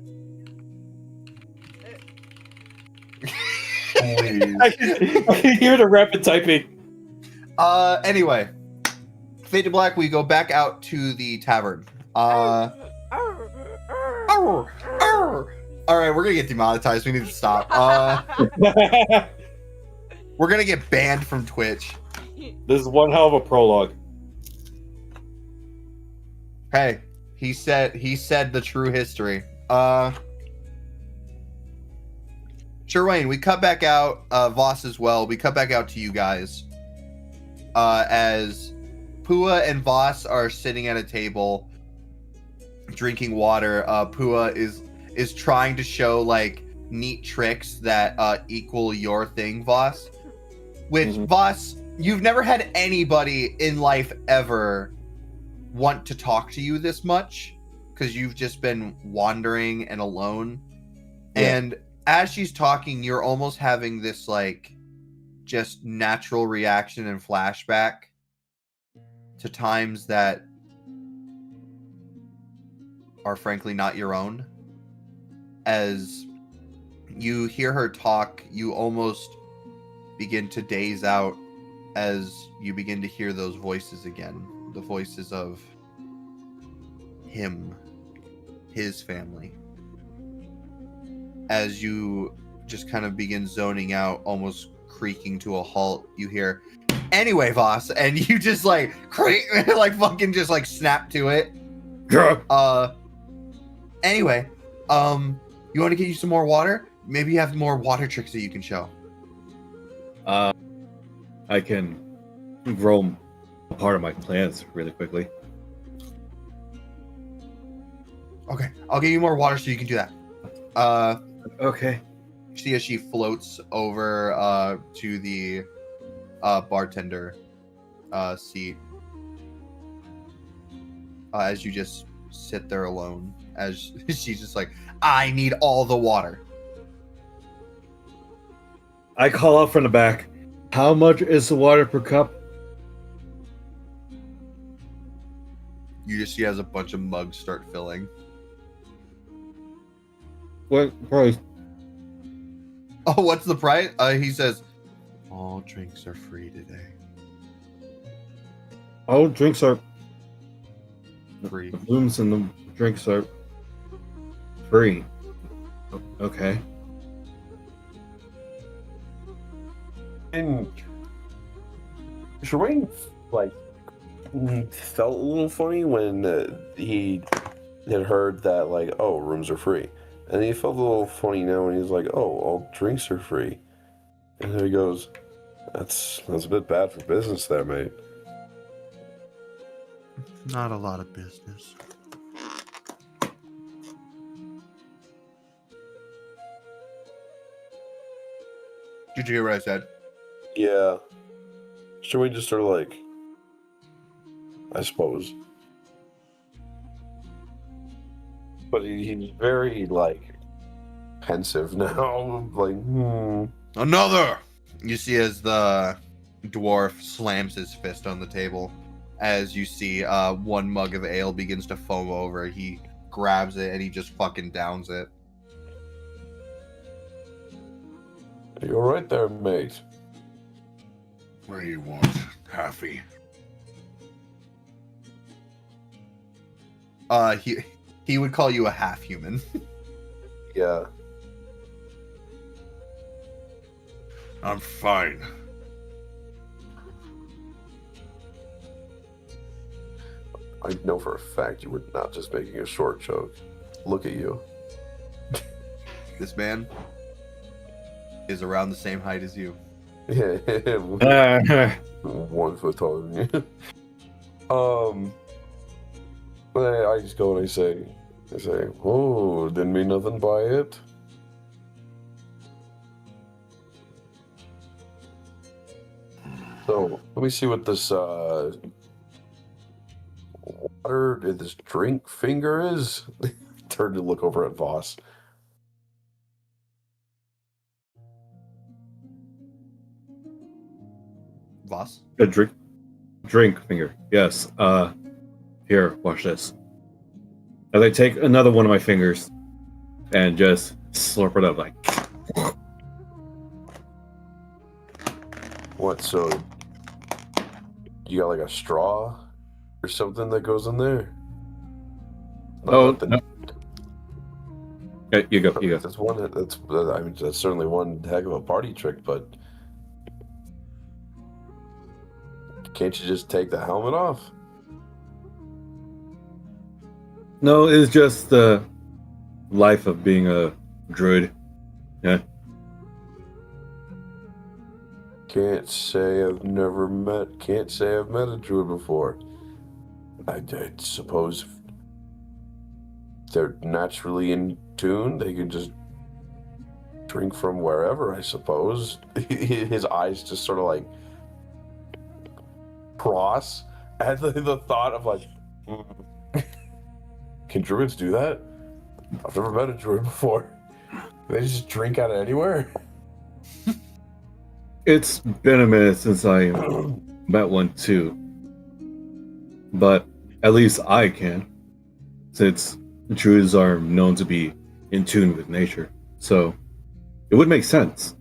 I can hear the rapid typing. Anyway. Fade to black, we go back out to the tavern. Alright, we're gonna get demonetized. We need to stop. We're gonna get banned from Twitch. This is one hell of a prologue. Hey, he said the true history. Sherwayne, we cut back out, Voss as well. We cut back out to you guys. As Pua and Voss are sitting at a table drinking water. Pua is trying to show like neat tricks that equal your thing, Voss. Which Voss, you've never had anybody in life ever want to talk to you this much because you've just been wandering and alone. Yeah. And as she's talking, you're almost having this like just natural reaction and flashback to times that are frankly not your own. As you hear her talk, you almost begin to daze out as you begin to hear those voices again. The voices of him, his family. As you just kind of begin zoning out, almost creaking to a halt, you hear, "Anyway, Voss," and you just like creak, like fucking just like snap to it. Anyway, you want to get you some more water? Maybe you have more water tricks that you can show. I can grow a part of my plants really quickly. Okay, I'll give you more water so you can do that. Okay. See as she floats over to the bartender seat. As you just sit there alone, as she's just like, "I need all the water." I call out from the back, "How much is the water per cup?" You just see as a bunch of mugs start filling. What price? Oh, what's the price? He says, "All drinks are free today. All drinks are Free." the rooms and the drinks are free. Okay. And Sherwayne, like, felt a little funny when he had heard that, like, oh, rooms are free. And he felt a little funny now when he was like, oh, all drinks are free. And then he goes, that's a bit bad for business there, mate. Not a lot of business. Did you hear what I said? Yeah. Sherwayne just sort of like, I suppose. But he's very, like, pensive now. Like, Another! You see as the dwarf slams his fist on the table. As you see one mug of ale begins to foam over. He grabs it and he just fucking downs it. You all right there, mate? What do you want, Halfie? He would call you a half human. Yeah. I'm fine. I know for a fact you were not just making a short joke. Look at you. This man is around the same height as you. Yeah, 1 foot taller than you. But I just go and I say, oh, didn't mean nothing by it. So let me see what this water, this drink finger is. Turn to look over at Voss. Voss? A drink finger. Yes. Here, watch this. As I take another one of my fingers and just slurp it up like. What, so you got like a straw or something that goes in there? Oh, no. Okay, you go. That's one. I mean, that's certainly one heck of a party trick, but Can't you just take the helmet off? No, it's just the life of being a druid. Yeah. Can't say I've met a druid before. I suppose if they're naturally in tune, they can just drink from wherever, I suppose. His eyes just sort of like cross at the thought of like, can druids do that? I've never met a druid before. They just drink out of anywhere? It's been a minute since I met one too. But at least I can, since druids are known to be in tune with nature. So it would make sense.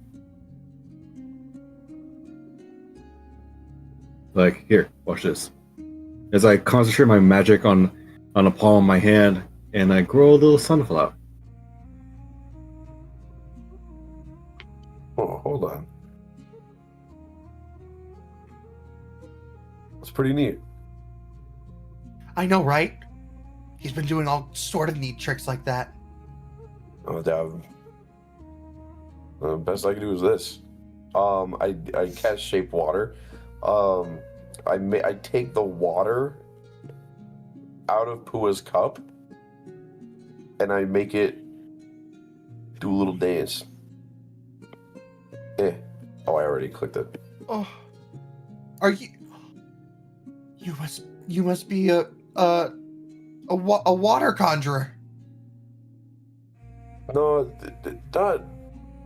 Like, here, watch this. As I concentrate my magic on the palm of my hand, and I grow a little sunflower. Oh, hold on. That's pretty neat. I know, right? He's been doing all sort of neat tricks like that. Oh, damn. The best I can do is this. I cast shape water. I take the water out of Pua's cup, and I make it do a little dance. Oh, I already clicked it. Oh, are you? You must be a water conjurer. No, not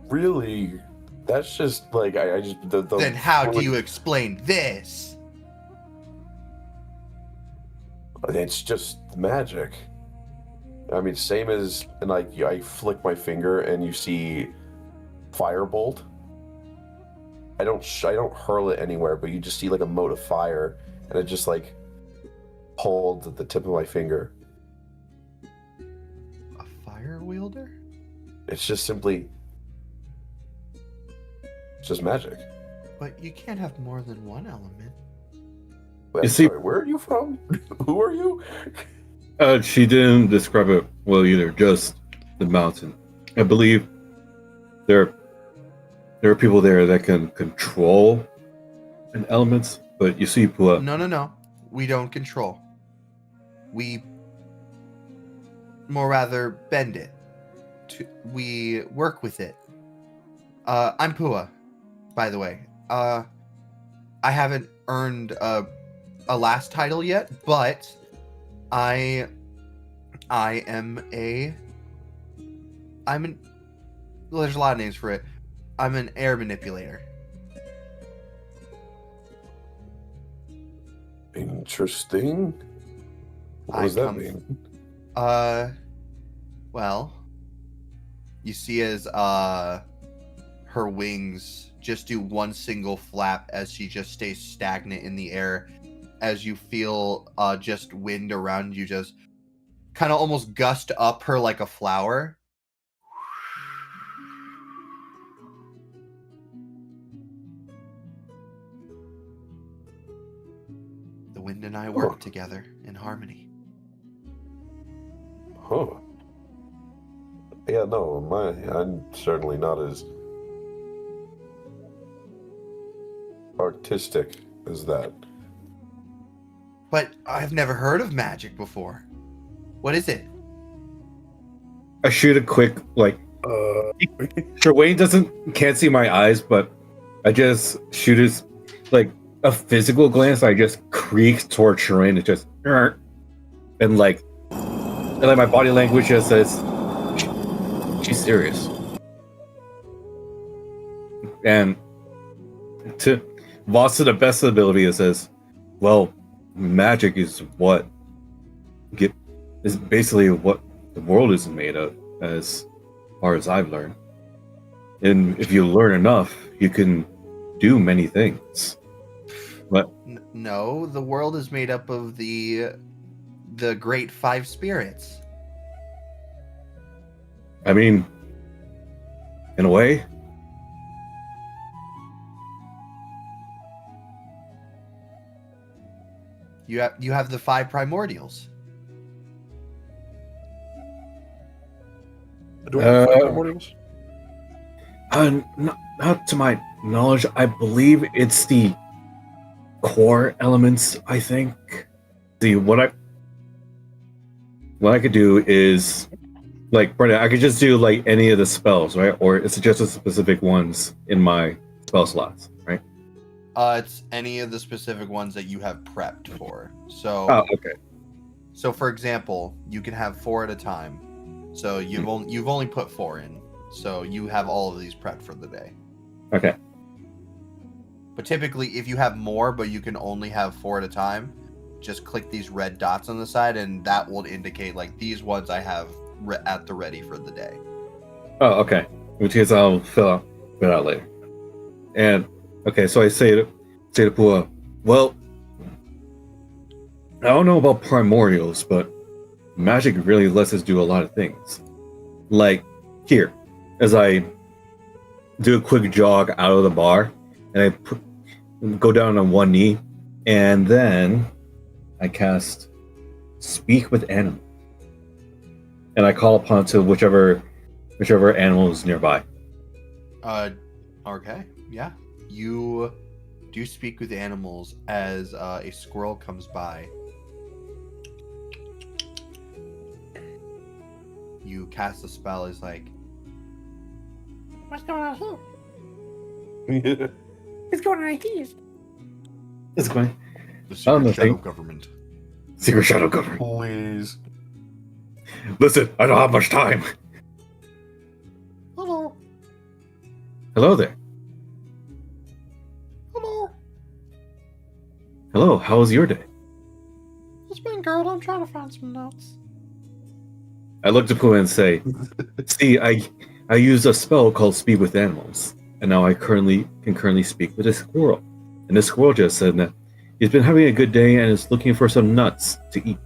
really. That's just like I just the Then how do you explain this? It's just magic. I mean, same as and like I flick my finger and you see firebolt. I don't hurl it anywhere, but you just see like a mote of fire, and it just like holds at the tip of my finger. A fire wielder? It's just simply, it's just magic. But you can't have more than one element. I'm see- sorry, where are you from? Who are you? She didn't describe it well either, just the mountain. I believe there are people there that can control an elements, but you see, Pua. No. We don't control. We more rather bend it. We work with it. I'm Pua, by the way. I haven't earned a last title yet, but I'm an well, there's a lot of names for it. I'm an air manipulator. Interesting. What does that mean? Well, you see as her wings just do one single flap as she just stays stagnant in the air, as you feel just wind around you just kind of almost gust up her like a flower. The wind and I work together in harmony. Huh. Yeah, no, I'm certainly not as artistic as that. But I've never heard of magic before. What is it? I shoot a quick Wayne can't see my eyes, but I just shoot his like a physical glance. I just creak toward Shireen. It just and like my body language just says she's serious. And to Voss, to the best of ability, it says, "Well, magic is is basically what the world is made of, as far as I've learned. And if you learn enough, you can do many things." But No, the world is made up of the great five spirits. I mean, in a way, You have the 5 primordials. Do I have five primordials? Not to my knowledge. I believe it's the core elements. I think. See, what I could do is, like, Brendan, I could just do like any of the spells, right? Or it's just the specific ones in my spell slots, right? It's any of the specific ones that you have prepped for. So, Oh, okay. So, for example, you can have 4 at a time. So you've only put 4 in. So you have all of these prepped for the day. Okay. But typically, if you have more, but you can only have 4 at a time, just click these red dots on the side, and that will indicate like these ones I have at the ready for the day. Oh, okay. Which case I'll fill out later. And okay, so I say to Pua, well, I don't know about primordials, but magic really lets us do a lot of things. Like here, as I do a quick jog out of the bar, and I go down on one knee, and then I cast Speak with Animal, and I call upon to whichever animal is nearby. Okay, yeah. You do speak with animals as a squirrel comes by. You cast the spell as like, What's going on here? What's going on here? It's going. The Oh, no, secret shadow thank- government. Secret Shadow Government. Please. Listen, I don't have much time. Hello. Hello there. Hello. Hello, how was your day? It's been good. I'm trying to find some notes. I look to Pua and say, see, I used a spell called Speak with Animals, and now I can currently speak with a squirrel. And the squirrel just said that he's been having a good day and is looking for some nuts to eat.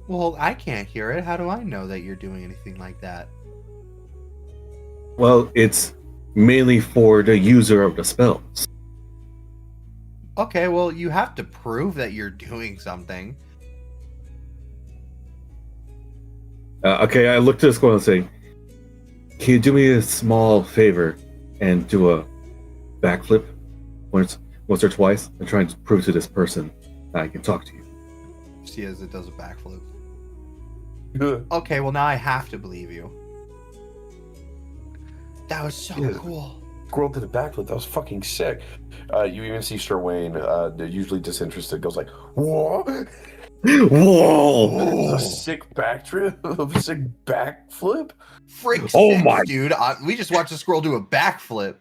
well, I can't hear it. How do I know that you're doing anything like that? Well, it's mainly for the user of the spells. Okay, well, you have to prove that you're doing something. Okay, I look to the squirrel and say, can you do me a small favor and do a backflip once or twice and try and prove to this person that I can talk to you? See as it does a backflip. Okay, well, now I have to believe you. That was so Yeah. cool. Squirrel did a backflip. That was fucking sick. You even see Sir Wayne, usually disinterested, goes like, "Whoa!" Whoa! A sick backtrip, a sick backflip. Frick Oh six, my- dude. We just watched a squirrel do a backflip.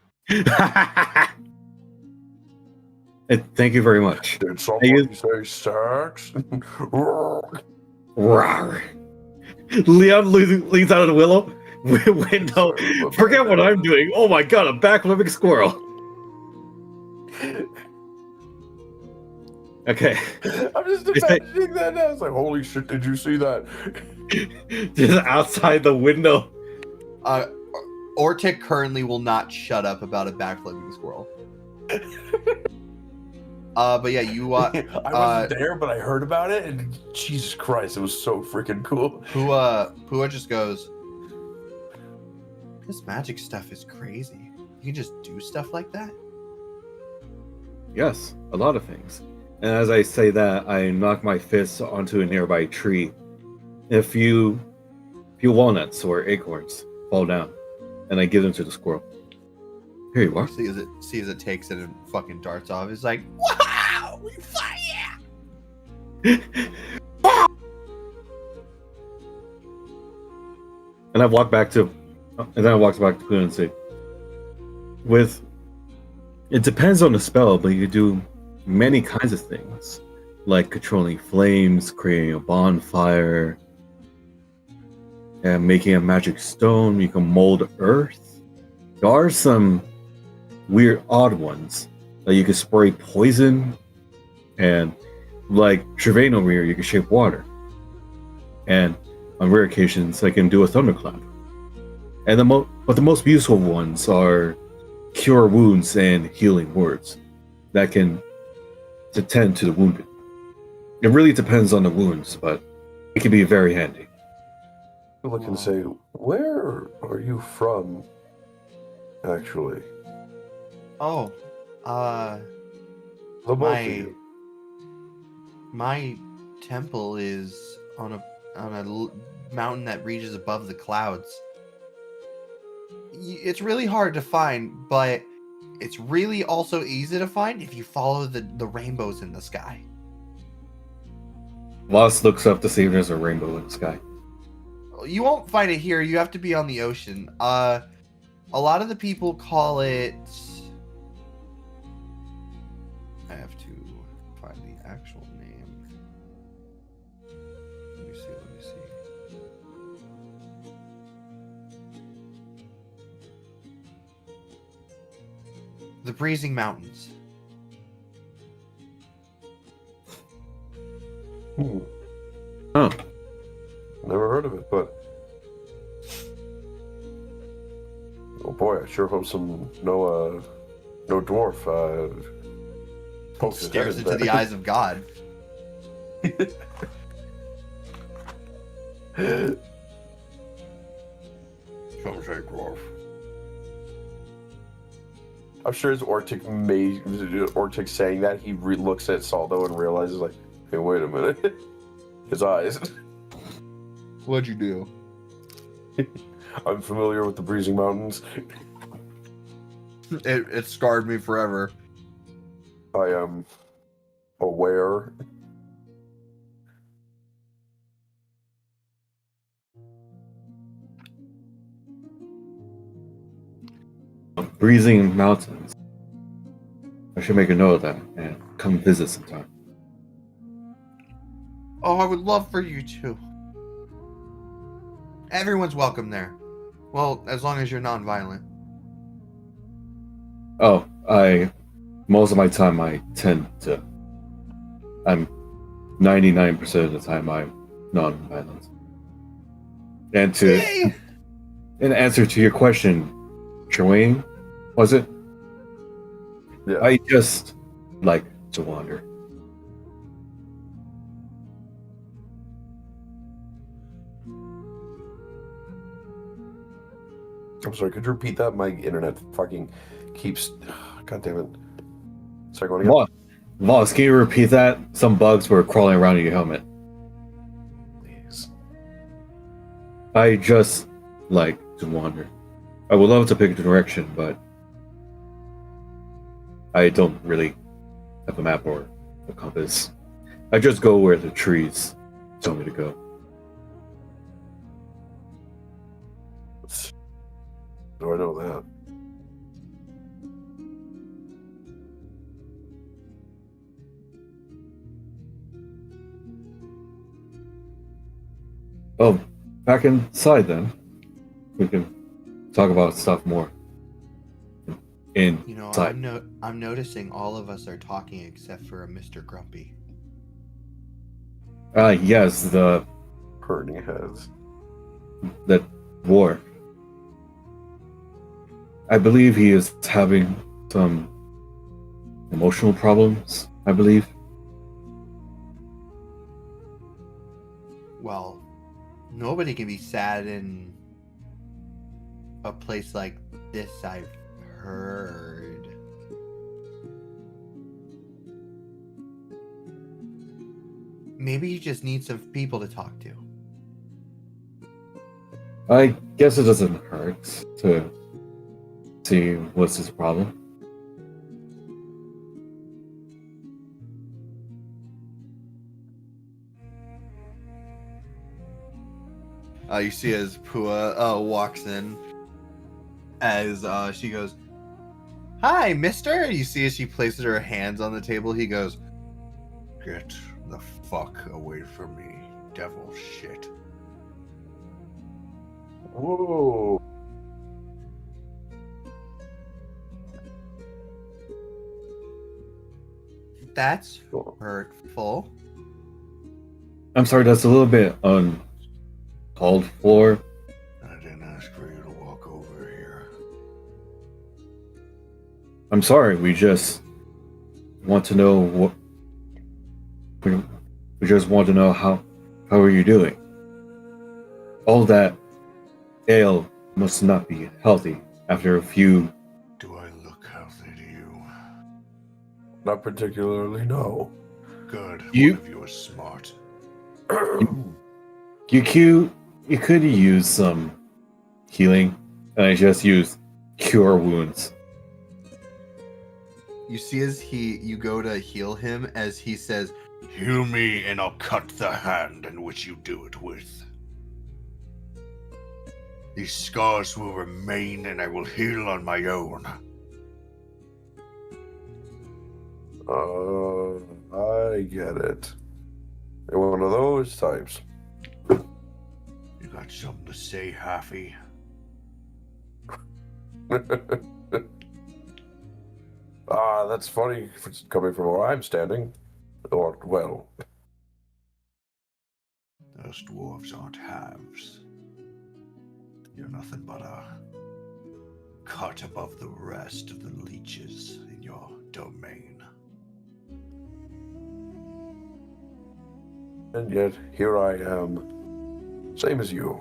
And thank you very much. Did somebody say sex? Rawr. Leon leans out of the willow window. Forget what I'm doing. Oh my god, a backflipping squirrel. Okay. I'm just imagining that now. It's like, holy shit, did you see that? Just outside the window. Ortic currently will not shut up about a backflipping squirrel. But yeah, you I wasn't there, but I heard about it, and Jesus Christ, it was so freaking cool. Pua just goes, this magic stuff is crazy. You can just do stuff like that? Yes, a lot of things. And as I say that, I knock my fist onto a nearby tree. A few walnuts or acorns fall down, and I give them to the squirrel. Here you are. See as it takes it and fucking darts off. It's like, wow, yeah. And I walk back to Poon and say, it depends on the spell, but you do many kinds of things, like controlling flames, creating a bonfire, and making a magic stone. You can mold earth. There are some weird, odd ones. Like you can spray poison, and like Trevane over here, you can shape water. And on rare occasions, I can do a thunderclap. And the most useful ones are cure wounds and healing words that can attend to the wounded. It really depends on the wounds, but it can be very handy. Look and say, where are you from, actually? Oh, The both of you. my temple is on a mountain that reaches above the clouds. It's really hard to find, but it's really also easy to find if you follow the rainbows in the sky. Voss looks up to see if there's a rainbow in the sky. You won't find it here. You have to be on the ocean. A lot of the people call it. I have to find the actual name. Let me see. The Breezing Mountains. Oh, Never heard of it, but oh boy, I sure hope no dwarf pokes his Stares head into the eyes of God. Some say dwarf. I'm sure as Ortic saying that, he looks at Saldo and realizes, like, hey, wait a minute. His eyes. What'd you do? I'm familiar with the Breezing Mountains. It scarred me forever. I am aware. Breezing Mountains. I should make a note of that and come visit sometime. Oh, I would love for you to. Everyone's welcome there. Well, as long as you're non-violent. Oh, most of my time I'm 99% of the time I'm non-violent. And Yay! in answer to your question, Trewayne, was it? Yeah. I just like to wander. I'm sorry, could you repeat that? My internet fucking keeps... God damn it. Sorry, going again? Voss, can you repeat that? Some bugs were crawling around in your helmet. Please. I just like to wander. I would love to pick a direction, but I don't really have a map or a compass. I just go where the trees tell me to go. Do I know that? Oh, back inside then. We can talk about stuff more. You know, Inside. I'm noticing all of us are talking except for Mr. Grumpy. Yes, the Hurting heads. dwarf. I believe he is having some emotional problems, I believe. Well, nobody can be sad in a place like this, I've heard. Maybe you just need some people to talk to. I guess it doesn't hurt to see what's his problem. You see as Pua walks in, as she goes, "Hi, mister." You see as she places her hands on the table, he goes, Get the fuck away from me, devil shit. Whoa. "That's hurtful." I'm sorry, that's a little bit uncalled for. I didn't ask for you to walk over here. I'm sorry, we just want to know what we We just want to know how are you doing? All that ale must not be healthy after a few. Do I look healthy to you? Not particularly, no. Good. You- One of you is smart. You could use some healing, and I just use cure wounds. You see as you go to heal him as he says, Heal me, and I'll cut the hand in which you do it with. These scars will remain, and I will heal on my own. I get it. You're one of those types. You got something to say, Halfy? That's funny if it's coming from where I'm standing. Or, well, Those dwarves aren't halves. You're nothing but a cut above the rest of the leeches in your domain. and yet here I am, same as you.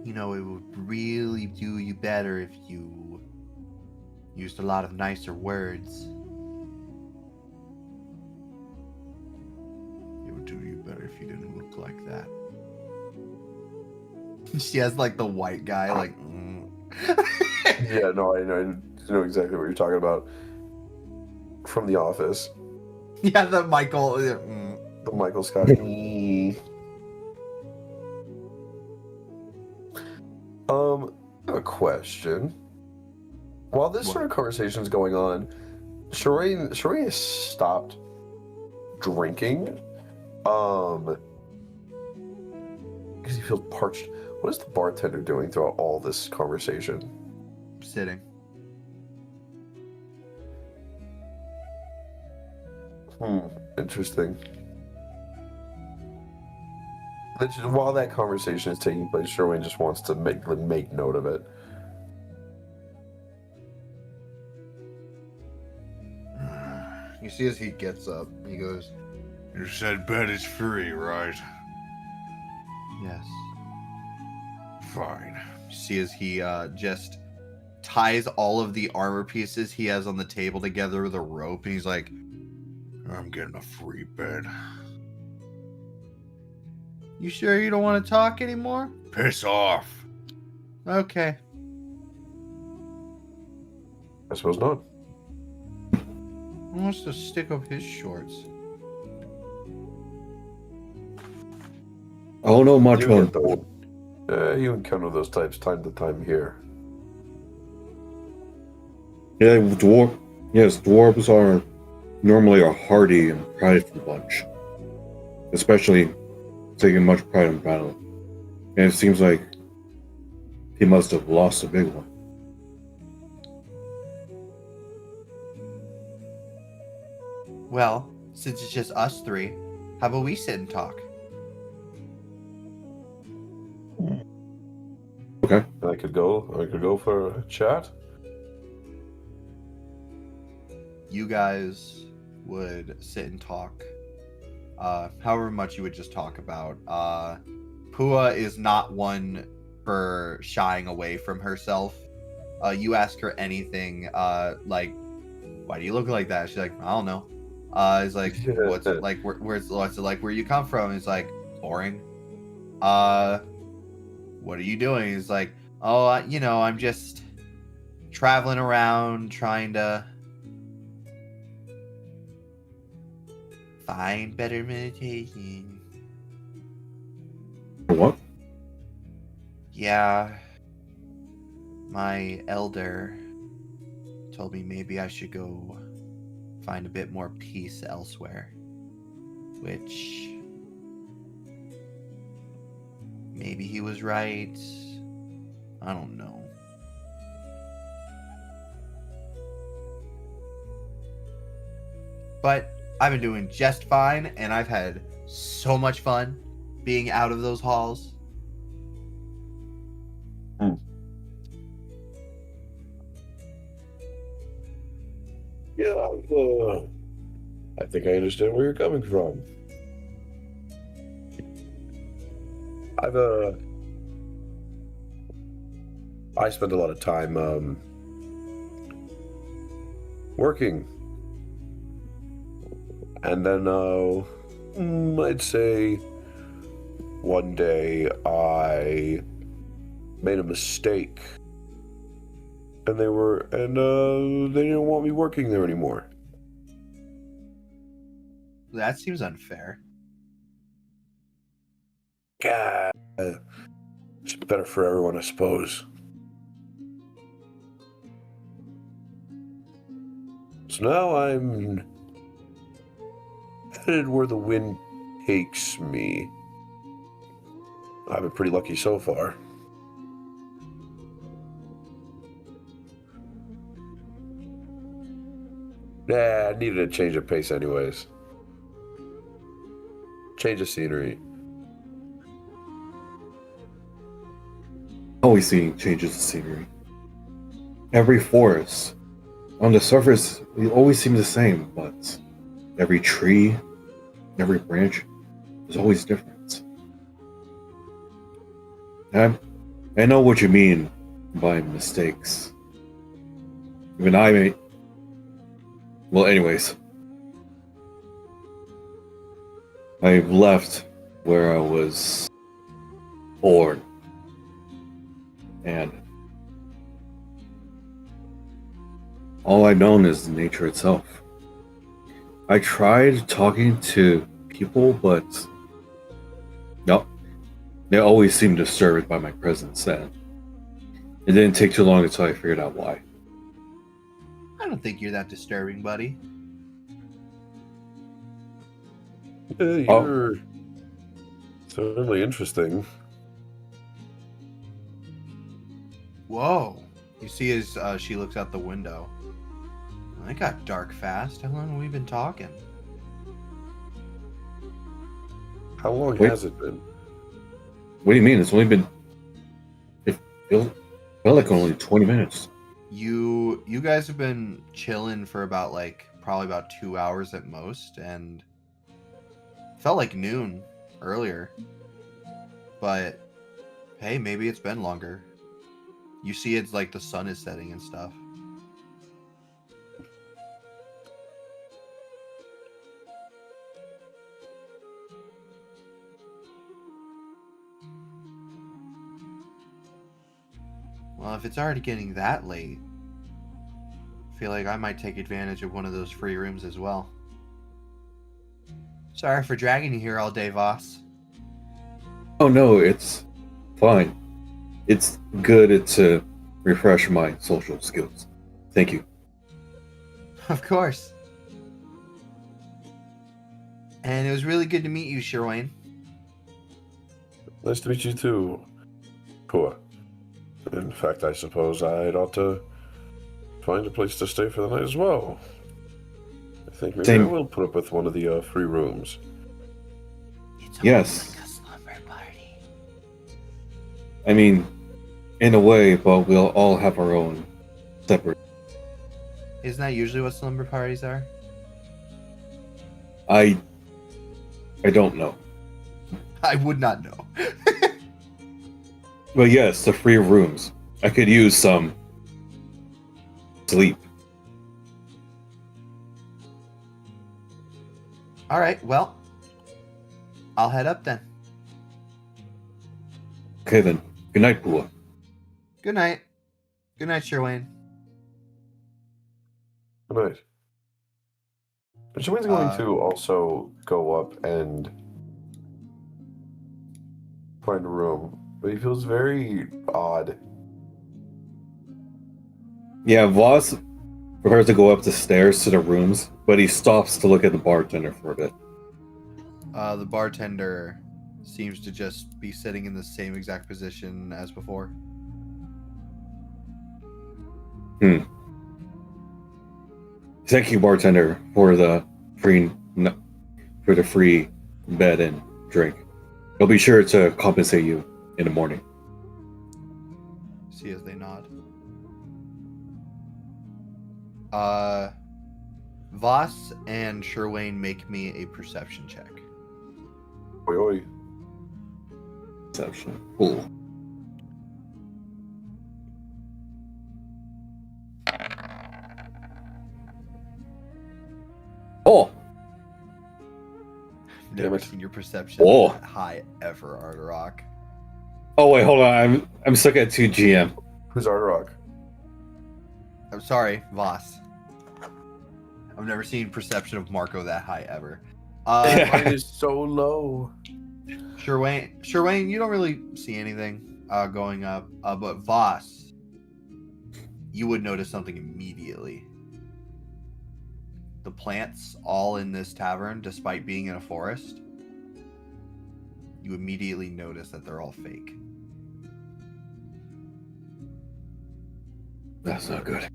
you know, it would really do you better if you used a lot of nicer words. It would do you better if you didn't look like that. She has like the white guy, like. Yeah, no, I know exactly what you're talking about. From The Office. Yeah, the Michael. The Michael Scott. I have a question. While this sort of conversation is going on, Shireen has stopped drinking. Because he feels parched. What is the bartender doing throughout all this conversation? Sitting. Interesting. While that conversation is taking place, Sherwin just wants to make note of it. You see as he gets up, he goes, You said bed is free, right? yes. Fine. You see as he just ties all of the armor pieces he has on the table together with a rope, and he's like, I'm getting a free bed. you sure you don't want to talk anymore? Piss off. Okay. I suppose not. He wants to stick up his shorts. I don't know much You on get those. You encounter those types time to time here. Yeah, dwarves are normally a hardy and prideful bunch, especially taking much pride in battle. And it seems like he must have lost a big one. Well, since it's just us three, how about we sit and talk? Okay. I could go for a chat. You guys would sit and talk. However much you would just talk about. Pua is not one for shying away from herself. You ask her anything, like, why do you look like that? She's like, I don't know. He's like, what's it like? What's it like where you come from? He's like, boring. What are you doing? He's like, oh, I'm just traveling around trying to find better meditation. What? Yeah, my elder told me maybe I should go find a bit more peace elsewhere, which maybe he was right. I don't know. But I've been doing just fine, and I've had so much fun being out of those halls. Yeah, I think I understand where you're coming from. I spend a lot of time working, and then I'd say one day I made a mistake, and they didn't want me working there anymore. That seems unfair. God, it's better for everyone, I suppose. So now I'm headed where the wind takes me. I've been pretty lucky so far. Nah, I needed a change of pace anyways. Change of scenery. Always seeing changes of scenery. Every forest, on the surface, they always seem the same, but every tree, every branch is always different. I know what you mean by mistakes. Even I made. Well, anyways, I've left where I was born, and all I've known is nature itself. I tried talking to people, but no, they always seemed disturbed by my presence, and it didn't take too long until I figured out why. I don't think you're that disturbing, buddy. You're certainly interesting. Whoa. You see as she looks out the window. It got dark fast. How long have we been talking? How long Wait. has it been? What do you mean? It's only been. It felt like only 20 minutes. You guys have been chilling for about probably about 2 hours at most, and felt like noon earlier. But hey, maybe it's been longer. You see it's like the sun is setting and stuff. Well, if it's already getting that late, I feel like I might take advantage of one of those free rooms as well. Sorry for dragging you here all day, Voss. Oh no, it's fine. It's good to refresh my social skills. Thank you. Of course. And it was really good to meet you, Sherwayne. Nice to meet you too. Poor. In fact, I suppose I'd ought to find a place to stay for the night as well. I think maybe Same. I will put up with one of the free rooms. It's Yes. like a slumber party. I mean, in a way, but we'll all have our own separate. Isn't that usually what slumber parties are? I don't know. I would not know. But yes, the free rooms. I could use some sleep. All right, well, I'll head up then. Okay then. Good night, Pua. Good night. Good night, Sherwayne. Good night. But Shawayne's going Uh, to also go up and find a room, but he feels very odd. Yeah, Voss prepares to go up the stairs to the rooms, but he stops to look at the bartender for a bit. The bartender seems to just be sitting in the same exact position as before. Thank you, bartender, for the free bed and drink. I'll be sure to compensate you in the morning. See as they nod. Voss and Sherwayne make me a perception check. Oi, oi. Perception. Cool. Oh! Never it. seen your perception Whoa. that high ever, Arterock. Oh wait, hold on. I'm stuck at 2 GM. Who's Arterock? I'm sorry, Voss. I've never seen perception of Marco that high ever. Mine is so low. Sherwayne, you don't really see anything going up, but Voss, you would notice something immediately. The plants all in this tavern, despite being in a forest, you immediately notice that they're all fake. That's not good.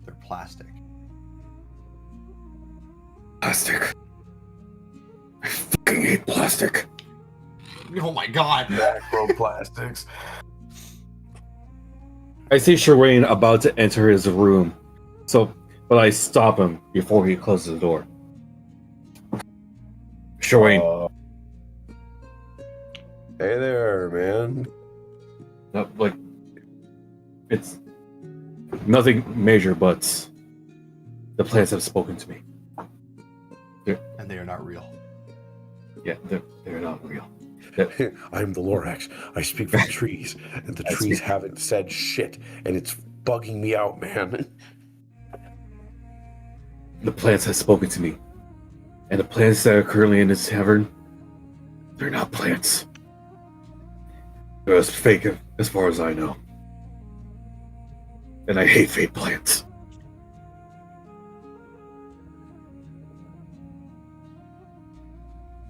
They're plastic. Plastic. I fucking hate plastic. Oh my god! Macroplastics. I see Sherwayne about to enter his room, but I stop him before he closes the door. Sherwayne, Hey there, man. no, like, it's nothing major, but the plants have spoken to me. And they are not real. Yeah, they're not real. I'm the Lorax. I speak for the trees, and the trees haven't said shit, and it's bugging me out, man. The plants have spoken to me. And the plants that are currently in this tavern, they're not plants. They're as fake as far as I know. And I hate fake plants.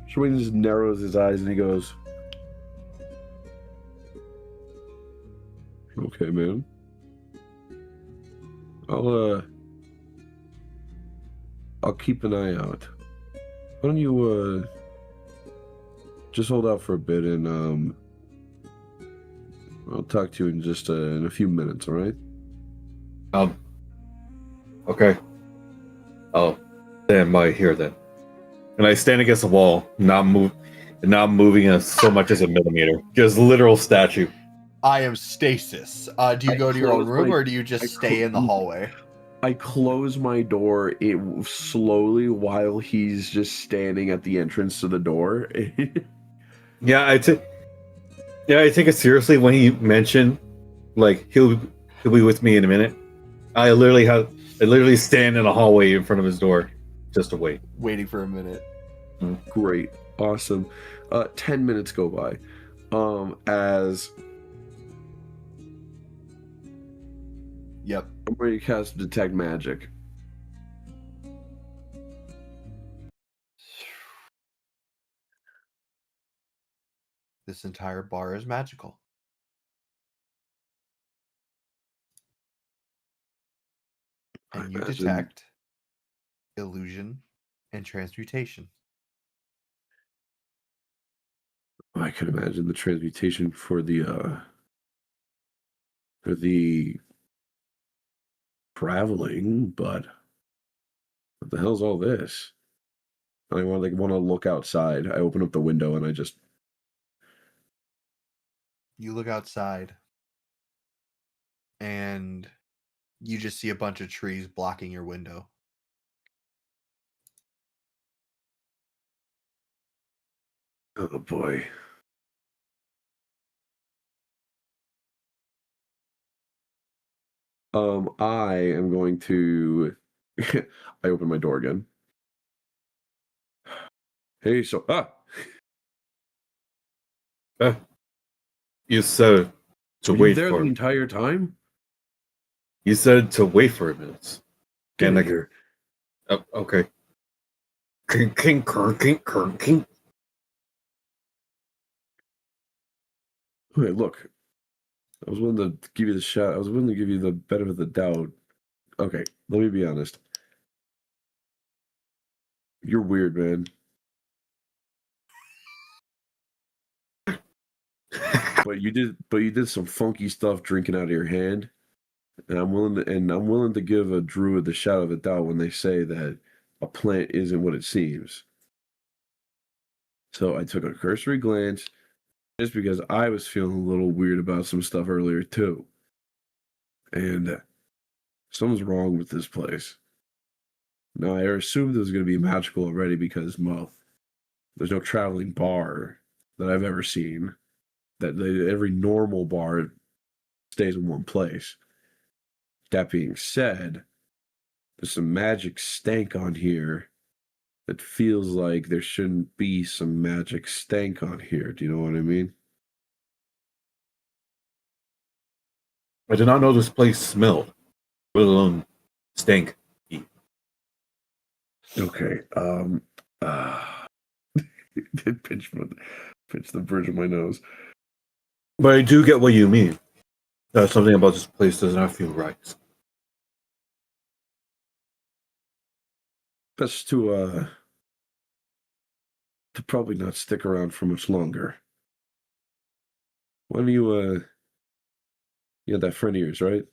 Sherwayne just narrows his eyes and he goes, "Okay, man. I'll keep an eye out. Why don't you just hold out for a bit and I'll talk to you in just in a few minutes, all right?" Okay. I'll stand by here then. And I stand against the wall, not moving so much as a millimeter. Just literal statue. I am stasis. Do you go to your own room, or do you just stay in the hallway? I close my door slowly while he's just standing at the entrance to the door. Yeah, I take it seriously when he mentioned, like, he'll be with me in a minute. I literally stand in a hallway in front of his door just to wait. Waiting for a minute. Great. Awesome. 10 minutes go by. As Yep. I'm ready to cast Detect Magic. This entire bar is magical. And you imagine- detect illusion and transmutation. I could imagine the transmutation for the traveling, but what the hell's all this? I want to look outside. I open up the window and I just You look outside and you just see a bunch of trees blocking your window. oh boy. I am going to I open my door again. Hey, You said to were you wait there for the entire time? You said to wait for a minute. Get And in I here. Okay. King. Okay, look. I was willing to give you the shot. I was willing to give you the benefit of the doubt. Okay, let me be honest. You're weird, man. But you did some funky stuff drinking out of your hand. And I'm willing to give a druid the shot of the doubt when they say that a plant isn't what it seems. So I took a cursory glance just because I was feeling a little weird about some stuff earlier too. And something's wrong with this place. Now, I assumed it was going to be magical already because, well, there's no traveling bar that I've ever seen. Every normal bar stays in one place. That being said, there's some magic stank on here that feels like there shouldn't be some magic stank on here. Do you know what I mean? I did not know this place smelled, let alone stank. Okay. It pinched the bridge of my nose. But I do get what you mean. Something about this place does not feel right. Best to probably not stick around for much longer. Why don't you had that friend of yours, right?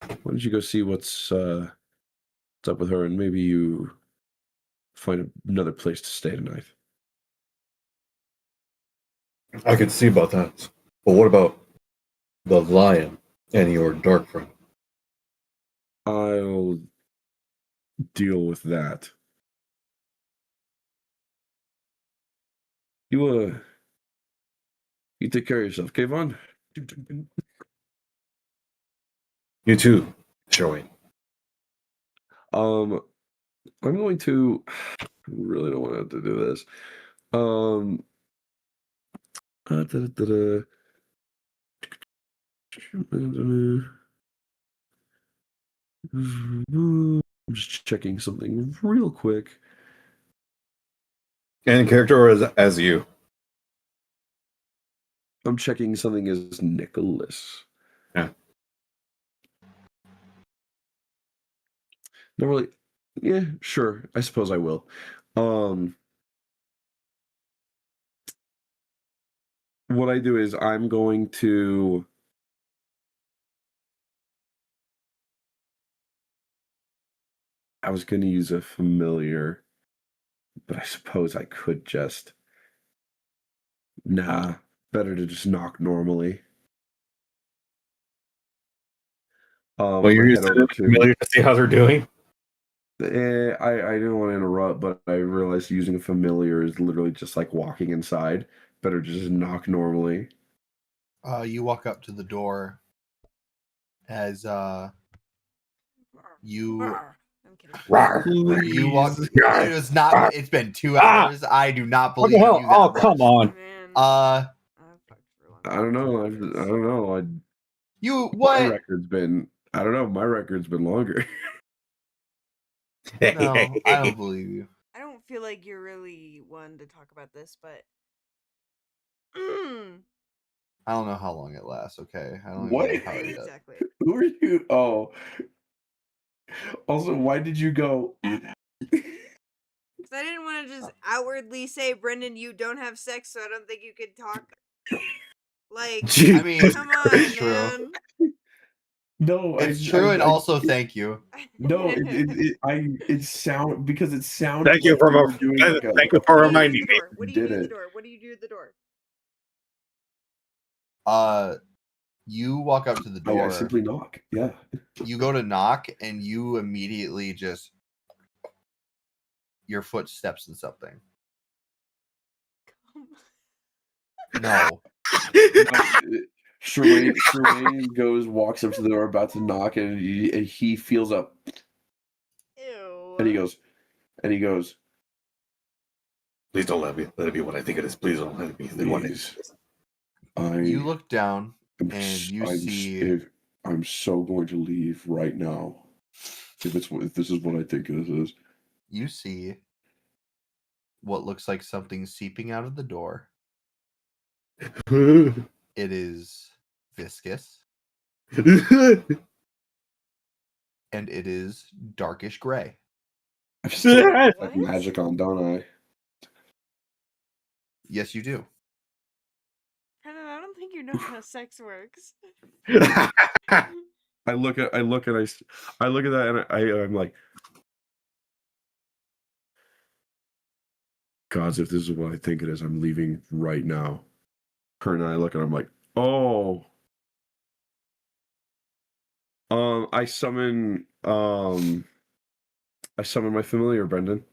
Why don't you go see what's up with her, and maybe you find another place to stay tonight. I could see about that. But what about the lion and your dark friend? I'll deal with that. You take care of yourself, Kayvon. You too, Joey. I'm going to. I really don't want to have to do this. I'm just checking something real quick. And character or as you? I'm checking something as Nicholas. Yeah. Not really. Yeah, sure. I suppose I will. What I do is I'm going to. I was going to use a familiar, but I suppose I could just. Nah, better to just knock normally. Well, I'm you're gonna used head to over it, familiar to see how they're doing. I didn't want to interrupt, but I realized using a familiar is literally just like walking inside. Better to just knock normally. You walk up to the door as you I'm kidding. you walk. Please. It was not. It's been 2 hours. I do not What the believe hell? you Oh, that much. come on. Man, Uh, I've fucked for a long I don't know. I time. don't know. you My what? record's been. I don't know. My record's been longer. No, I don't believe you. I don't feel like you're really one to talk about this, but I don't know how long it lasts. Okay, I don't What? even know how it does. exactly. Who are you? Oh. Also, why did you go? Because I didn't want to just outwardly say, Brendan, you don't have sex, so I don't think you could talk. Like, I mean, come on, it's true. man. No, It's true, and also thank you. No, it sounded Thank you like for you were doing like a. thank you for What do you do reminding at the me. door? What do you Did do at the it. door? What do you do at the door? You walk up to the door. I simply knock. Yeah. You go to knock, and you immediately just your foot steps in something. No. Sherwayne walks up to the door, about to knock, and he feels up, Ew. and he goes, Please don't let it be what I think it is. Please don't let it be what it is. You look down, and you I'm, see. I'm so going to leave right now. If this is what I think this is. You see what looks like something seeping out of the door. It is viscous, and it is darkish gray. I still have What? magic on, don't I? Yes, you do. Brendan, I don't think you know how sex works. I look at that, and I'm like, Gods, if this is what I think it is, I'm leaving right now. Her and I look and I'm like, oh. I summon my familiar, Brendan.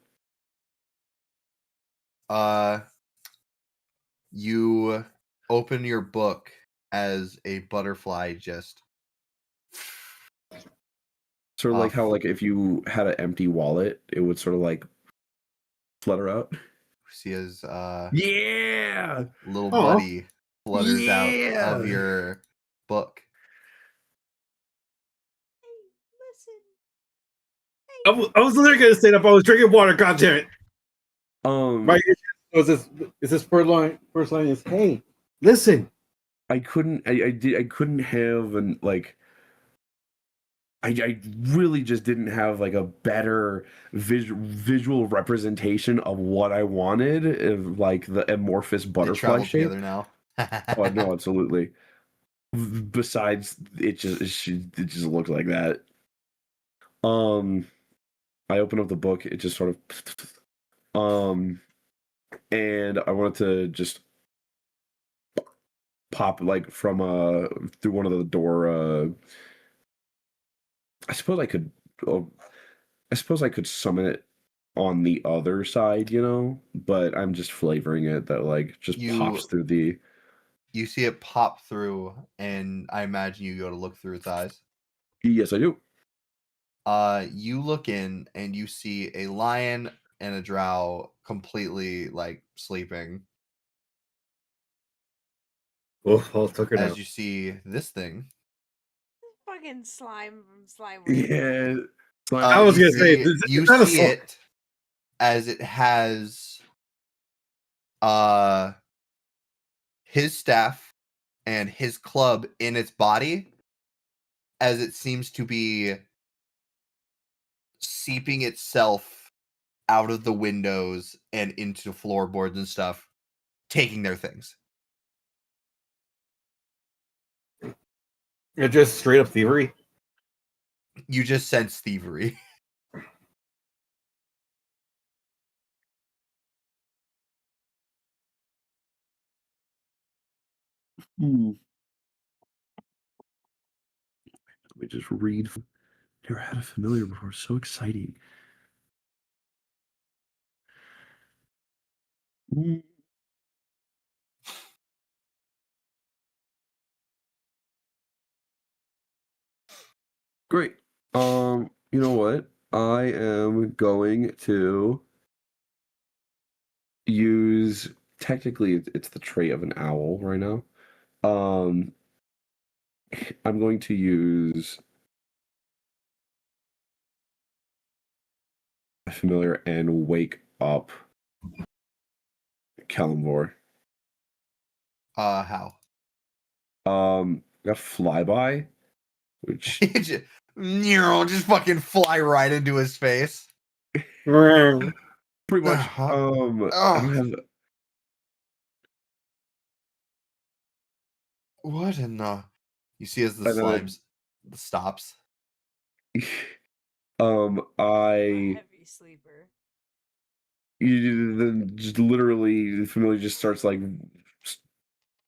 You open your book as a butterfly just Sort of like how, like, if you had an empty wallet, it would sort of like flutter out. see as Yeah, little Aw. buddy flutters out of your book. Hey, listen. I was literally gonna say that, but I was drinking water. God damn it! My was this. Is this first line? First line is, hey, listen. I couldn't have an like. I really just didn't have like a better visual representation of what I wanted, of like the amorphous They butterfly travel shape. together now. Oh no, absolutely. Besides, it just looked like that. I open up the book. It just sort of, and I wanted to just pop like from through one of the door. I suppose I could. I suppose I could summon it on the other side, but I'm just flavoring it that like just pops through the. You see it pop through, and I imagine you go to look through its eyes. Yes, I do. You look in, and you see a lion and a drow completely like sleeping. Oh, I'll took it As out. you see this thing. Fucking slime from Slime Rancher. Yeah. I was gonna say, you not a see slime. it as it has his staff and his club in its body, as it seems to be seeping itself out of the windows and into floorboards and stuff, taking their things. It's just straight up thievery. You just sense thievery. Let me just read. Never had a familiar before. So exciting. Great. You know what? I am going to use. Technically, it's the trait of an owl right now. I'm going to use a familiar and wake up Kalimvor. How? Got flyby, which just fucking fly right into his face. pretty much. Uh-huh. I don't have. What in the? You see as the slimes stops. Heavy sleeper. Then just literally the familiar just starts like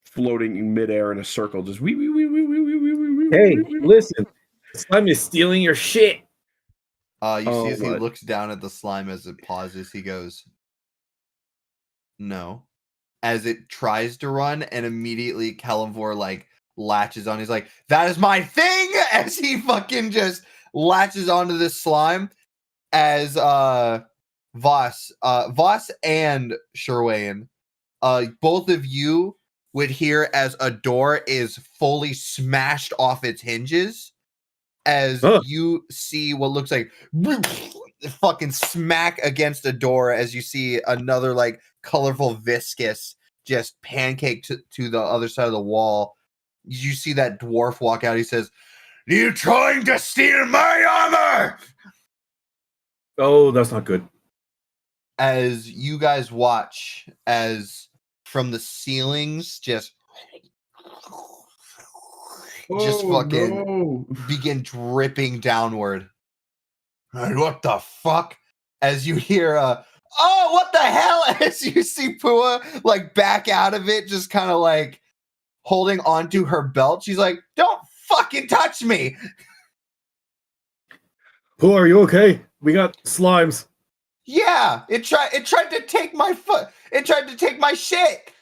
floating in midair in a circle, just wee wee wee wee wee wee wee wee. Hey, listen, slime is stealing your shit. You see as he looks down at the slime as it pauses, he goes, "No." As it tries to run, and immediately Kalimvor like latches on. He's like, "That is my thing!" As he fucking just latches onto this slime. As Voss and Sherwain, both of you would hear as a door is fully smashed off its hinges. As you see what looks like fucking smack against a door, as you see another like colorful viscous just pancake to the other side of the wall. You see that dwarf walk out. He says, "You're trying to steal my armor!" Oh, that's not good. As you guys watch as from the ceilings just fucking begin dripping downward. What the fuck? As you hear oh, what the hell? As you see Pua like back out of it, just kind of like holding onto her belt. She's like, don't fucking touch me. Who are you okay? We got slimes. Yeah, it tried to take my foot. It tried to take my shit.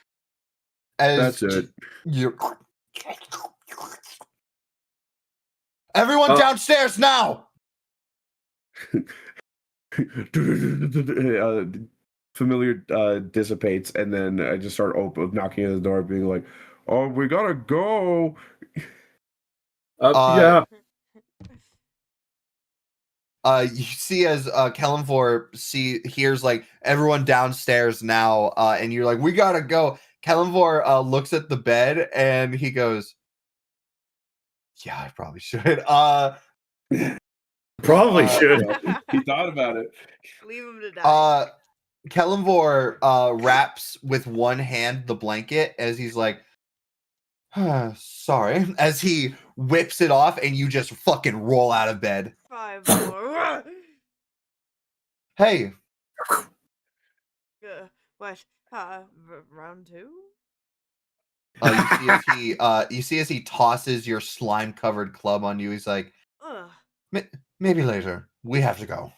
As That's it. You everyone downstairs now. Familiar dissipates, and then I just start knocking at the door, being like, "Oh, we gotta go." Yeah. You see as Kellenvor hears like everyone downstairs now, and you're like, we gotta go. Kellenvor looks at the bed and he goes, yeah, I probably should. Probably should. He thought about it. Leave him to die. Kellenvor wraps with one hand the blanket as he's like, sorry, as he whips it off and you just fucking roll out of bed. 5 more. Hey. What? Round 2? You see as he tosses your slime covered club on you. He's like, Ugh. maybe later. We have to go.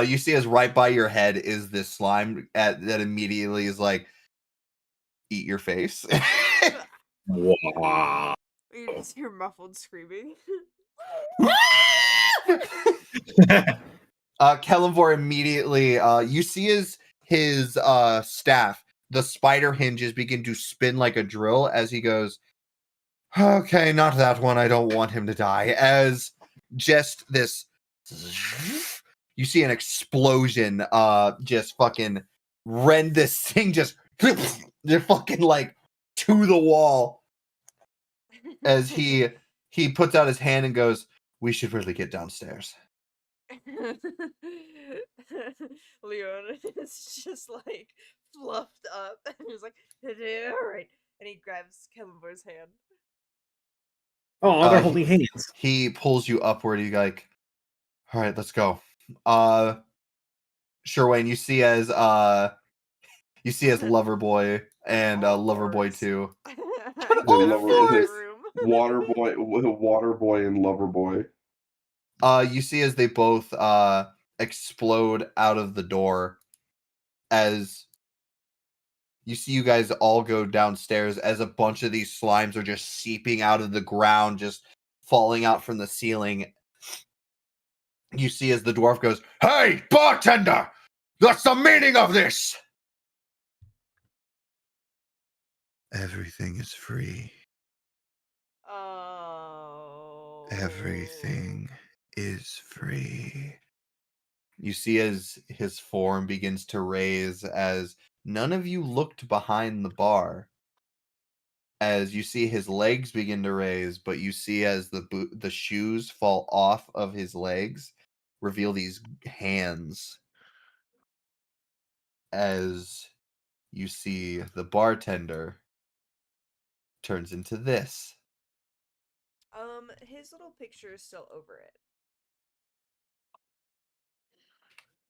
You see as right by your head is this slime that immediately is like, eat your face. Wow. You just hear muffled screaming. Kellenvor immediately, you see his staff, the spider hinges begin to spin like a drill as he goes, okay, not that one. I don't want him to die. As just this, you see an explosion, just fucking rend this thing just fucking like to the wall. As he puts out his hand and goes, we should really get downstairs. Leon is just like fluffed up and he's like, all right. And he grabs Kellenvor's hand. Oh, they're holding hands. He pulls you upward. He's like, all right, let's go. Sure, Wayne, you see as Loverboy and Loverboy 2. Waterboy and Loverboy. You see as they both explode out of the door. As you see you guys all go downstairs as a bunch of these slimes are just seeping out of the ground, just falling out from the ceiling. You see as the dwarf goes, hey, bartender! What's the meaning of this? Everything is free. Oh. Everything is free. You see as his form begins to raise as none of you looked behind the bar. As you see his legs begin to raise, but you see as the shoes fall off of his legs, reveal these hands. As you see the bartender turns into this. His little picture is still over it.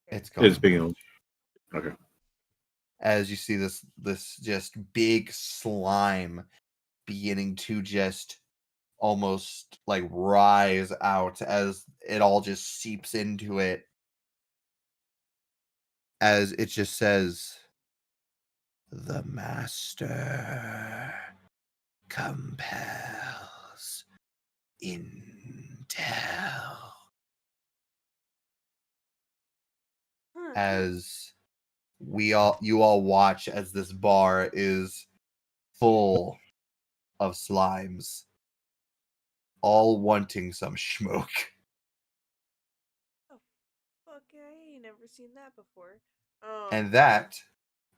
It's gone. It's big. Okay. As you see this just big slime beginning to just almost like rise out as it all just seeps into it. As it just says, the master compels intel. As you all watch as this bar is full of slimes, all wanting some smoke. Oh, fuck, I ain't never seen that before. And that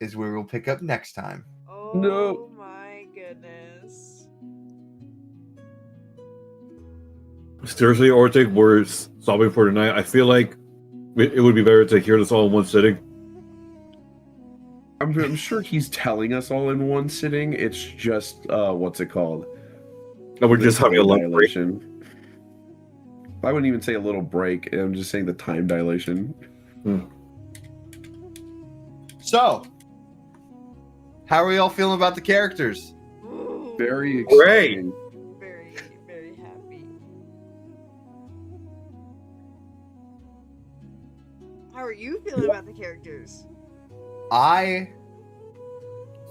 is where we'll pick up next time. Oh No. my goodness. Seriously, Ortic, we're stopping for tonight. I feel like it would be better to hear this all in one sitting. I'm sure he's telling us all in one sitting. It's just what's it called? And we're just having a lunch break. dilation. I wouldn't even say a little break. I'm just saying the time dilation. So, how are we all feeling about the characters? Ooh, Very Great. exciting. very, very happy. How are you feeling about the characters? I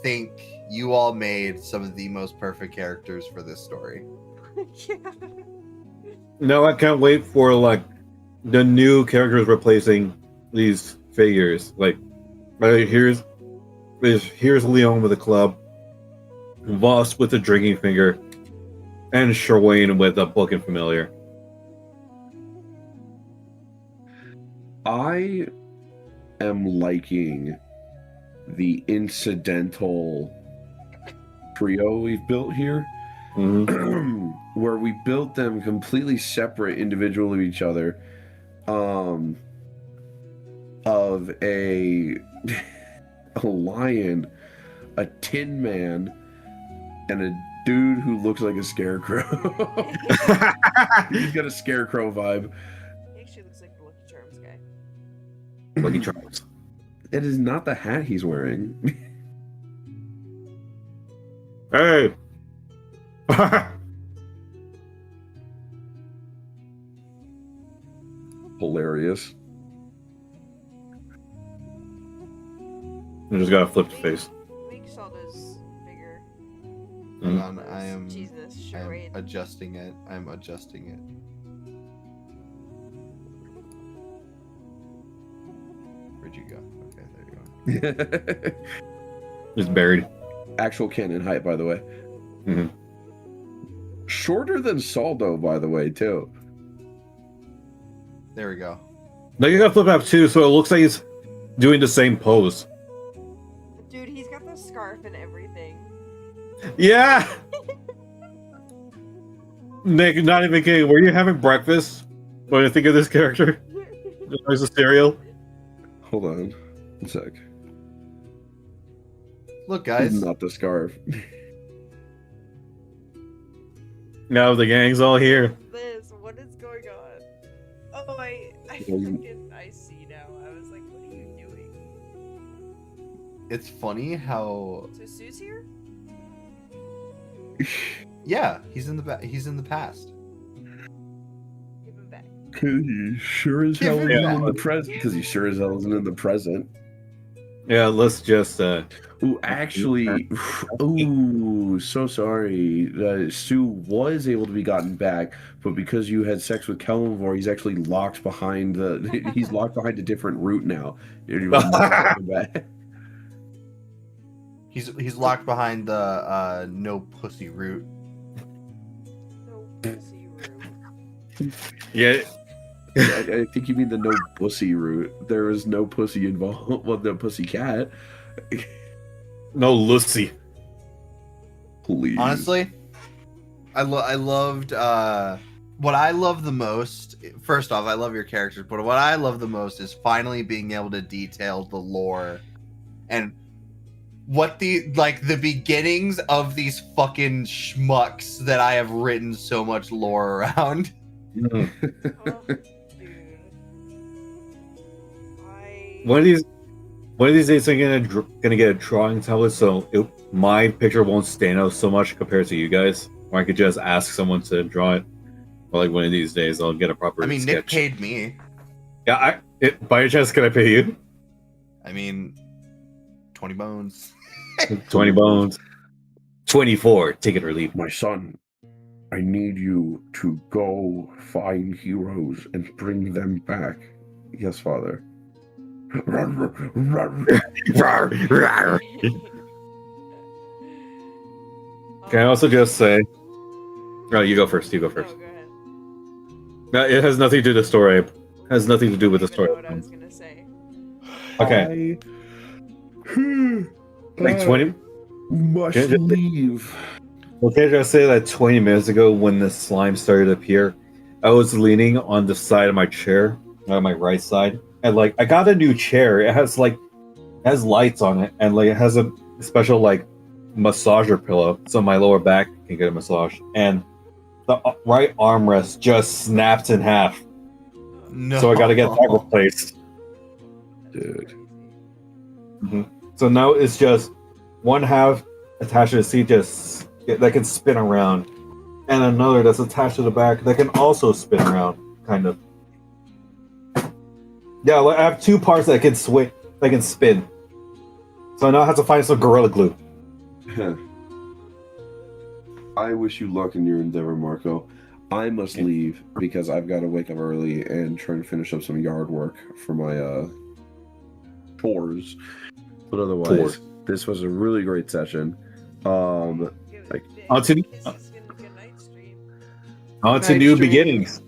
think you all made some of the most perfect characters for this story. Yeah. No, I can't wait for like the new characters replacing these figures. Like, here's Leon with a club, Voss with a drinking finger, and Sherwayne with a book and familiar. I am liking the incidental trio we've built here. Mhm. Where we built them completely separate individually of each other, of a lion, a tin man, and a dude who looks like a scarecrow. He's got a scarecrow vibe. He actually looks like the Lucky Charms guy. Lucky Charms. It is not the hat he's wearing. Hey. Hilarious. I just got a flipped face. I think Salda's bigger. Hang on, I am Jesus, Sherwayne. adjusting it. I'm adjusting it. Where'd you go? Okay, there you go. Just buried. Actual canon height, by the way. Mhm. Shorter than Saldo, by the way, too. There we go. No, you got flip up too, so it looks like he's doing the same pose. Dude, he's got the scarf and everything. Yeah. Nick, not even kidding. Were you having breakfast when you think of this character? There's a cereal. Hold on. One sec. Look, guys. Not the scarf. Now the gang's all here. Liz, what is going on? Oh, I see now. I was like, what are you doing? It's funny how So Sue's here? yeah, he's in the he's in the past. Give him back. He sure as Give hell him isn't that. in the present. Because he sure as hell isn't in the present. Yeah, let's just Ooh, actually, ooh, so sorry. Sue was able to be gotten back, but because you had sex with Kellenvor, he's actually locked behind the. He's locked behind a different route now. He's locked behind the no pussy route. No pussy room. yeah. I think you mean the no pussy route. There is no pussy involved. Well, no pussy cat. No Lucy. Please. Honestly, I loved what I love the most. First off, I love your characters, but what I love the most is finally being able to detail the lore and what the beginnings of these fucking schmucks that I have written so much lore around. Oh, dude. One of these days, I'm gonna get a drawing tablet, so my picture won't stand out so much compared to you guys. Or I could just ask someone to draw it. Or like one of these days, I'll get a proper. I mean, sketch. Nick paid me. Yeah, by any chance, can I pay you? I mean, 20 bones. 20 bones. 24. Take it or leave. My son, I need you to go find heroes and bring them back. Yes, father. Can I also just say? Oh, you go first. You go No, first. go ahead. No, it has nothing to do with the story. It has nothing to do with the I don't story. even know what I was gonna say. Okay. Like 20. Must Can I just- leave. Okay, just say that 20 minutes ago when the slime started to appear, I was leaning on the side of my chair, on my right side, and like I got a new chair. It has lights on it, and like it has a special like massager pillow, so my lower back can get a massage. And the right armrest just snaps in half. No. So I got to get that replaced. Dude. So now it's just one half attached to the seat that can spin around, and another that's attached to the back that can also spin around, kind of. Yeah, I have two parts that can swing, that can spin. So I now have to find some Gorilla Glue. I wish you luck in your endeavor, Marco. I must leave because I've got to wake up early and try and finish up some yard work for my chores. But otherwise, this was a really great session. On to This is gonna be a night stream. new beginnings.